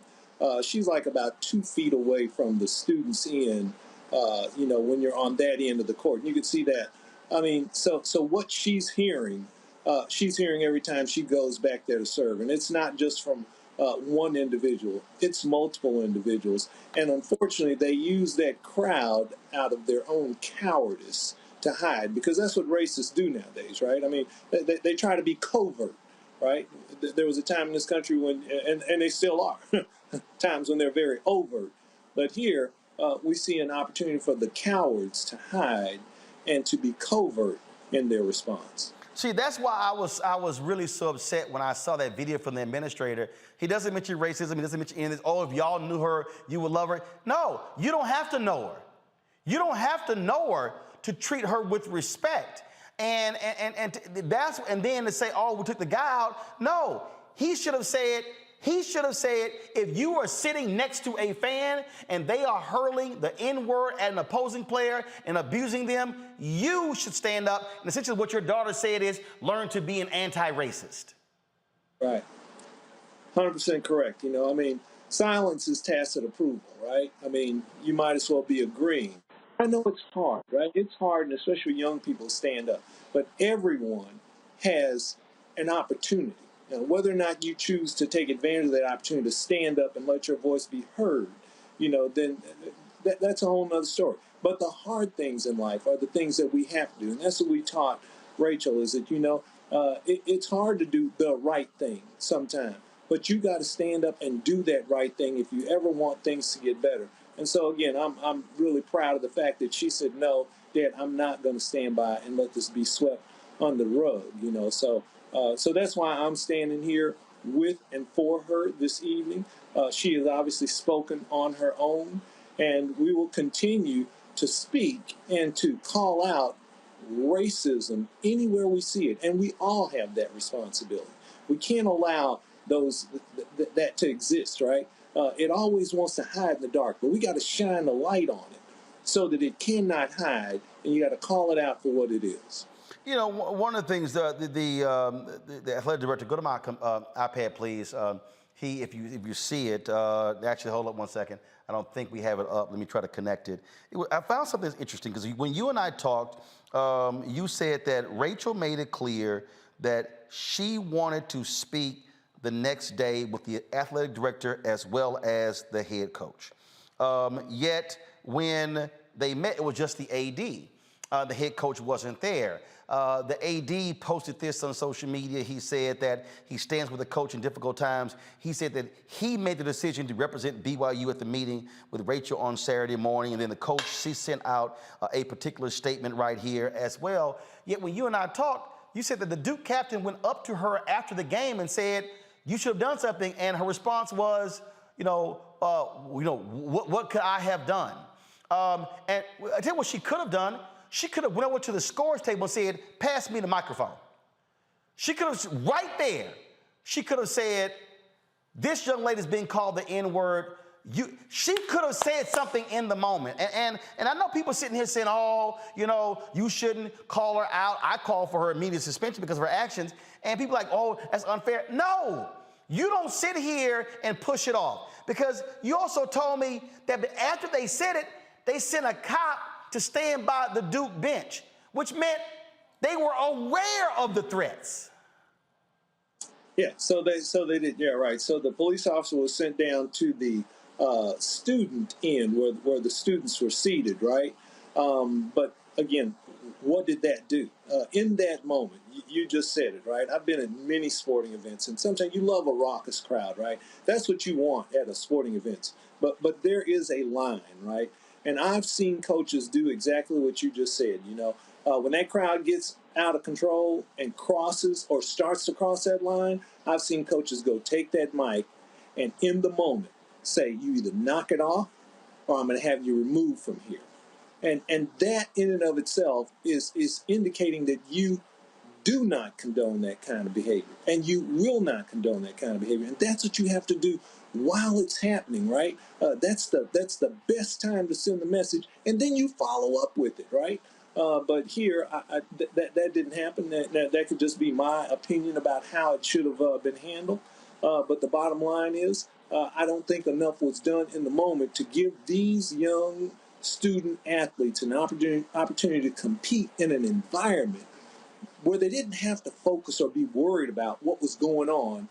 she's like about 2 feet away from the students' end. When you're on that end of the court, and you can see that. I mean, so what she's hearing every time she goes back there to serve. And it's not just from one individual. It's multiple individuals. And unfortunately, they use that crowd out of their own cowardice to hide, because that's what racists do nowadays, right? I mean, they try to be covert, right? There was a time in this country when, and they still are, times when they're very overt. But here, we see an opportunity for the cowards to hide and to be covert in their response. See, that's why I was really so upset when I saw that video from the administrator. He doesn't mention racism. He doesn't mention any of this. Oh, if y'all knew her, you would love her. No, you don't have to know her. You don't have to know her to treat her with respect. And then to say, oh, we took the guy out. No, he should have said, he should have said, if you are sitting next to a fan and they are hurling the N-word at an opposing player and abusing them, you should stand up. And essentially what your daughter said is, learn to be an anti-racist. Right. 100% correct. You know, I mean, silence is tacit approval, right? I mean, you might as well be agreeing. I know it's hard, right? It's hard, and especially young people stand up. But everyone has an opportunity. Now, whether or not you choose to take advantage of that opportunity to stand up and let your voice be heard, you know, then that's a whole other story. But the hard things in life are the things that we have to do. And that's what we taught Rachel, is that, you know, it's hard to do the right thing sometimes. But you got to stand up and do that right thing if you ever want things to get better. And so, again, I'm really proud of the fact that she said, no, Dad, I'm not going to stand by and let this be swept under the rug, you know. So that's why I'm standing here with and for her this evening. She has obviously spoken on her own, and we will continue to speak and to call out racism anywhere we see it. And we all have that responsibility. We can't allow that to exist, right? It always wants to hide in the dark, but we got to shine the light on it so that it cannot hide, and you got to call it out for what it is. You know, one of the things, the athletic director, go to my iPad, please. If you see it, actually, hold up one second. I don't think we have it up. Let me try to connect it. I found something interesting, because when you and I talked, you said that Rachel made it clear that she wanted to speak the next day with the athletic director as well as the head coach. Yet when they met, it was just the AD. The head coach wasn't there. The AD posted this on social media. He said that he stands with the coach in difficult times. He said that he made the decision to represent BYU at the meeting with Rachel on Saturday morning, and then the coach, she sent out a particular statement right here as well. Yet when you and I talked, you said that the Duke captain went up to her after the game and said, you should have done something, and her response was, what could I have done? And I tell you what she could have done. She could have went over to the scores table and said, pass me the microphone. She could have, right there, she could have said, this young lady's being called the N-word. She could have said something in the moment. And I know people sitting here saying, you shouldn't call her out. I call for her immediate suspension because of her actions. And people are like, oh, that's unfair. No, you don't sit here and push it off. Because you also told me that after they said it, they sent a cop to stand by the Duke bench, which meant they were aware of the threats. Yeah, so they did. Yeah, right. So the police officer was sent down to the student end where the students were seated, right? But again, what did that do? In that moment, you just said it, right? I've been at many sporting events, and sometimes you love a raucous crowd, right? That's what you want at a sporting event. But there is a line, right? And I've seen coaches do exactly what you just said. When that crowd gets out of control and crosses or starts to cross that line, I've seen coaches go take that mic and in the moment say, you either knock it off or I'm going to have you removed from here. And that in and of itself is indicating that you do not condone that kind of behavior, and you will not condone that kind of behavior. And that's what you have to do while it's happening, right? That's the best time to send the message, and then you follow up with it, right? But here, that didn't happen. That could just be my opinion about how it should have been handled. But the bottom line is, I don't think enough was done in the moment to give these young student athletes an opportunity to compete in an environment where they didn't have to focus or be worried about what was going on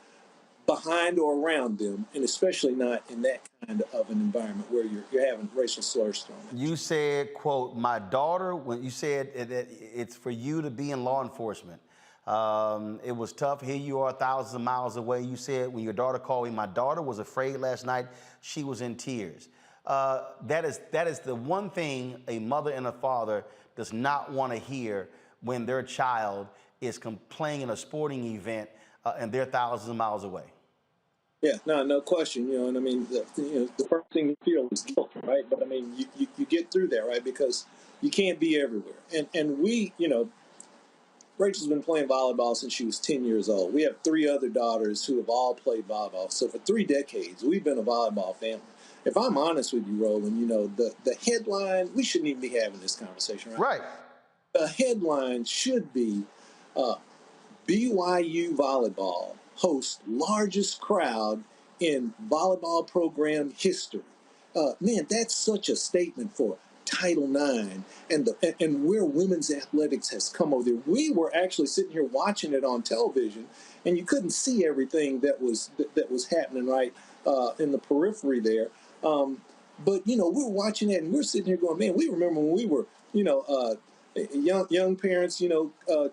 behind or around them, and especially not in that kind of an environment where you're having racial slurs thrown at you. You said, quote, my daughter, when you said that it's for you to be in law enforcement. It was tough. Here you are thousands of miles away. You said when your daughter called me, my daughter was afraid last night. She was in tears. That is the one thing a mother and a father does not want to hear when their child is playing in a sporting event and they're thousands of miles away. Yeah, no question. And I mean, the first thing you feel is guilt, right? But I mean, you get through that, right? Because you can't be everywhere. And we, Rachel's been playing volleyball since she was 10 years old. We have 3 other daughters who have all played volleyball. So for 3 decades, we've been a volleyball family. If I'm honest with you, Roland, the headline, we shouldn't even be having this conversation, right? Right. The headline should be BYU volleyball hosts largest crowd in volleyball program history. Man, that's such a statement for Title IX and where women's athletics has come over there. We were actually sitting here watching it on television, and you couldn't see everything that was happening right in the periphery there. But we're watching it, and we're sitting here going, man, we remember when we were, young parents,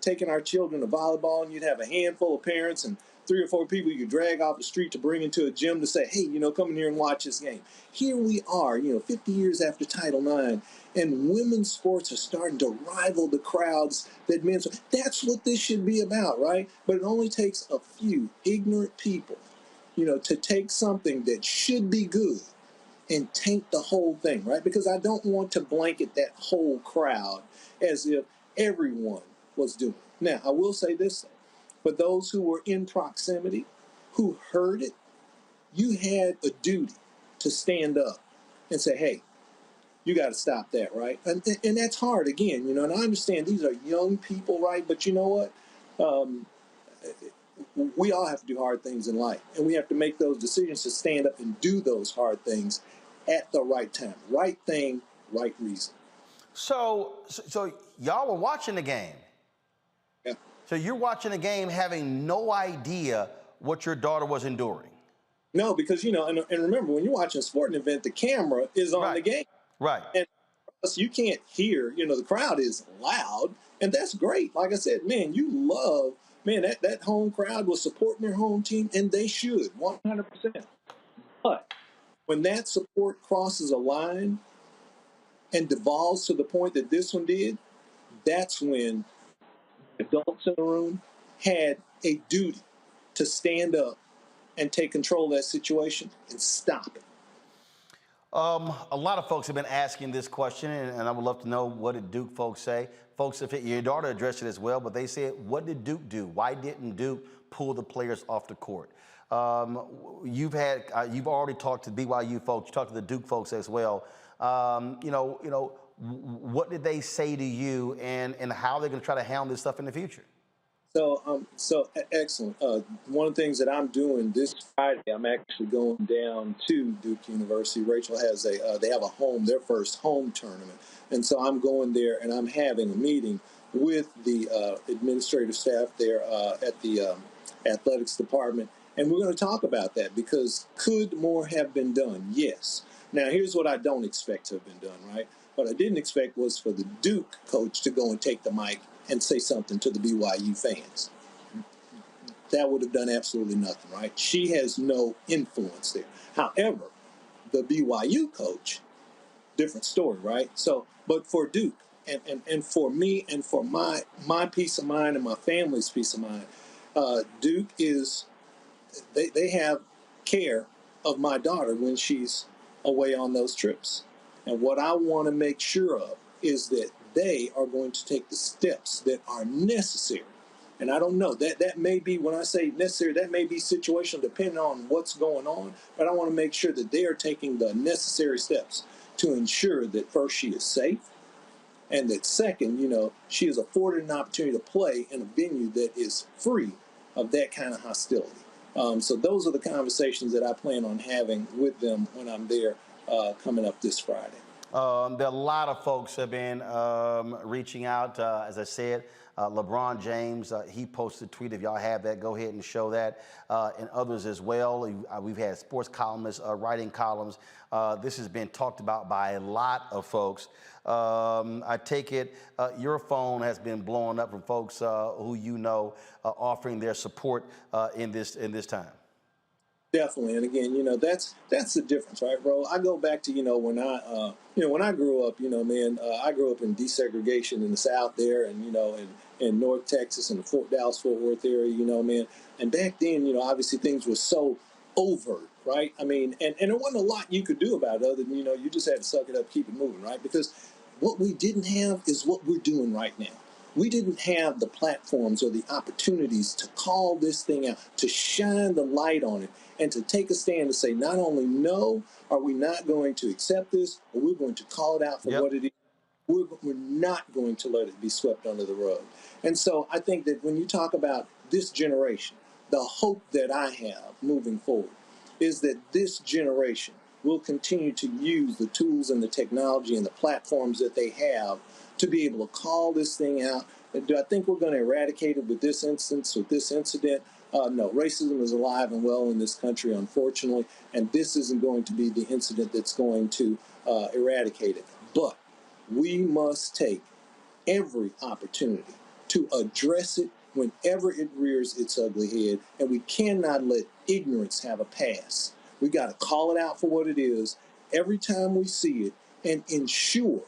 taking our children to volleyball, and you'd have a handful of parents and 3 or 4 people you could drag off the street to bring into a gym to say, hey, come in here and watch this game. Here we are, 50 years after Title IX, and women's sports are starting to rival the crowds that men's. That's what this should be about, right? But it only takes a few ignorant people, to take something that should be good and taint the whole thing, right? Because I don't want to blanket that whole crowd as if everyone was doing it. Now, I will say this, though. For those who were in proximity, who heard it, you had a duty to stand up and say, hey, you got to stop that, right? And that's hard, again, and I understand these are young people, right? But you know what? We all have to do hard things in life, and we have to make those decisions to stand up and do those hard things at the right time. Right thing, right reason. So y'all were watching the game. Yeah. So you're watching the game having no idea what your daughter was enduring. No, because, and remember, when you're watching a sporting event, the camera is on the game. Right. And you can't hear, the crowd is loud, and that's great. Like I said, man, you love, that home crowd was supporting their home team, and they should, 100%. But when that support crosses a line and devolves to the point that this one did, that's when adults in the room had a duty to stand up and take control of that situation and stop it. A lot of folks have been asking this question, and I would love to know, what did Duke folks say? Folks, if your daughter addressed it as well, but they said, what did Duke do? Why didn't Duke pull the players off the court? You've already talked to BYU folks, you talked to the Duke folks as well. What did they say to you, and how they're going to try to handle this stuff in the future? So excellent. One of the things that I'm doing this Friday, I'm actually going down to Duke University. Rachel has they have their first home tournament. And so I'm going there, and I'm having a meeting with the administrative staff there at the athletics department. And we're going to talk about that, because could more have been done? Yes. Now, here's what I don't expect to have been done, right? What I didn't expect was for the Duke coach to go and take the mic and say something to the BYU fans. That would have done absolutely nothing, right? She has no influence there. However, the BYU coach, different story, right? So, but for Duke and for me and for my peace of mind and my family's peace of mind, Duke is, they have care of my daughter when she's away on those trips. And what I want to make sure of is that they are going to take the steps that are necessary. And I don't know, that may be, when I say necessary, that may be situational depending on what's going on, but I want to make sure that they are taking the necessary steps to ensure that first, she is safe, and that second, she is afforded an opportunity to play in a venue that is free of that kind of hostility. So those are the conversations that I plan on having with them when I'm there coming up this Friday. There are a lot of folks have been reaching out. As I said, LeBron James, he posted a tweet. If y'all have that, go ahead and show that. And others as well. We've had sports columnists writing columns. This has been talked about by a lot of folks. I take it your phone has been blowing up from folks who offering their support in this time. Definitely, and again, that's the difference, right, bro? I go back to when I grew up, I grew up in desegregation in the South there, and in North Texas and the Dallas-Fort Worth area, man. And back then, obviously things were so overt, right? I mean, and there wasn't a lot you could do about it other than you just had to suck it up, keep it moving, right? Because what we didn't have is what we're doing right now. we didn't have the platforms or the opportunities to call this thing out, to shine the light on it, and to take a stand to say, not only no, are we not going to accept this, but we're going to call it out for what it is. We're not going to let it be swept under the rug. And so I think that when you talk about this generation, the hope that I have moving forward is that this generation will continue to use the tools and the technology and the platforms that they have to be able to call this thing out. Do I think we're going to eradicate it with this instance, with this incident? No, racism is alive and well in this country, unfortunately, and this isn't going to be the incident that's going to eradicate it. But we must take every opportunity to address it whenever it rears its ugly head, and we cannot let ignorance have a pass. We got to call it out for what it is every time we see it and ensure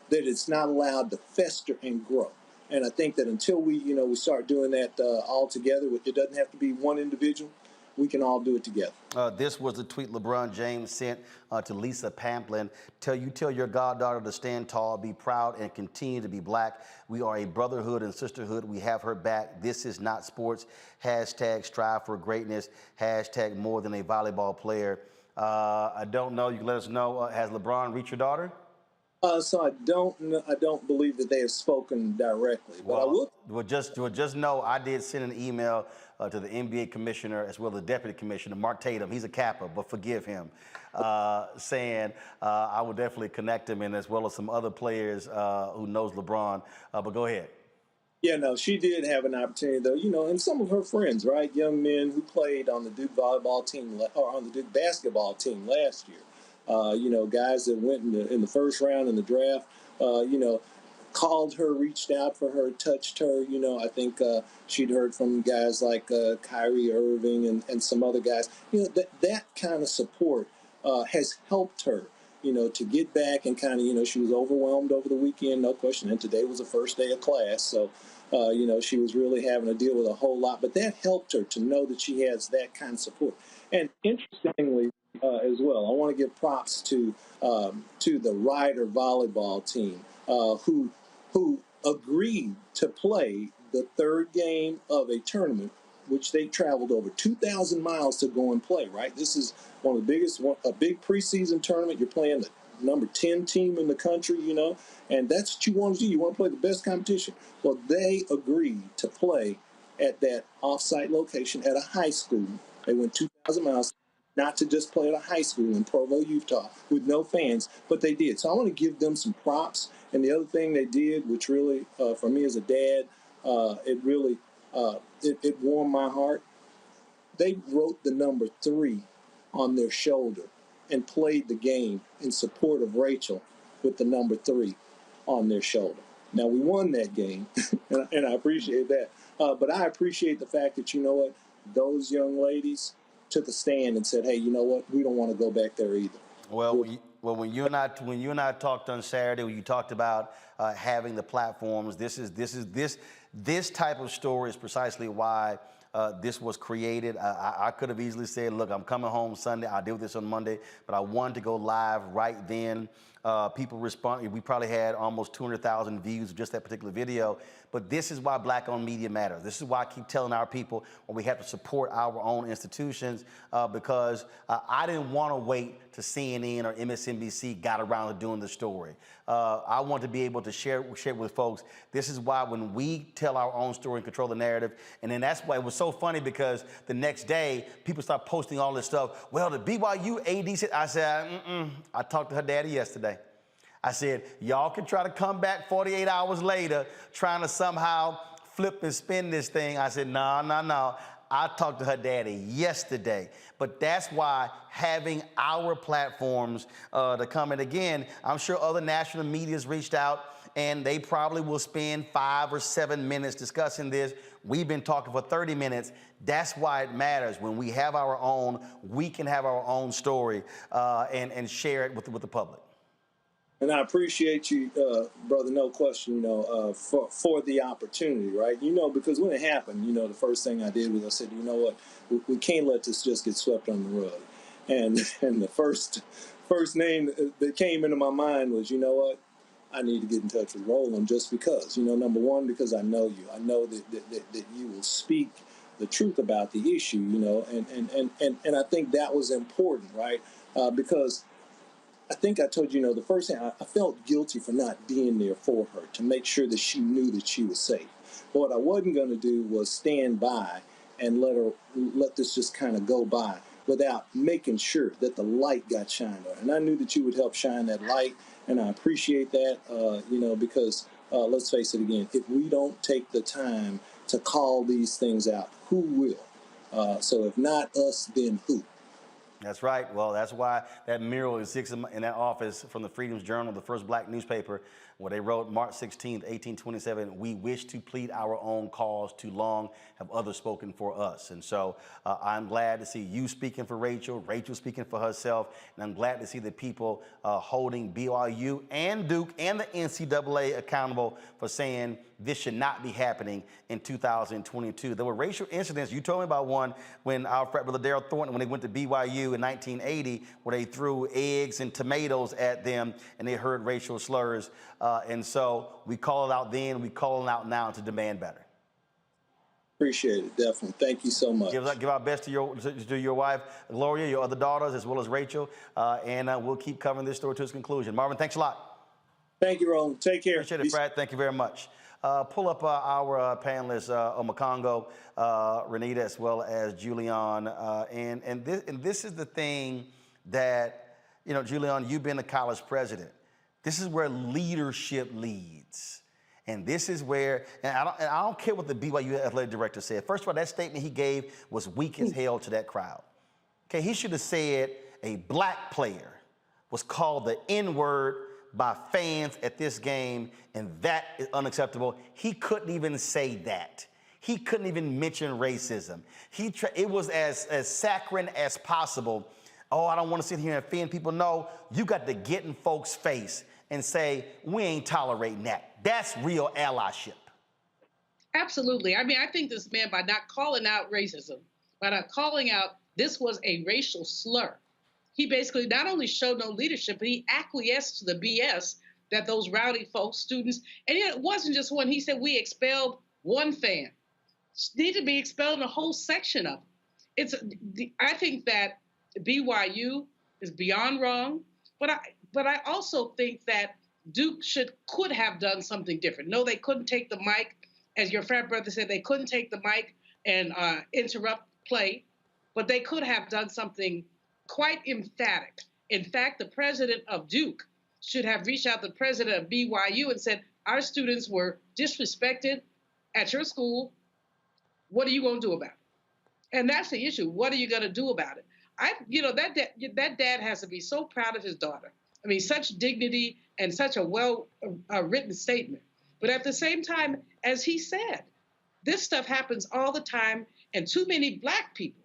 that it's not allowed to fester and grow. And I think that until we start doing that all together, it doesn't have to be one individual. We can all do it together. This was the tweet LeBron James sent to Lisa Pamplin. Tell your goddaughter to stand tall, be proud, and continue to be black. We are a brotherhood and sisterhood. We have her back. This is not sports. Hashtag strive for greatness. Hashtag more than a volleyball player. I don't know. You can let us know. Has LeBron reached your daughter? So I don't believe that they have spoken directly, but I will. Well, just know I did send an email to the NBA commissioner as well as the deputy commissioner, Mark Tatum. He's a Kappa, but forgive him, saying I will definitely connect him, and as well as some other players who knows LeBron. But go ahead. Yeah, no, she did have an opportunity, though, and some of her friends, right, young men who played on the Duke volleyball team or on the Duke basketball team last year. Guys that went in the first round in the draft, called her, reached out for her, touched her. I think she'd heard from guys like Kyrie Irving and some other guys. That kind of support has helped her, to get back and kind of, she was overwhelmed over the weekend, no question. And today was the first day of class. So, she was really having to deal with a whole lot. But that helped her to know that she has that kind of support. And interestingly, as well, I want to give props to the Ryder volleyball team who agreed to play the third game of a tournament, which they traveled over 2,000 miles to go and play. Right, this is one of the biggest, a big preseason tournament. You're playing the number 10 team in the country, and that's what you want to do. You want to play the best competition. Well, they agreed to play at that off-site location at a high school. They went 2,000 miles. Not to just play at a high school in Provo, Utah, with no fans, but they did. So I want to give them some props. And the other thing they did, which really, for me as a dad, it really it warmed my heart. They wrote the number 3 on their shoulder and played the game in support of Rachel with the number 3 on their shoulder. Now, we won that game, and I appreciate that. But I appreciate the fact that, those young ladies took a stand and said, hey, you know what? We don't want to go back there either. Well, when you and I talked on Saturday, when you talked about having the platforms, this type of story is precisely why this was created. I could have easily said, look, I'm coming home Sunday. I'll deal with this on Monday, but I wanted to go live right then. People responded. We probably had almost 200,000 views of just that particular video. But this is why black-owned media matters. This is why I keep telling our people when we have to support our own institutions, because I didn't want to wait to CNN or MSNBC got around to doing the story. I want to be able to share with folks. This is why when we tell our own story and control the narrative, and then that's why it was so funny, because the next day people start posting all this stuff. Well, the BYU AD said, I said, I talked to her daddy yesterday. I said, y'all can try to come back 48 hours later trying to somehow flip and spin this thing. I said, no. I talked to her daddy yesterday. But that's why having our platforms to come in. Again, I'm sure other national media's reached out, and they probably will spend 5 or 7 minutes discussing this. We've been talking for 30 minutes. That's why it matters. When we have our own, we can have our own story and share it with the public. And I appreciate you, brother, no question, for the opportunity, right? Because when it happened, the first thing I did was I said, you know what, we can't let this just get swept on the rug. And the first name that came into my mind was, you know what, I need to get in touch with Roland just because, number one, because I know you. I know that you will speak the truth about the issue, and I think that was important, right? Because I think I told you, the first thing, I felt guilty for not being there for her to make sure that she knew that she was safe. But what I wasn't going to do was stand by and let this just kind of go by without making sure that the light got shined on. And I knew that you would help shine that light, and I appreciate that, because let's face it again, if we don't take the time to call these things out, who will? So if not us, then who? That's right. Well, that's why that mural exists in that office from the Freedom's Journal, the first black newspaper, where they wrote March 16th, 1827, "We wish to plead our own cause. Too long have others spoken for us." And so I'm glad to see you speaking for Rachel speaking for herself, and I'm glad to see the people holding BYU and Duke and the NCAA accountable for saying this should not be happening in 2022. There were racial incidents. You told me about one when our frat brother Darryl Thornton, when they went to BYU in 1980, where they threw eggs and tomatoes at them and they heard racial slurs. And so we call it out then, we call it out now to demand better. Appreciate it, definitely. Thank you so much. Give our best to your wife, Gloria, your other daughters, as well as Rachel, and we'll keep covering this story to its conclusion. Marvin, thanks a lot. Thank you, Roland. Take care. Appreciate it, Fred. Thank you very much. Pull up our panelists, Omakongo, Renita, as well as Julian. And this is the thing that, Julian, you've been a college president. This is where leadership leads. And this is where, and I don't care what the BYU athletic director said. First of all, that statement he gave was weak as hell to that crowd. Okay, he should have said a black player was called the N-word by fans at this game, and that is unacceptable. He couldn't even say that. He couldn't even mention racism. It was as saccharine as possible. Oh, I don't want to sit here and offend people. No, you got to get in folks' face and say, we ain't tolerating that. That's real allyship. Absolutely. I mean, I think this man, by not calling out racism, by not calling out this was a racial slur, he basically not only showed no leadership, but he acquiesced to the BS that those rowdy folks, students, and it wasn't just one. He said, we expelled one fan. Need to be expelled in a whole section of them. I think that BYU is beyond wrong, but I also think that Duke could have done something different. No, they couldn't take the mic. As your frat brother said, they couldn't take the mic and interrupt play, but they could have done something quite emphatic. In fact, the president of Duke should have reached out to the president of BYU and said, our students were disrespected at your school. What are you going to do about it? And that's the issue. What are you going to do about it? That dad has to be so proud of his daughter. I mean, such dignity and such a well-written statement. But at the same time, as he said, this stuff happens all the time, and too many black people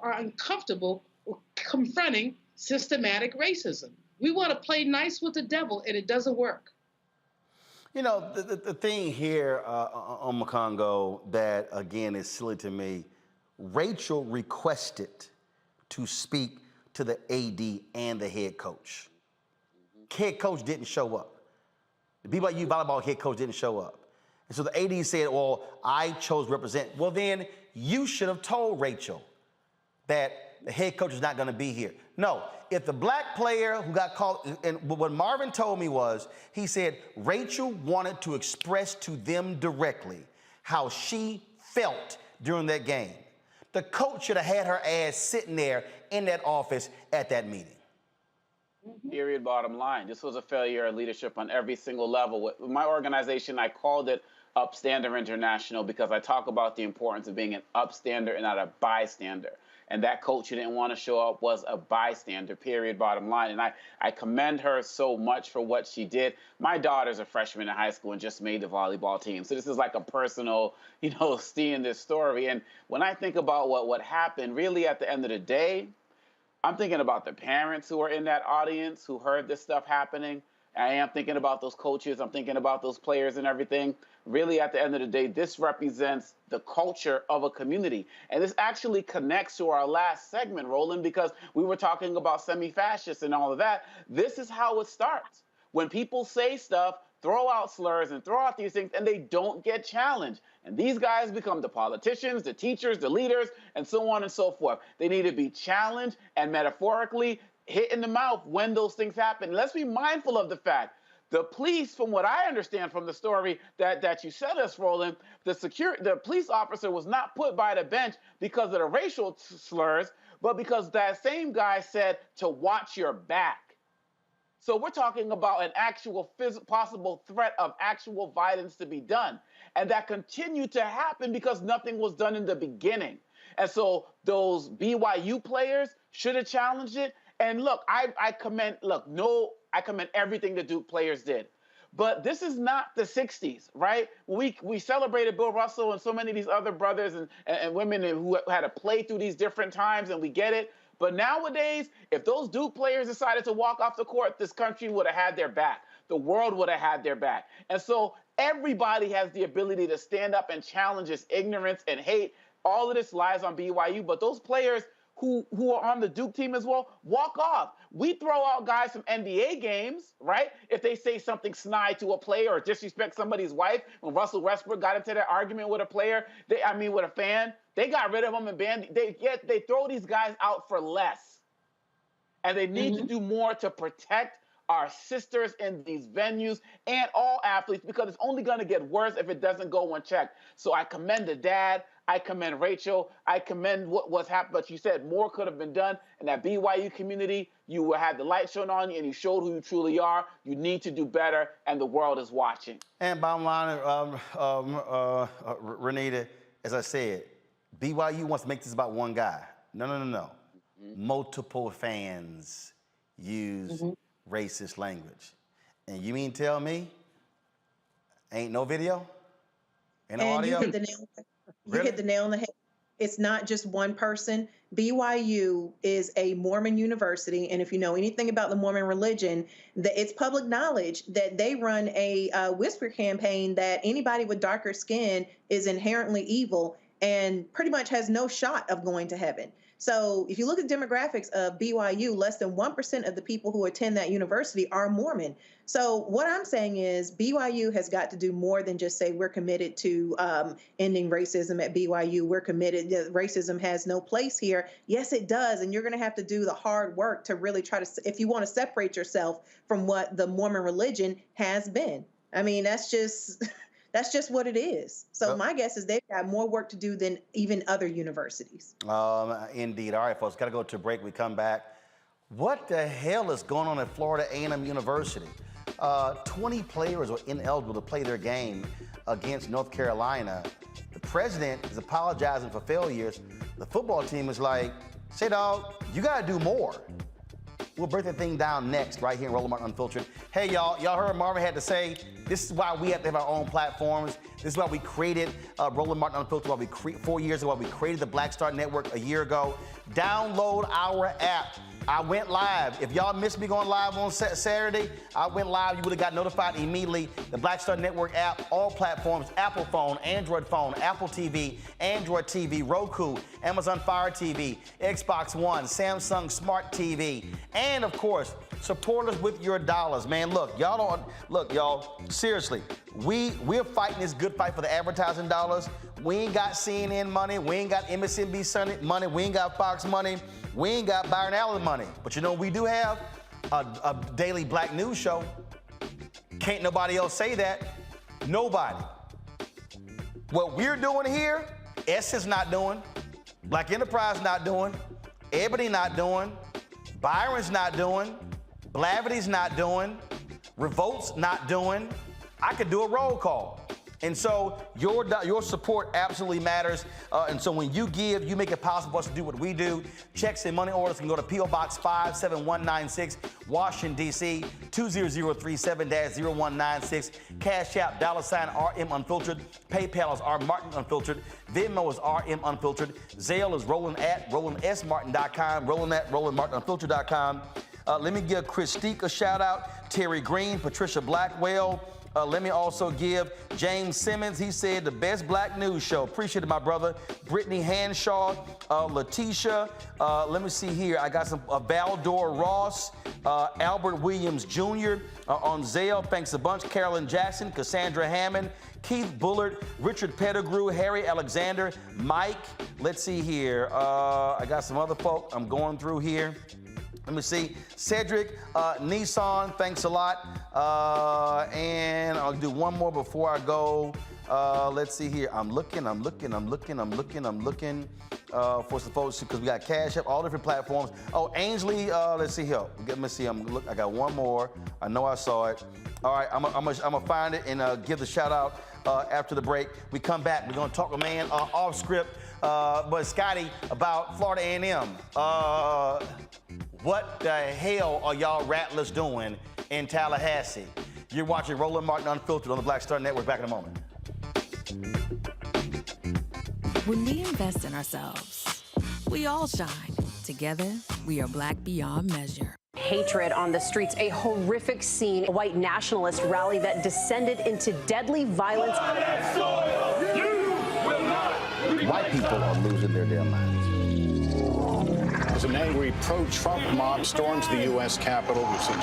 are uncomfortable with confronting systematic racism. We want to play nice with the devil, and it doesn't work. The thing here on Omakongo that, again, is silly to me, Rachel requested to speak to the AD and the head coach. Head coach didn't show up. The BYU volleyball head coach didn't show up. And so the AD said, well, I chose to represent. Well, then you should have told Rachel that the head coach is not going to be here. No, if the black player who got called, and what Marvin told me was, he said Rachel wanted to express to them directly how she felt during that game. The coach should have had her ass sitting there in that office at that meeting. Period, bottom line. This was a failure of leadership on every single level. With my organization, I called it Upstander International because I talk about the importance of being an upstander and not a bystander. And that coach who didn't want to show up was a bystander, period, bottom line. And I commend her so much for what she did. My daughter's a freshman in high school and just made the volleyball team. So this is like a personal, seeing this story. And when I think about what happened, really at the end of the day, I'm thinking about the parents who are in that audience who heard this stuff happening. I am thinking about those coaches. I'm thinking about those players and everything. Really, at the end of the day, this represents the culture of a community. And this actually connects to our last segment, Roland, because we were talking about semi-fascists and all of that. This is how it starts. when people say stuff, throw out slurs and throw out these things, and they don't get challenged. And these guys become the politicians, the teachers, the leaders, and so on and so forth. They need to be challenged and metaphorically hit in the mouth when those things happen. Let's be mindful of the fact the police, from what I understand from the story that you sent us, Roland, the police officer was not put by the bench because of the racial slurs, but because that same guy said to watch your back. So we're talking about an actual possible threat of actual violence to be done. And that continued to happen because nothing was done in the beginning. And so those BYU players should have challenged it. And look, I commend everything the Duke players did. But this is not the 60s, right? We celebrated Bill Russell and so many of these other brothers and women who had to play through these different times, and we get it. But nowadays, if those Duke players decided to walk off the court, this country would have had their back. The world would have had their back. And so everybody has the ability to stand up and challenge this ignorance and hate. All of this lies on BYU, but those players who are on the Duke team as well, walk off. We throw out guys from NBA games, right? If they say something snide to a player or disrespect somebody's wife. When Russell Westbrook got into that argument with a player, with a fan, they got rid of him and banned. They throw these guys out for less. And they need to do more to protect our sisters in these venues and all athletes, because it's only going to get worse if it doesn't go unchecked. So I commend the dad. I commend Rachel. I commend what's happened. But you said more could have been done. In that BYU community, you had the light shown on you and you showed who you truly are. You need to do better, and the world is watching. And bottom line, Renita, as I said, BYU wants to make this about one guy. No. Multiple fans use racist language. And you mean tell me ain't no video? Ain't no audio? You hit the nail on the head. It's not just one person. BYU is a Mormon university, and if you know anything about the Mormon religion, it's public knowledge that they run a whisper campaign that anybody with darker skin is inherently evil and pretty much has no shot of going to heaven. So if you look at demographics of BYU, less than 1% of the people who attend that university are Mormon. So what I'm saying is BYU has got to do more than just say we're committed to ending racism at BYU. We're committed. Racism has no place here. Yes, it does. And you're going to have to do the hard work to really try to, if you want to separate yourself from what the Mormon religion has been. I mean, that's just what it is. So my guess is they've got more work to do than even other universities. Indeed. All right, folks, got to go to a break. We come back. What the hell is going on at Florida A&M University? 20 players were ineligible to play their game against North Carolina. The president is apologizing for failures. The football team is like, say, dog, you got to do more. We'll break that thing down next, right here in Roland Martin Unfiltered. Hey, y'all heard what Marvin had to say? This is why we have to have our own platforms. This is why we created Roland Martin Unfiltered, 4 years ago, we created the Black Star Network a year ago. Download our app. I went live. If y'all missed me going live on Saturday, I went live. You would have got notified immediately. The Black Star Network app, all platforms, Apple phone, Android phone, Apple TV, Android TV, Roku, Amazon Fire TV, Xbox One, Samsung Smart TV, and of course, support us with your dollars, man. Look, y'all, seriously, we're fighting this good fight for the advertising dollars. We ain't got CNN money. We ain't got MSNBC money. We ain't got Fox money. We ain't got Byron Allen money. But you know we do have? A daily black news show. Can't nobody else say that. Nobody. What we're doing here, Essence not doing, Black Enterprise not doing, Ebony not doing, Byron's not doing, Blavity's not doing, Revolt's not doing. I could do a roll call. And so your support absolutely matters. And so when you give, you make it possible for us to do what we do. Checks and money orders can go to P.O. Box 57196, Washington, D.C., 20037-0196. Cash App, $RM Unfiltered. PayPal is R Martin Unfiltered. Venmo is RM Unfiltered. Zelle is Roland@RolandSMartin.com. Roland@RolandMartinUnfiltered.com. Let me give Christique a shout out. Terry Green, Patricia Blackwell, Let me also give James Simmons, he said, the best black news show. Appreciate it, my brother. Brittany Hanshaw, Letitia. Let me see here. I got some Valdor Ross, Albert Williams Jr. On Zale. Thanks a bunch. Carolyn Jackson, Cassandra Hammond, Keith Bullard, Richard Pettigrew, Harry Alexander, Mike. Let's see here. I got some other folk I'm going through here. Let me see. Cedric, Nissan, thanks a lot. And I'll do one more before I go. Let's see here. I'm looking for some folks because we got Cash App, all different platforms. Oh, Ainsley, let's see here. Let me see. I got one more. I know I saw it. All right, I'm gonna find it and give the shout out after the break. We come back. We're gonna talk a man off script, but Scotty about Florida A&M. What the hell are y'all Rattlers doing in Tallahassee? You're watching Roland Martin Unfiltered on the Black Star Network. Back in a moment. When we invest in ourselves, we all shine. Together, we are black beyond measure. Hatred on the streets, a horrific scene, a white nationalist rally that descended into deadly violence. White people are losing their damn minds. As an angry pro-Trump mob storms the U.S. Capitol, we've seen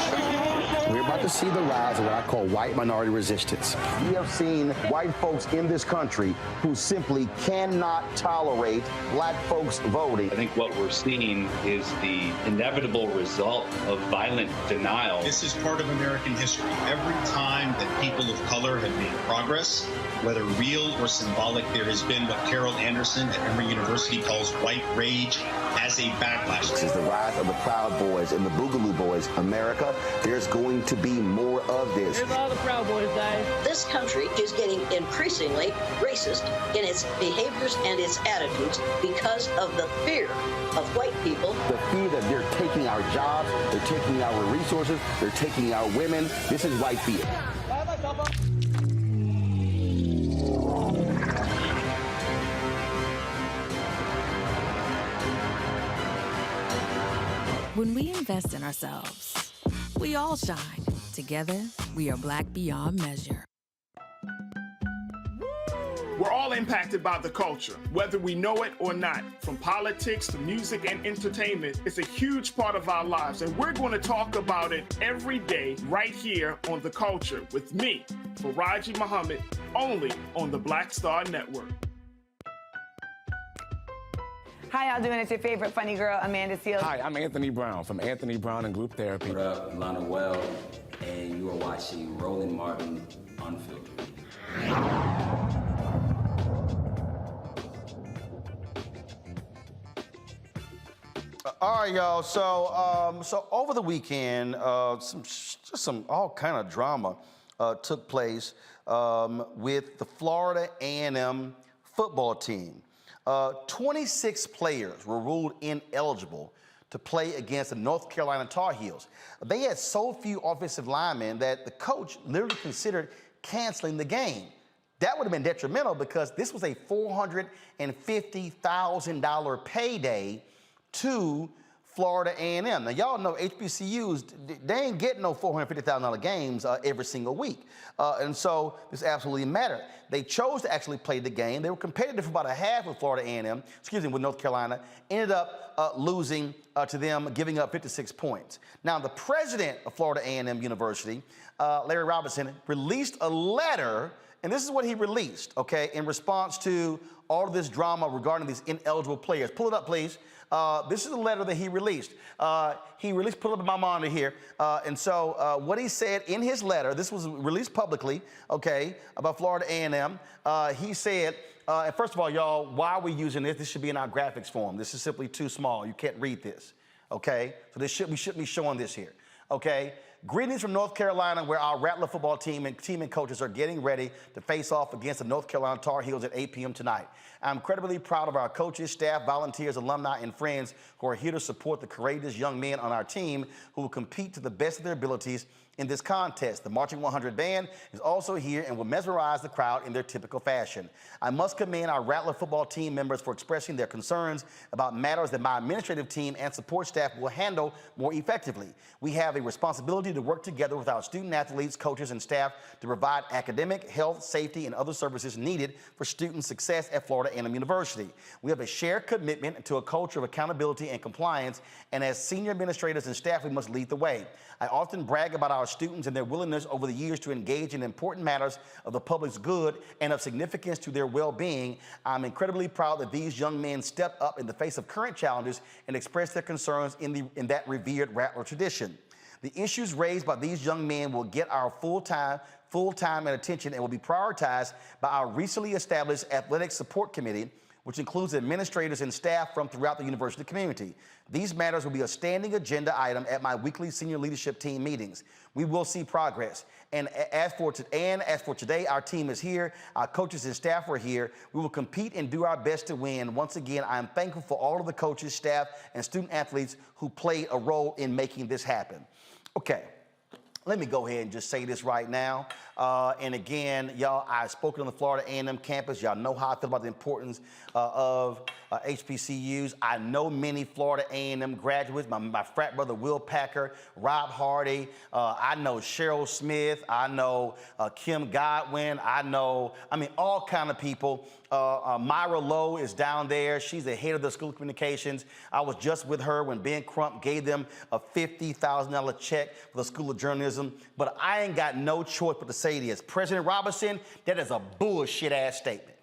We're about to see the rise of what I call white minority resistance. We have seen white folks in this country who simply cannot tolerate black folks voting. I think what we're seeing is the inevitable result of violent denial. This is part of American history. Every time that people of color have made progress, whether real or symbolic, there has been what Carol Anderson at Emory University calls white rage as a backlash. This is the rise of the Proud Boys and the Boogaloo Boys. America, there's going to be more of this. Here's all the Proud Boys, guys. This country is getting increasingly racist in its behaviors and its attitudes because of the fear of white people. The fear that they're taking our jobs, they're taking our resources, they're taking our women. This is white fear. When we invest in ourselves, we all shine. Together, we are black beyond measure. We're all impacted by the culture, whether we know it or not. From politics to music and entertainment, it's a huge part of our lives, and we're going to talk about it every day right here on The Culture with me, Faraji Muhammad, only on the Black Star Network. How y'all doing? It's your favorite funny girl, Amanda Seals. Hi, I'm Anthony Brown from Anthony Brown and Group Therapy. What up, Lana Well, and you are watching Roland Martin Unfiltered. All right, y'all. So over the weekend, some all kind of drama took place with the Florida A&M football team. 26 players were ruled ineligible to play against the North Carolina Tar Heels. They had so few offensive linemen that the coach literally considered canceling the game. That would have been detrimental because this was a $450,000 payday to Florida A&M. Now, y'all know HBCUs, they ain't getting no $450,000 games every single week. And so this absolutely mattered. They chose to actually play the game. They were competitive for about a half with Florida A&M, with North Carolina, ended up losing to them, giving up 56 points. Now, the president of Florida A&M University, Larry Robinson, released a letter, and this is what he released, okay, in response to all of this drama regarding these ineligible players. Pull it up, please. This is a letter that he released. Put it up in my monitor here. And so what he said in his letter, this was released publicly, okay, about Florida A&M. He said, and first of all, y'all, why are we using this? This should be in our graphics form. This is simply too small. You can't read this, okay? So we shouldn't be showing this here, okay? Greetings from North Carolina, where our Rattler football team and coaches are getting ready to face off against the North Carolina Tar Heels at 8 p.m. tonight. I'm incredibly proud of our coaches, staff, volunteers, alumni, and friends who are here to support the courageous young men on our team who will compete to the best of their abilities in this contest. The Marching 100 band is also here and will mesmerize the crowd in their typical fashion. I must commend our Rattler football team members for expressing their concerns about matters that my administrative team and support staff will handle more effectively. We have a responsibility to work together with our student athletes, coaches, and staff to provide academic, health, safety, and other services needed for student success at Florida A&M University. We have a shared commitment to a culture of accountability and compliance, and as senior administrators and staff, we must lead the way. I often brag about our students and their willingness over the years to engage in important matters of the public's good and of significance to their well-being. I'm incredibly proud that these young men stepped up in the face of current challenges and expressed their concerns in that revered Rattler tradition. The issues raised by these young men will get our full time and attention and will be prioritized by our recently established athletic support committee, which includes administrators and staff from throughout the university community. These matters will be a standing agenda item at my weekly senior leadership team meetings. We will see progress. And as for today, our team is here, our coaches and staff are here. We will compete and do our best to win. Once again, I am thankful for all of the coaches, staff, and student athletes who played a role in making this happen. Okay. Let me go ahead and just say this right now. And again, y'all, I've spoken on the Florida A&M campus. Y'all know how I feel about the importance of HBCUs. I know many Florida A&M graduates, my frat brother Will Packer, Rob Hardy. I know Cheryl Smith. I know Kim Godwin. I mean, all kind of people. Myra Lowe is down there. She's the head of the School of Communications. I was just with her when Ben Crump gave them a $50,000 check for the School of Journalism. But I ain't got no choice but to say this. President Robinson, that is a bullshit-ass statement.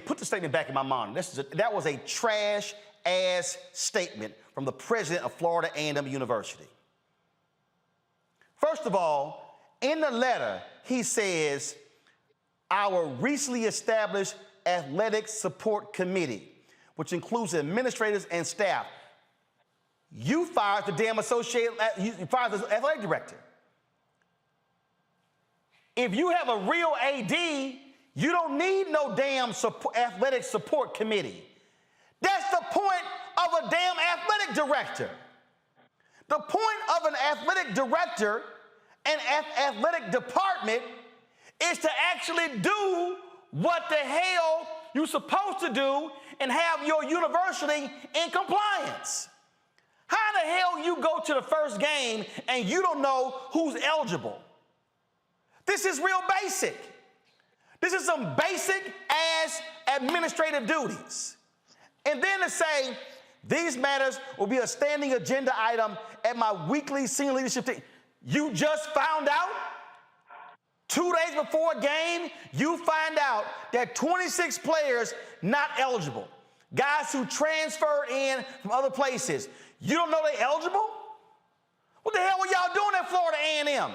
Put the statement back in my mind. That was a trash-ass statement from the president of Florida A&M University. First of all, in the letter, he says, our recently established athletic support committee, which includes administrators and staff. You fired the damn you fired the athletic director. If you have a real AD, you don't need no damn athletic support committee. That's the point of a damn athletic director. The point of an athletic director and athletic department is to actually do what the hell you're supposed to do and have your university in compliance. How the hell you go to the first game and you don't know who's eligible? This is real basic. This is some basic ass administrative duties. And then to say, these matters will be a standing agenda item at my weekly senior leadership team. You just found out? 2 days before a game, you find out that 26 players not eligible. Guys who transferred in from other places. You don't know they're eligible? What the hell were y'all doing at Florida A&M?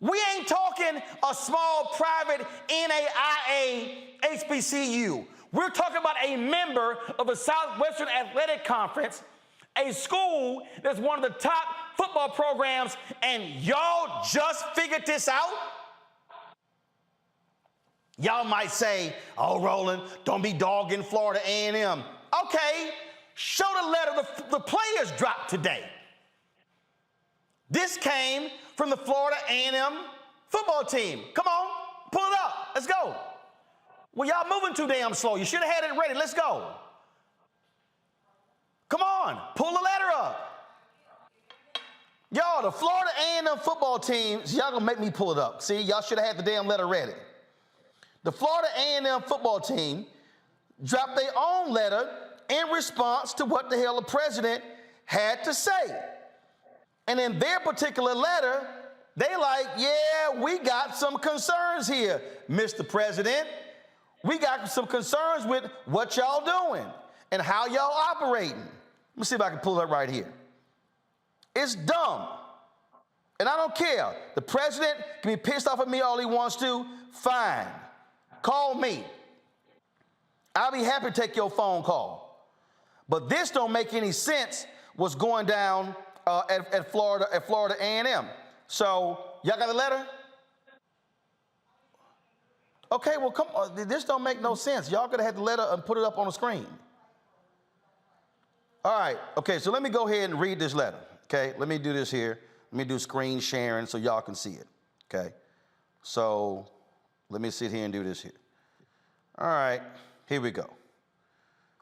We ain't talking a small private NAIA HBCU. We're talking about a member of the Southwestern Athletic Conference, a school that's one of the top football programs, and y'all just figured this out? Y'all might say, oh, Roland, don't be dogging Florida A&M. Okay, show the letter the players dropped today. This came from the Florida A&M football team. Come on, pull it up. Let's go. Well, y'all moving too damn slow. You should have had it ready. Let's go. Come on, pull the letter up. Y'all, the Florida A&M football team, y'all gonna make me pull it up. See, y'all should have had the damn letter ready. The Florida A&M football team dropped their own letter in response to what the hell the president had to say. And in their particular letter, they like, yeah, we got some concerns here, Mr. President. We got some concerns with what y'all doing and how y'all operating. Let me see if I can pull it up right here. It's dumb. And I don't care. The president can be pissed off at me all he wants to. Fine. Call me. I'll be happy to take your phone call. But this don't make any sense what's going down at Florida A&M. So, y'all got a letter? Okay, well, come on. This don't make no sense. Y'all could have had the letter and put it up on the screen. All right, okay, so let me go ahead and read this letter, okay? Let me do this here. Let me do screen sharing so y'all can see it, okay? So let me sit here and do this here. All right, here we go.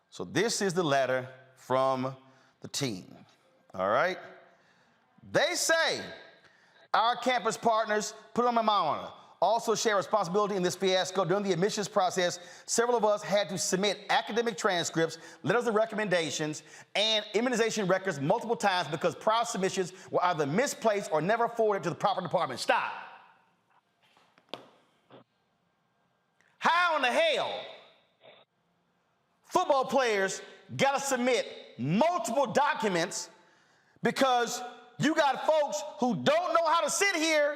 So this is the letter from the team, all right? They say our campus partners, put it on my monitor, also share responsibility in this fiasco. During the admissions process, several of us had to submit academic transcripts, letters of recommendations, and immunization records multiple times because prior submissions were either misplaced or never forwarded to the proper department. Stop. How in the hell football players got to submit multiple documents because you got folks who don't know how to sit here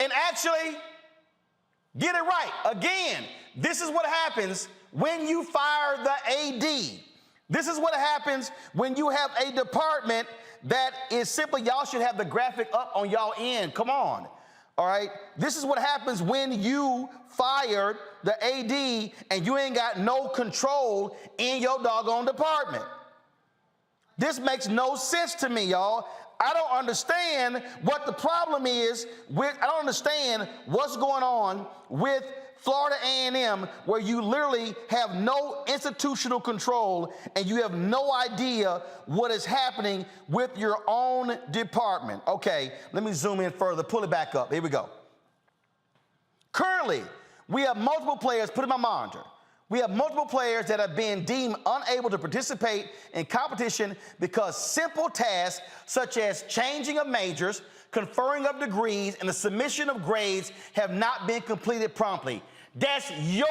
and actually get it right? Again, this is what happens when you fire the AD. This is what happens when you have a department that is simply, y'all should have the graphic up on y'all end. Come on. All right? This is what happens when you fired the AD and you ain't got no control in your doggone department. This makes no sense to me, y'all. I don't understand what the problem is with, I don't understand what's going on with Florida A&M, where you literally have no institutional control and you have no idea what is happening with your own department. Okay, let me zoom in further, pull it back up. Here we go. Currently, we have multiple players, put in my monitor. We have multiple players that have been deemed unable to participate in competition because simple tasks such as changing of majors, conferring of degrees, and the submission of grades have not been completed promptly. That's your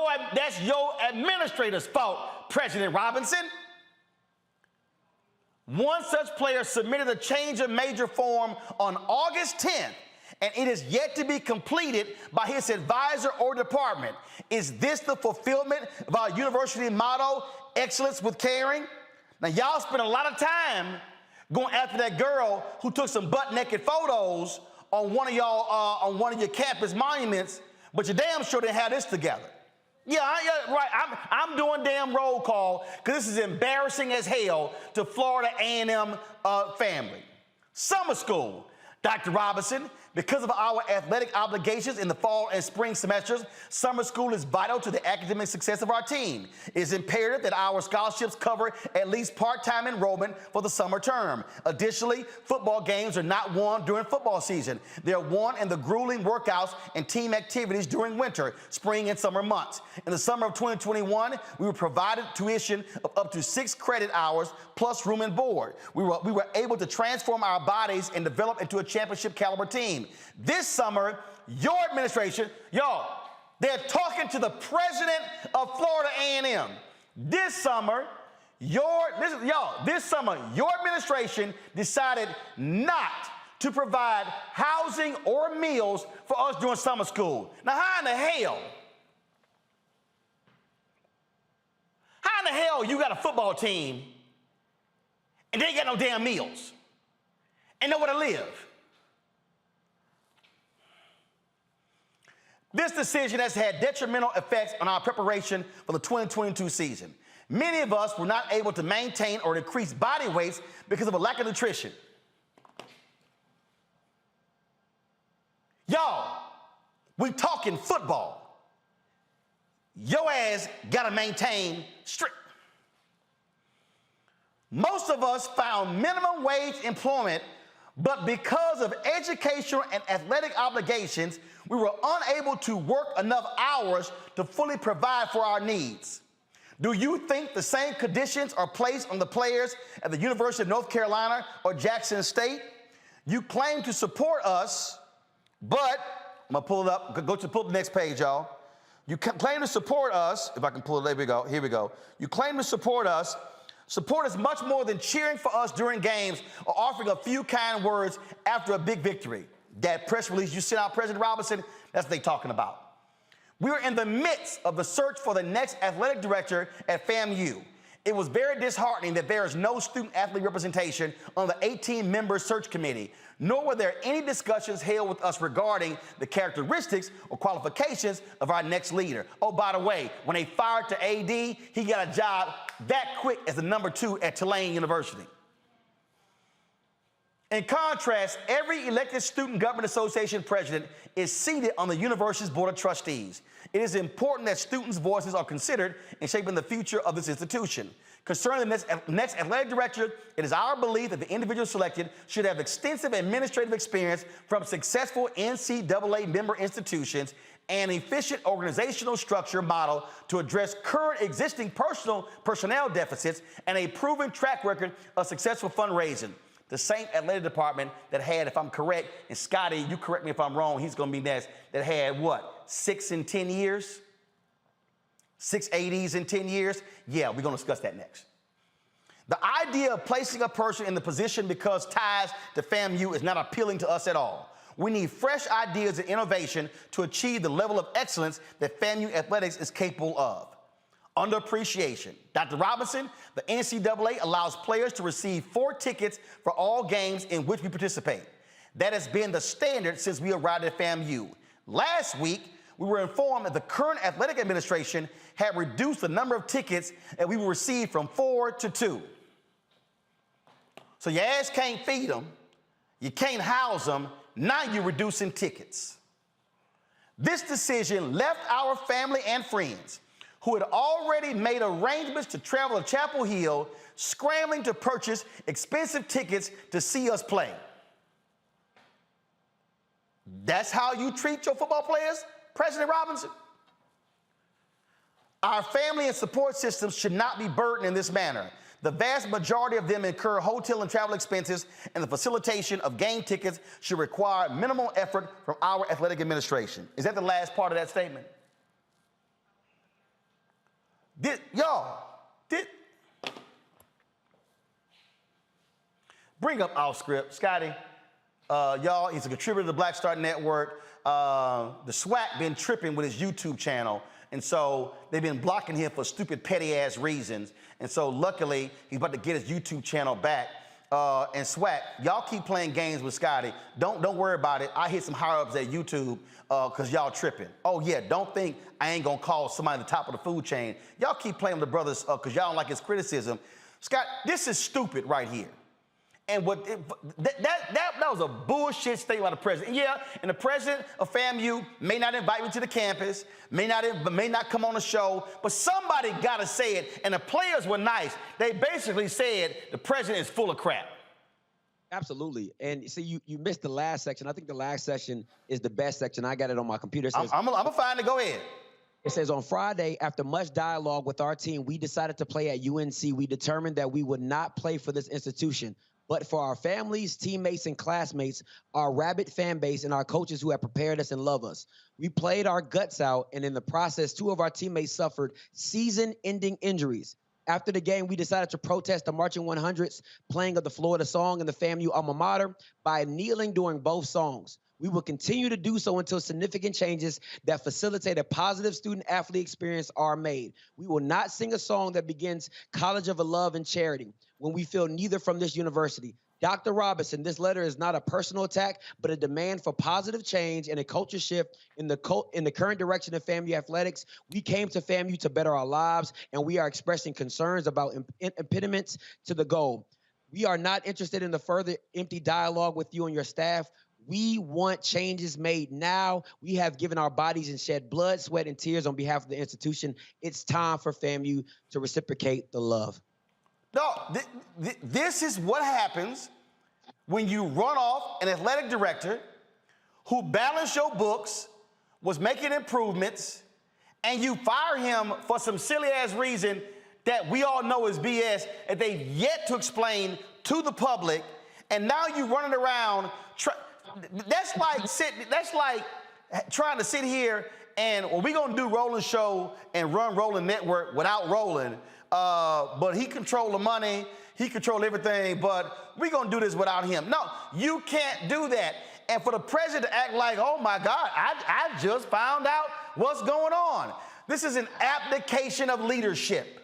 administrator's fault, President Robinson. One such player submitted a change of major form on August 10th, and it is yet to be completed by his advisor or department. Is this the fulfillment of our university motto, excellence with caring? Now, y'all spend a lot of time going after that girl who took some butt-naked photos on one of your campus monuments, but you damn sure didn't have this together. Yeah, right. I'm doing damn roll call because this is embarrassing as hell to Florida A&M family. Summer school, Dr. Robinson. Because of our athletic obligations in the fall and spring semesters, summer school is vital to the academic success of our team. It is imperative that our scholarships cover at least part-time enrollment for the summer term. Additionally, football games are not won during football season. They are won in the grueling workouts and team activities during winter, spring, and summer months. In the summer of 2021, we were provided tuition of up to 6 credit hours plus room and board. We were able to transform our bodies and develop into a championship caliber team. This summer, your administration, y'all, they're talking to the president of Florida A&M. This summer, your administration decided not to provide housing or meals for us during summer school. Now, how in the hell you got a football team and they ain't got no damn meals and nowhere to live? This decision has had detrimental effects on our preparation for the 2022 season. Many of us were not able to maintain or increase body weights because of a lack of nutrition. Y'all, we talking football. Your ass gotta maintain strict. Most of us found minimum wage employment, but because of educational and athletic obligations, we were unable to work enough hours to fully provide for our needs. Do you think the same conditions are placed on the players at the University of North Carolina or Jackson State? You claim to support us, but, I'm gonna pull it up, pull up the next page, y'all. You claim to support us, if I can pull it, here we go. You claim to support us. Support is much more than cheering for us during games or offering a few kind words after a big victory. That press release you sent out, President Robinson, that's what they're talking about. We are in the midst of the search for the next athletic director at FAMU, It was very disheartening that there is no student-athlete representation on the 18-member search committee, nor were there any discussions held with us regarding the characteristics or qualifications of our next leader. Oh, by the way, when they fired the AD, he got a job that quick as the number 2 at Tulane University. In contrast, every elected Student Government Association president is seated on the university's board of trustees. It is important that students' voices are considered in shaping the future of this institution. Concerning the next athletic director, it is our belief that the individual selected should have extensive administrative experience from successful NCAA member institutions and efficient organizational structure model to address current existing personnel deficits and a proven track record of successful fundraising. The same athletic department that had, if I'm correct, and Scotty, you correct me if I'm wrong, he's going to be next, that had what, 6 in 10 years? 6 ADs in 10 years? Yeah, we're going to discuss that next. The idea of placing a person in the position because ties to FAMU is not appealing to us at all. We need fresh ideas and innovation to achieve the level of excellence that FAMU athletics is capable of. Underappreciation. Dr. Robinson, the NCAA allows players to receive 4 tickets for all games in which we participate. That has been the standard since we arrived at FAMU. Last week, we were informed that the current athletic administration had reduced the number of tickets that we will receive from 4 to 2. So your ass can't feed them, you can't house them, now you're reducing tickets. This decision left our family and friends who had already made arrangements to travel to Chapel Hill, scrambling to purchase expensive tickets to see us play. That's how you treat your football players, President Robinson? Our family and support systems should not be burdened in this manner. The vast majority of them incur hotel and travel expenses, and the facilitation of game tickets should require minimal effort from our athletic administration. Is that the last part of that statement? Bring up our script, Scotty. Y'all, he's a contributor to the Black Star Network. The SWAC been tripping with his YouTube channel, and so they've been blocking him for stupid, petty-ass reasons. And so luckily, he's about to get his YouTube channel back. And SWAC, y'all keep playing games with Scotty. Don't worry about it. I hit some higher-ups at YouTube because y'all tripping. Oh, yeah, don't think I ain't going to call somebody at the top of the food chain. Y'all keep playing with the brothers because y'all don't like his criticism. Scott, this is stupid right here. And that was a bullshit statement by the president. Yeah, and the president of FAMU may not invite me to the campus, may not come on the show, but somebody got to say it. And the players were nice. They basically said the president is full of crap. Absolutely. And see, you missed the last section. I think the last section is the best section. I got it on my computer. It says, I'm going to find it. Go ahead. It says, on Friday, after much dialogue with our team, we decided to play at UNC. We determined that we would not play for this institution, but for our families, teammates, and classmates, our rabid fan base, and our coaches who have prepared us and love us. We played our guts out, and in the process, 2 of our teammates suffered season-ending injuries. After the game, we decided to protest the Marching 100's playing of the Florida song in the FAMU alma mater by kneeling during both songs. We will continue to do so until significant changes that facilitate a positive student-athlete experience are made. We will not sing a song that begins College of a Love and Charity when we feel neither from this university. Dr. Robinson, this letter is not a personal attack, but a demand for positive change and a culture shift in the current direction of FAMU athletics. We came to FAMU to better our lives, and we are expressing concerns about impediments to the goal. We are not interested in the further empty dialogue with you and your staff. We want changes made now. We have given our bodies and shed blood, sweat, and tears on behalf of the institution. It's time for FAMU to reciprocate the love. No, this is what happens when you run off an athletic director who balanced your books, was making improvements, and you fire him for some silly-ass reason that we all know is BS, and they've yet to explain to the public, and now you're running around. That's like trying to sit here and, well, we're going to do Roland Show and run Roland Network without Roland. But he controlled the money, he controlled everything, but we're going to do this without him. No, you can't do that. And for the president to act like, oh my God, I just found out what's going on. This is an abdication of leadership.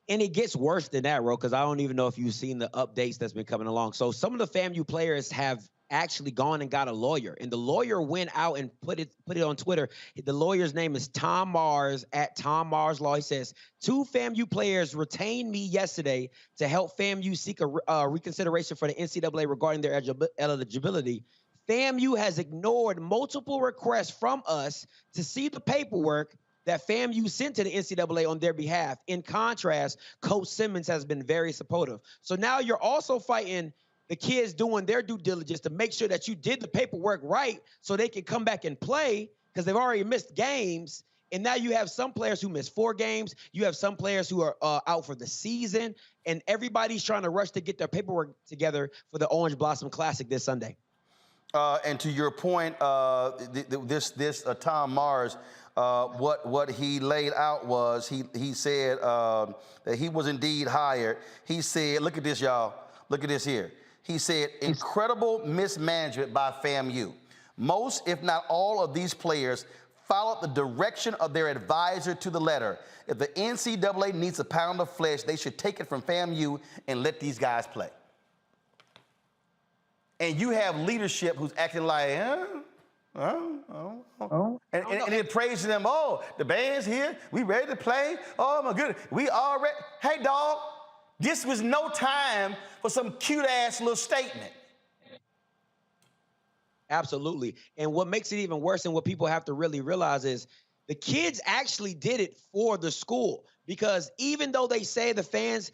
And it gets worse than that, Ro, because I don't even know if you've seen the updates that's been coming along. So some of the FAMU players have actually gone and got a lawyer, and the lawyer went out and put it on Twitter. The lawyer's name is Tom Mars at Tom Mars Law. He says, 2 FAMU players retained me yesterday to help FAMU seek a reconsideration for the NCAA regarding their eligibility. FAMU has ignored multiple requests from us to see the paperwork that FAMU sent to the NCAA on their behalf. In contrast, Coach Simmons has been very supportive. So now you're also fighting the kids doing their due diligence to make sure that you did the paperwork right so they can come back and play, because they've already missed games. And now you have some players who missed 4 games. You have some players who are out for the season. And everybody's trying to rush to get their paperwork together for the Orange Blossom Classic this Sunday. And to your point, Tom Mars, what he laid out was he said that he was indeed hired. He said, look at this, y'all. Look at this here. He said, incredible mismanagement by FAMU. Most, if not all, of these players followed the direction of their advisor to the letter. If the NCAA needs a pound of flesh, they should take it from FAMU and let these guys play. And you have leadership who's acting like, and it praises them. Oh, the band's here. We ready to play. Oh, my goodness. We all ready. Hey, dog, this was no time for some cute-ass little statement. Absolutely. And what makes it even worse and what people have to really realize is the kids actually did it for the school, because even though they say the fans,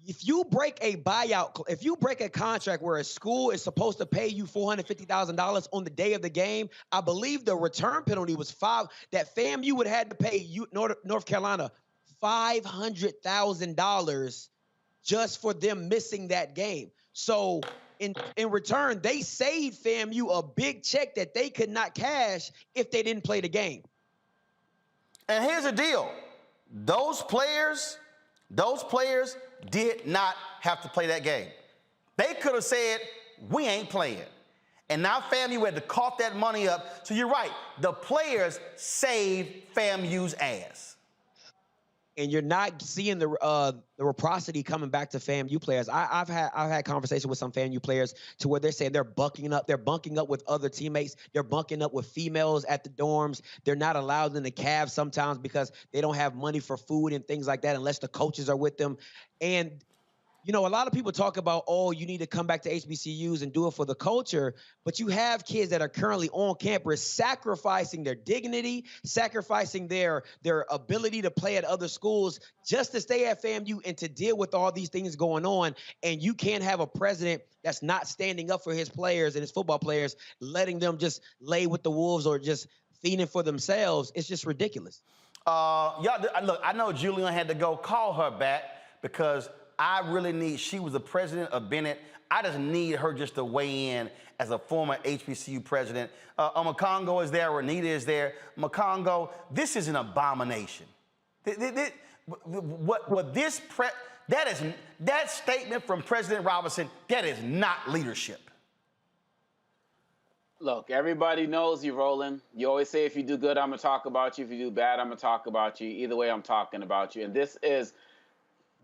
if you break a buyout, if you break a contract where a school is supposed to pay you $450,000 on the day of the game, I believe the return penalty was that FAMU would have had to pay North Carolina $500,000 just for them missing that game. So in return, they saved FAMU a big check that they could not cash if they didn't play the game. And here's the deal. Those players did not have to play that game. They could have said, we ain't playing. And now FAMU had to cough that money up. So you're right. The players saved FAMU's ass. And you're not seeing the reciprocity coming back to FAMU players. I've had conversations with some FAMU players to where they're saying they're bunking up. They're bunking up with other teammates. They're bunking up with females at the dorms. They're not allowed in the cabs sometimes because they don't have money for food and things like that unless the coaches are with them. And you know, a lot of people talk about, oh, you need to come back to HBCUs and do it for the culture, but you have kids that are currently on campus sacrificing their dignity, sacrificing their ability to play at other schools just to stay at FAMU and to deal with all these things going on. And you can't have a president that's not standing up for his players and his football players, letting them just lay with the wolves or just feeding for themselves. It's just ridiculous. Yeah, look, I know Julian had to go call her back because I really need, she was the president of Bennett. I just need her just to weigh in as a former HBCU president. Makongo is there, Renita is there. Makongo, this is an abomination. That statement from President Robinson, that is not leadership. Look, everybody knows you, Roland. You always say if you do good, I'm going to talk about you. If you do bad, I'm going to talk about you. Either way, I'm talking about you. And this is,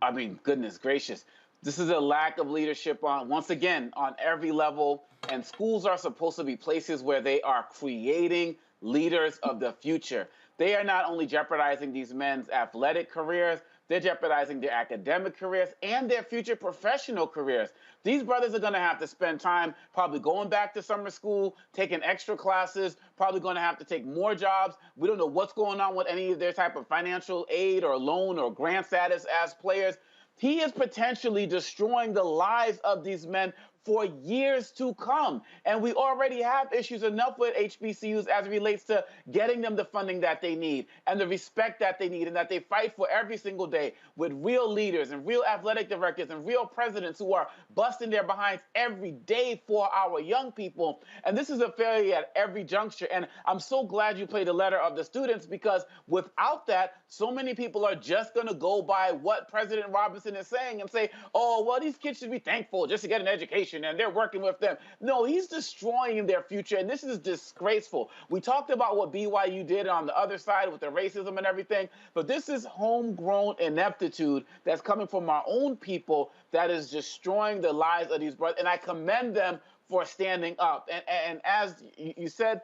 I mean, goodness gracious. This is a lack of leadership once again, on every level. And schools are supposed to be places where they are creating leaders of the future. They are not only jeopardizing these men's athletic careers, they're jeopardizing their academic careers and their future professional careers. These brothers are going to have to spend time probably going back to summer school, taking extra classes, probably going to have to take more jobs. We don't know what's going on with any of their type of financial aid or loan or grant status as players. He is potentially destroying the lives of these men for years to come. And we already have issues enough with HBCUs as it relates to getting them the funding that they need and the respect that they need and that they fight for every single day with real leaders and real athletic directors and real presidents who are busting their behinds every day for our young people. And this is a failure at every juncture. And I'm so glad you played the letter of the students, because without that, so many people are just going to go by what President Robinson is saying and say, oh, well, these kids should be thankful just to get an education. education and they're working with them. No, he's destroying their future, and this is disgraceful. We talked about what BYU did on the other side with the racism and everything, but this is homegrown ineptitude that's coming from our own people that is destroying the lives of these brothers, and I commend them for standing up. And as you said,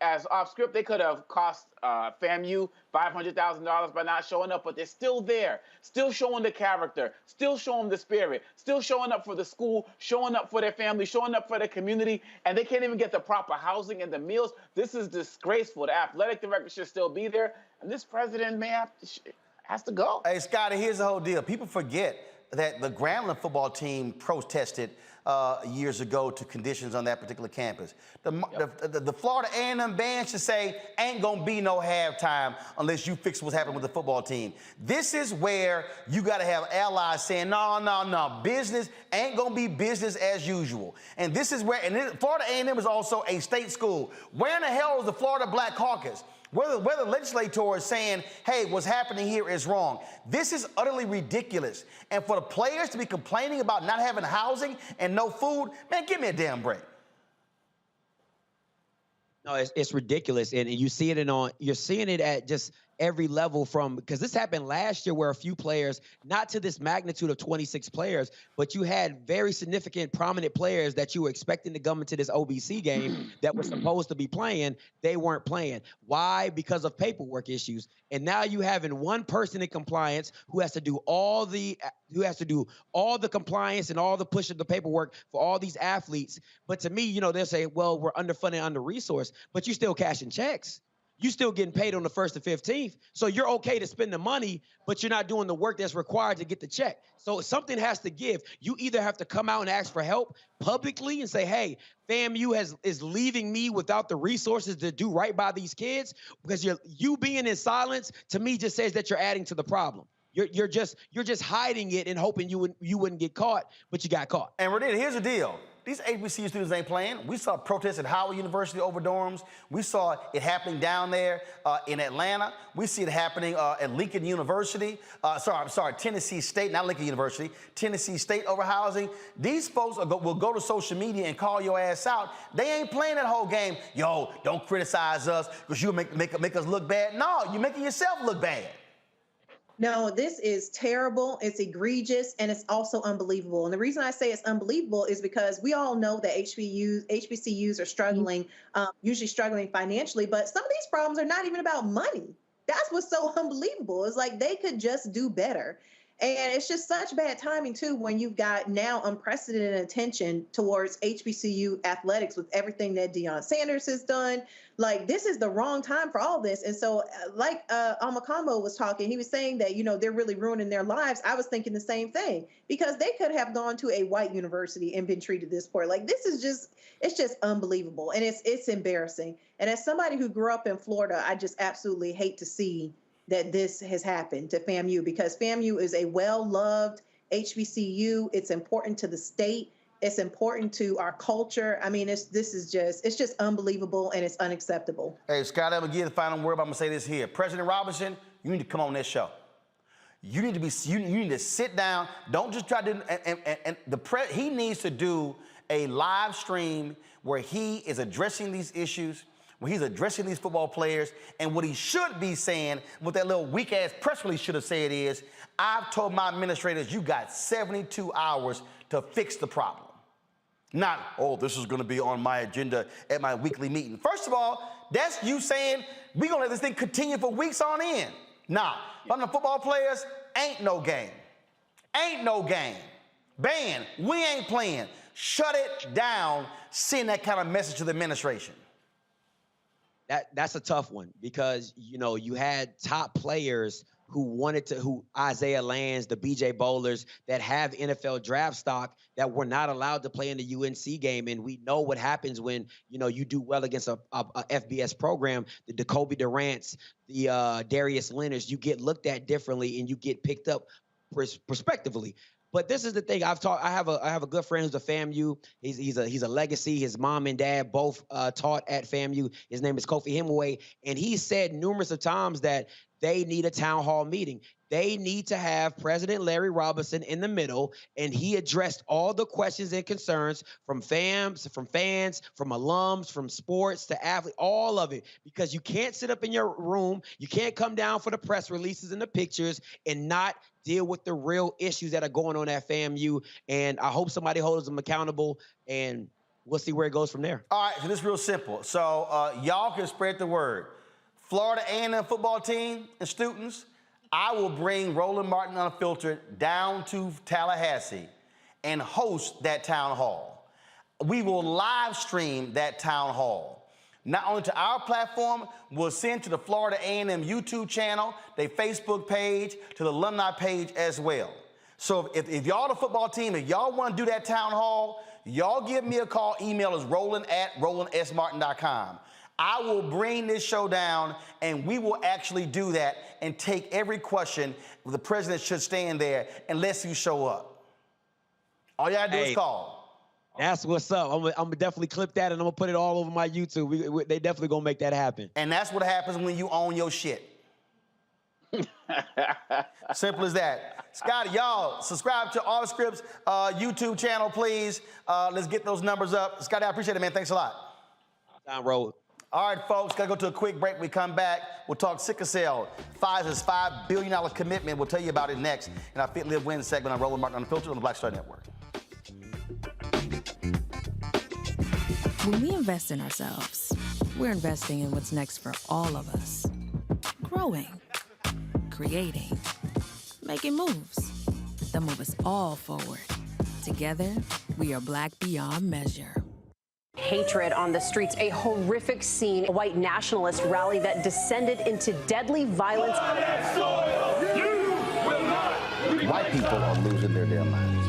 as off script, they could have cost FAMU $500,000 by not showing up, but they're still there, still showing the character, still showing the spirit, still showing up for the school, showing up for their family, showing up for their community, and they can't even get the proper housing and the meals. This is disgraceful. The athletic director should still be there, and this president has to go. Hey, Scotty, here's the whole deal. People forget that the Grambling football team protested years ago to conditions on that particular campus. The Florida A&M band should say, ain't gonna be no halftime unless you fix what's happening with the football team. This is where you gotta have allies saying, no, business ain't gonna be business as usual. And this is where, and Florida A&M is also a state school. Where in the hell is the Florida Black Caucus? Where the legislator is saying, hey, what's happening here is wrong. This is utterly ridiculous. And for the players to be complaining about not having housing and no food, man, give me a damn break. No, it's ridiculous. And you're seeing it at just every level because this happened last year where a few players, not to this magnitude of 26 players, but you had very significant prominent players that you were expecting to come into this OBC game that were supposed to be playing. They weren't playing. Why? Because of paperwork issues. And now you having one person in compliance who has to do all the compliance and all the push of the paperwork for all these athletes. But to me, they'll say, well, we're underfunded, under-resourced, but you're still cashing checks. You still getting paid on the 1st and 15th. So you're okay to spend the money, but you're not doing the work that's required to get the check. So something has to give. You either have to come out and ask for help publicly and say, hey, FAMU is leaving me without the resources to do right by these kids, because you being in silence, to me, just says that you're adding to the problem. You're just hiding it and hoping you wouldn't get caught, but you got caught. And Renee, here's the deal. These HBCU students ain't playing. We saw protests at Howard University over dorms. We saw it happening down there in Atlanta. We see it happening at Lincoln University. Tennessee State, not Lincoln University. Tennessee State over housing. These folks will go to social media and call your ass out. They ain't playing that whole game. Yo, don't criticize us because you'll make us look bad. No, you're making yourself look bad. No, this is terrible. It's egregious, and it's also unbelievable. And the reason I say it's unbelievable is because we all know that HBCUs are struggling, usually struggling financially, but some of these problems are not even about money. That's what's so unbelievable. It's like they could just do better. And it's just such bad timing, too, when you've got now unprecedented attention towards HBCU athletics with everything that Deion Sanders has done. Like, this is the wrong time for all this. And so, like Amakambo was talking, he was saying that, they're really ruining their lives. I was thinking the same thing, because they could have gone to a white university and been treated this poor. Like, this is it's just unbelievable. And it's embarrassing. And as somebody who grew up in Florida, I just absolutely hate to see that this has happened to FAMU, because FAMU is a well-loved HBCU. It's important to the state. It's important to our culture. I mean, it's just unbelievable, and it's unacceptable. Hey, Scott, I'm gonna give you the final word, but I'm gonna say this here. President Robinson, you need to come on this show. You need to sit down. Don't just try to, he needs to do a live stream where he is addressing these issues, where he's addressing these football players, and what he should be saying, what that little weak-ass press release should have said is, I've told my administrators you got 72 hours to fix the problem. Not, oh, this is gonna be on my agenda at my weekly meeting. First of all, that's you saying, we're gonna let this thing continue for weeks on end. Nah, from the football players, ain't no game. Ain't no game. Ban, we ain't playing. Shut it down, send that kind of message to the administration. That's a tough one, because, you had top players who Isaiah Lands, the BJ Bowlers, that have NFL draft stock that were not allowed to play in the UNC game. And we know what happens when, you do well against a FBS program, the Jacoby Durants, the Darius Leonards, you get looked at differently and you get picked up prospectively. But this is the thing. I have a good friend who's a FAMU. He's a legacy. His mom and dad both taught at FAMU. His name is Kofi Hemingway, and he said numerous of times that they need a town hall meeting. They need to have President Larry Robinson in the middle, and he addressed all the questions and concerns from fans, from alums, from sports to athletes, all of it, because you can't sit up in your room, you can't come down for the press releases and the pictures and not deal with the real issues that are going on at FAMU. And I hope somebody holds them accountable, and we'll see where it goes from there. All right, so this is real simple. So y'all can spread the word. Florida A&M football team and students, I will bring Roland Martin Unfiltered down to Tallahassee and host that town hall. We will live stream that town hall. Not only to our platform, we'll send to the Florida A&M YouTube channel, their Facebook page, to the alumni page as well. So if y'all the football team, if y'all want to do that town hall, y'all give me a call. Email is roland@rolandsmartin.com. I will bring this show down, and we will actually do that and take every question. The president should stand there unless you show up. All you gotta do is call. That's what's up. I'm gonna definitely clip that, and I'm gonna put it all over my YouTube. They definitely gonna make that happen. And that's what happens when you own your shit. Simple as that. Scotty, y'all, subscribe to All the Scripts YouTube channel, please. Let's get those numbers up. Scotty, I appreciate it, man. Thanks a lot. Time roll. All right, folks, gotta go to a quick break. We come back, we'll talk sickle cell. Pfizer's $5 billion commitment. We'll tell you about it next in our Fit, Live, Win segment on Roland Martin Unfiltered on the Black Star Network. When we invest in ourselves, we're investing in what's next for all of us. Growing, creating, making moves that move us all forward. Together, we are Black beyond measure. Hatred on the streets, a horrific scene, a white nationalist rally that descended into deadly violence. White people are losing their damn minds.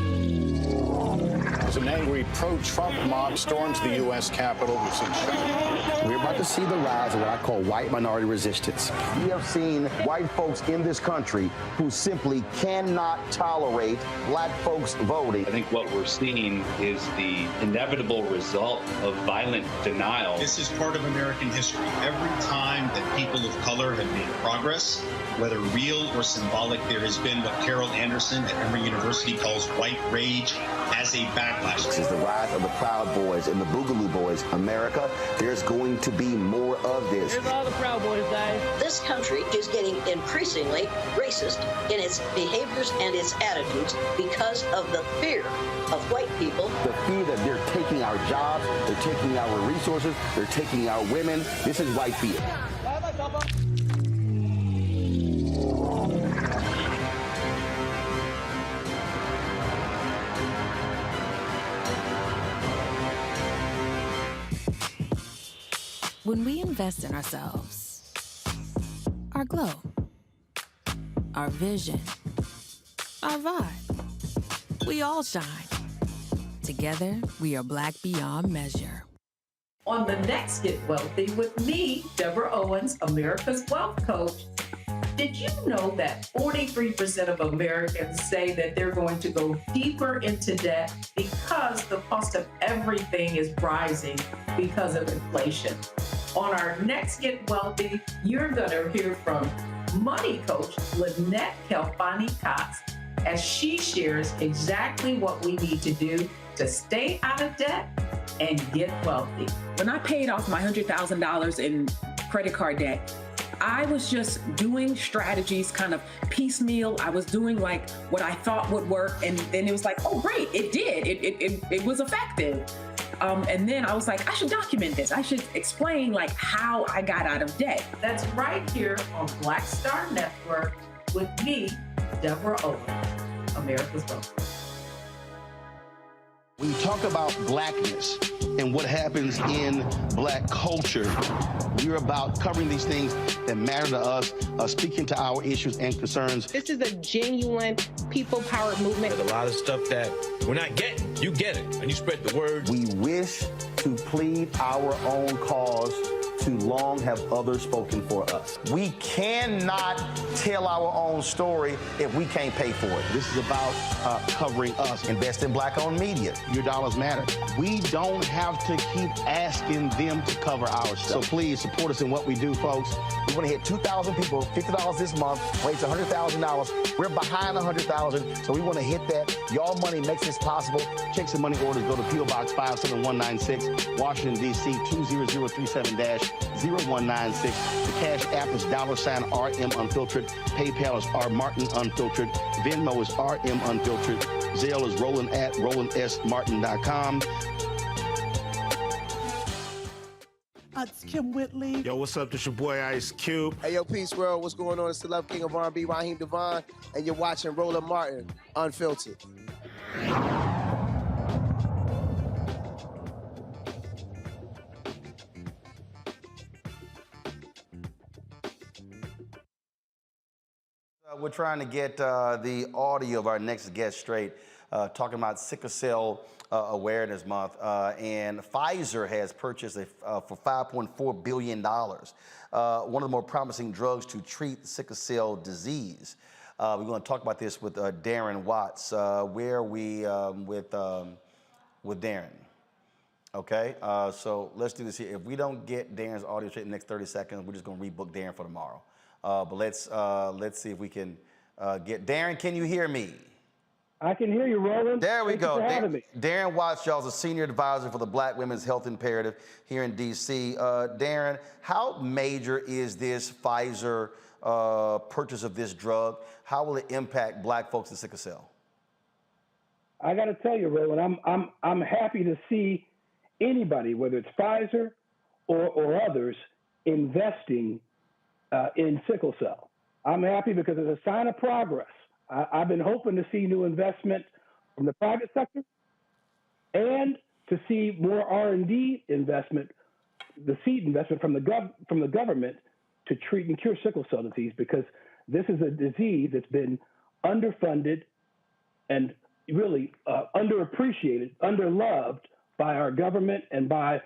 As an angry pro-Trump mob storms the U.S. Capitol, we're about to see the rise of what I call white minority resistance. We have seen white folks in this country who simply cannot tolerate black folks voting. I think what we're seeing is the inevitable result of violent denial. This is part of American history. Every time that people of color have made progress, whether real or symbolic, there has been what Carol Anderson at Emory University calls white rage as a backlash. This is the rise of the Proud Boys and the Boogaloo Boys. America, there's going to be more of this. Here's all the Proud Boys, guys. This country is getting increasingly racist in its behaviors and its attitudes because of the fear of white people. The fear that they're taking our jobs, they're taking our resources, they're taking our women. This is white fear. When we invest in ourselves, our glow, our vision, our vibe, we all shine. Together, we are Black beyond measure. On the next Get Wealthy with me, Deborah Owens, America's Wealth Coach. Did you know that 43% of Americans say that they're going to go deeper into debt because the cost of everything is rising because of inflation? On our next Get Wealthy, you're going to hear from money coach Lynette Kelfani-Cox as she shares exactly what we need to do to stay out of debt and get wealthy. When I paid off my $100,000 in credit card debt, I was just doing strategies kind of piecemeal. I was doing like what I thought would work. And then it was like, oh, great, it did. It was effective. And then I was like, I should document this. I should explain like how I got out of debt. That's right here on Black Star Network with me, Deborah Owens, America's Wealth. When you talk about blackness and what happens in black culture, we're about covering these things that matter to us, speaking to our issues and concerns. This is a genuine people-powered movement. There's a lot of stuff that we're not getting. You get it, and you spread the word. We wish to plead our own cause too long have others spoken for us. We cannot tell our own story if we can't pay for it. This is about covering us. Invest in black-owned media. Your dollars matter. We don't have to keep asking them to cover our stuff. So please support us in what we do, folks. We want to hit 2,000 people, $50 this month, raise $100,000. We're behind 100,000, so we want to hit that. Y'all money makes this possible. Check some money orders. Go to P.O. Box 57196, Washington, D.C. 20037-0196. The Cash App is $RM Unfiltered. PayPal is R Martin Unfiltered. Venmo is RM Unfiltered. Zelle is roland@rolandsmartin.com. It's Kim Whitley. Yo, what's up? This your boy Ice Cube. Hey, yo, Peace World. What's going on? It's the Love King of R&B, Raheem Devon, and you're watching Roland Martin Unfiltered. We're trying to get the audio of our next guest straight, talking about Sickle Cell Awareness Month. And Pfizer has purchased for $5.4 billion, one of the more promising drugs to treat sickle cell disease. We're going to talk about this with Darren Watts. Where are we with Darren? Okay, so let's do this here. If we don't get Darren's audio straight in the next 30 seconds, we're just going to rebook Darren for tomorrow. But let's see if we can get Darren. Can you hear me? I can hear you, Roland. There we go. Me. Darren Watts, y'all, is a senior advisor for the Black Women's Health Imperative here in D.C. Darren, how major is this Pfizer purchase of this drug? How will it impact Black folks in sickle cell? I got to tell you, Roland, I'm happy to see anybody, whether it's Pfizer or others, investing in sickle cell. I'm happy because it's a sign of progress. I've been hoping to see new investment from the private sector and to see more R&D investment, the seed investment from the government to treat and cure sickle cell disease, because this is a disease that's been underfunded and really underappreciated, underloved by our government and by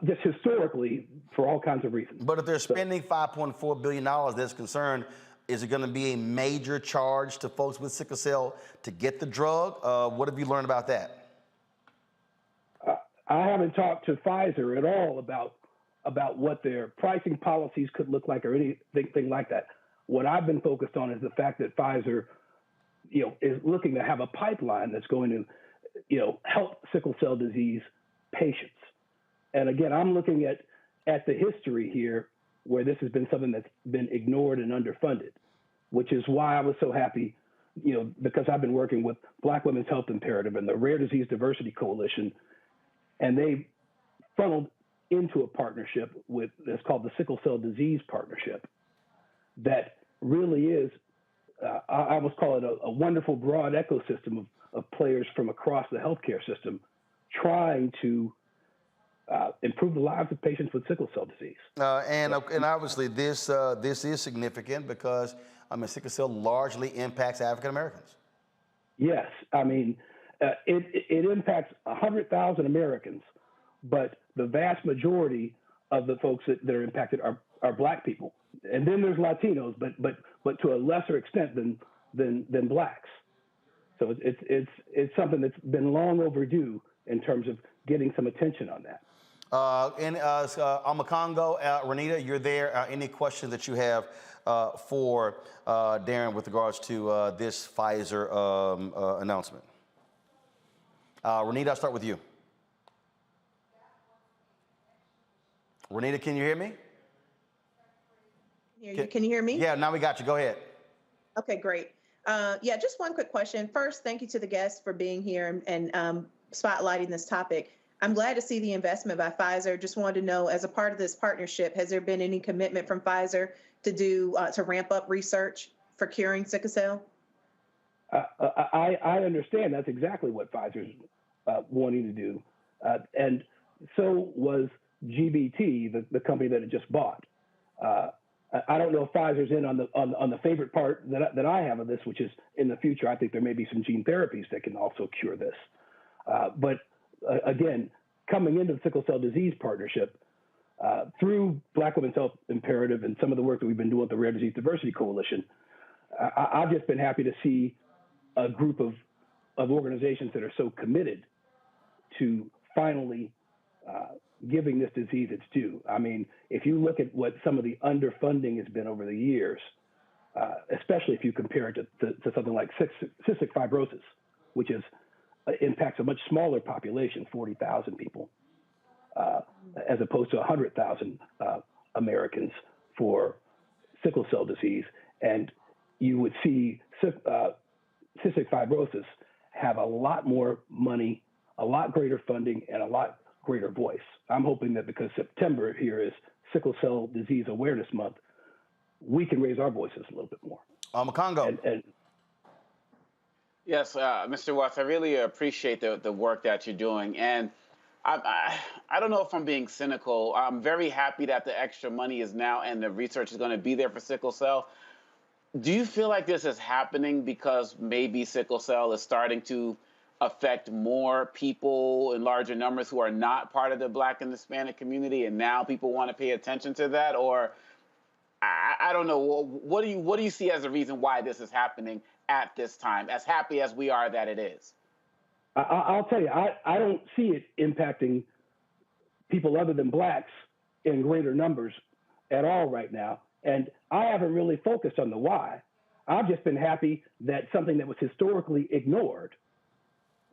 just historically for all kinds of reasons. But if they're spending $5.4 billion, there's concern. Is it going to be a major charge to folks with sickle cell to get the drug? What have you learned about that? I haven't talked to Pfizer at all about what their pricing policies could look like or anything like that. What I've been focused on is the fact that Pfizer, is looking to have a pipeline that's going to, help sickle cell disease patients. And again, I'm looking at the history here where this has been something that's been ignored and underfunded, which is why I was so happy, because I've been working with Black Women's Health Imperative and the Rare Disease Diversity Coalition, and they funneled into a partnership that's called the Sickle Cell Disease Partnership that really is, I almost call it a wonderful broad ecosystem of players from across the healthcare system trying to improve the lives of patients with sickle cell disease. And obviously this is significant because sickle cell largely impacts African Americans. Yes, it impacts 100,000 Americans, but the vast majority of the folks that are impacted are Black people, and then there's Latinos, but to a lesser extent than Blacks. So it's something that's been long overdue in terms of getting some attention on that. Amakongo, Renita, you're there. Any questions that you have for Darren with regards to this Pfizer announcement? Renita, I'll start with you. Renita, can you hear me? Can you hear me? Yeah, now we got you. Go ahead. Okay, great. Just one quick question. First, thank you to the guests for being here and spotlighting this topic. I'm glad to see the investment by Pfizer. Just wanted to know, as a part of this partnership, has there been any commitment from Pfizer to ramp up research for curing sickle cell? I understand that's exactly what Pfizer's wanting to do, and so was GBT, the company that it just bought. I don't know if Pfizer's in on the favorite part that I have of this, which is in the future. I think there may be some gene therapies that can also cure this, but again, coming into the Sickle Cell Disease Partnership, through Black Women's Health Imperative and some of the work that we've been doing with the Rare Disease Diversity Coalition, I've just been happy to see a group of organizations that are so committed to finally giving this disease its due. I mean, if you look at what some of the underfunding has been over the years, especially if you compare it to something like cystic fibrosis, which impacts a much smaller population, 40,000 people, as opposed to 100,000 Americans for sickle cell disease. And you would see cystic fibrosis have a lot more money, a lot greater funding, and a lot greater voice. I'm hoping that because September here is Sickle Cell Disease Awareness Month, we can raise our voices a little bit more. Makongo. Yes, Mr. Watts, I really appreciate the work that you're doing. And I don't know if I'm being cynical. I'm very happy that the extra money is now and the research is going to be there for sickle cell. Do you feel like this is happening because maybe sickle cell is starting to affect more people in larger numbers who are not part of the Black and Hispanic community, and now people want to pay attention to that? Or I don't know. What do you see as a reason why this is happening at this time, as happy as we are that it is? I'll tell you, I don't see it impacting people other than Blacks in greater numbers at all right now. And I haven't really focused on the why. I've just been happy that something that was historically ignored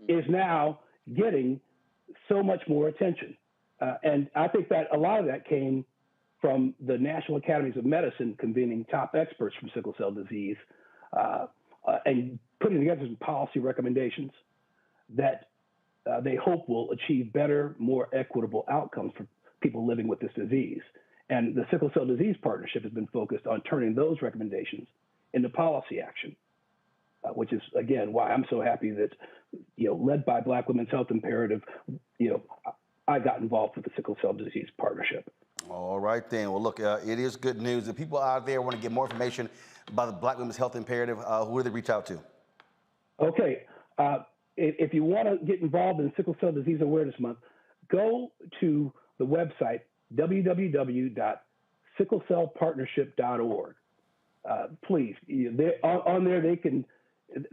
is now getting so much more attention. And I think that a lot of that came from the National Academies of Medicine convening top experts from sickle cell disease and putting together some policy recommendations that they hope will achieve better, more equitable outcomes for people living with this disease. And the Sickle Cell Disease Partnership has been focused on turning those recommendations into policy action, which is, again, why I'm so happy that, led by Black Women's Health Imperative, I got involved with the Sickle Cell Disease Partnership. All right, then. Well, look, it is good news. If people out there want to get more information about the Black Women's Health Imperative, who do they reach out to? Okay. If you want to get involved in Sickle Cell Disease Awareness Month, go to the website, www.sicklecellpartnership.org. Please, on there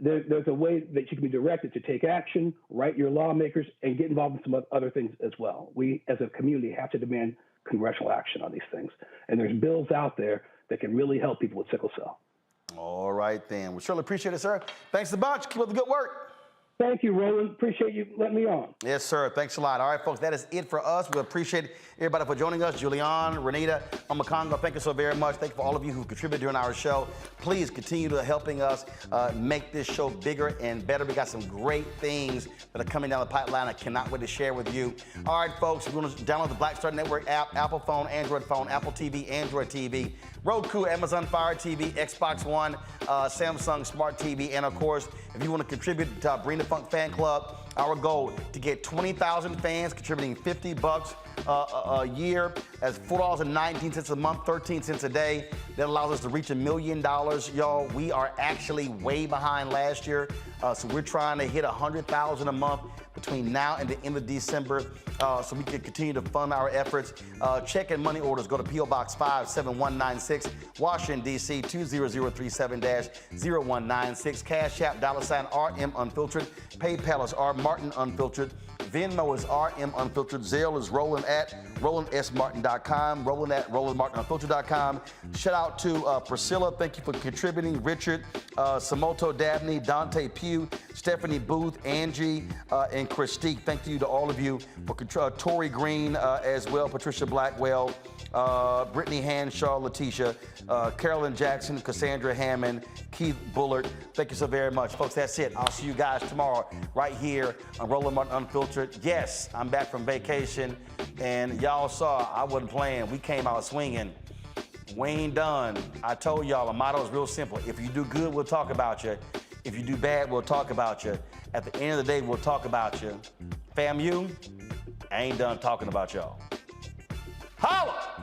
there's a way that you can be directed to take action, write your lawmakers, and get involved in some other things as well. We, as a community, have to demand congressional action on these things. And there's bills out there that can really help people with sickle cell. All right, then. We surely appreciate it, sir. Thanks a bunch. Keep up the good work. Thank you, Roland. Appreciate you letting me on. Yes, sir. Thanks a lot. All right, folks, that is it for us. We appreciate everybody for joining us. Julian, Renita, Makongo, thank you so very much. Thank you for all of you who contributed during our show. Please continue to helping us make this show bigger and better. We got some great things that are coming down the pipeline I cannot wait to share with you. All right, folks, we're going to download the Black Star Network app, Apple phone, Android phone, Apple TV, Android TV, Roku, Amazon Fire TV, Xbox One, Samsung Smart TV, and of course, if you want to contribute to our Bring the Funk fan club, our goal to get 20,000 fans contributing $50 a year. That's $4.19 a month, 13 cents a day. That allows us to reach $1 million, y'all. We are actually way behind last year, so we're trying to hit 100,000 a month between now and the end of December, so we can continue to fund our efforts. Check and money orders, go to P.O. Box 57196, Washington, D.C. 20037-0196. Cash App, $RM Unfiltered. PayPal is R Martin Unfiltered. Venmo is RM Unfiltered. Zelle is Roland at RolandSMartin.com. Roland at RolandMartinUnfiltered.com. Shout out to Priscilla. Thank you for contributing. Richard, Samoto Dabney, Dante Pugh, Stephanie Booth, Angie, and Christique. Thank you to all of you for Tori Green as well, Patricia Blackwell, Brittany Hanshaw, Letitia, Carolyn Jackson, Cassandra Hammond, Keith Bullard. Thank you so very much. Folks, that's it. I'll see you guys tomorrow right here on Roland Martin Unfiltered. Yes, I'm back from vacation, and y'all saw I wasn't playing. We came out swinging. We ain't done. I told y'all, my motto is real simple. If you do good, we'll talk about you. If you do bad, we'll talk about you. At the end of the day, we'll talk about you. FAMU, I ain't done talking about y'all. Holla!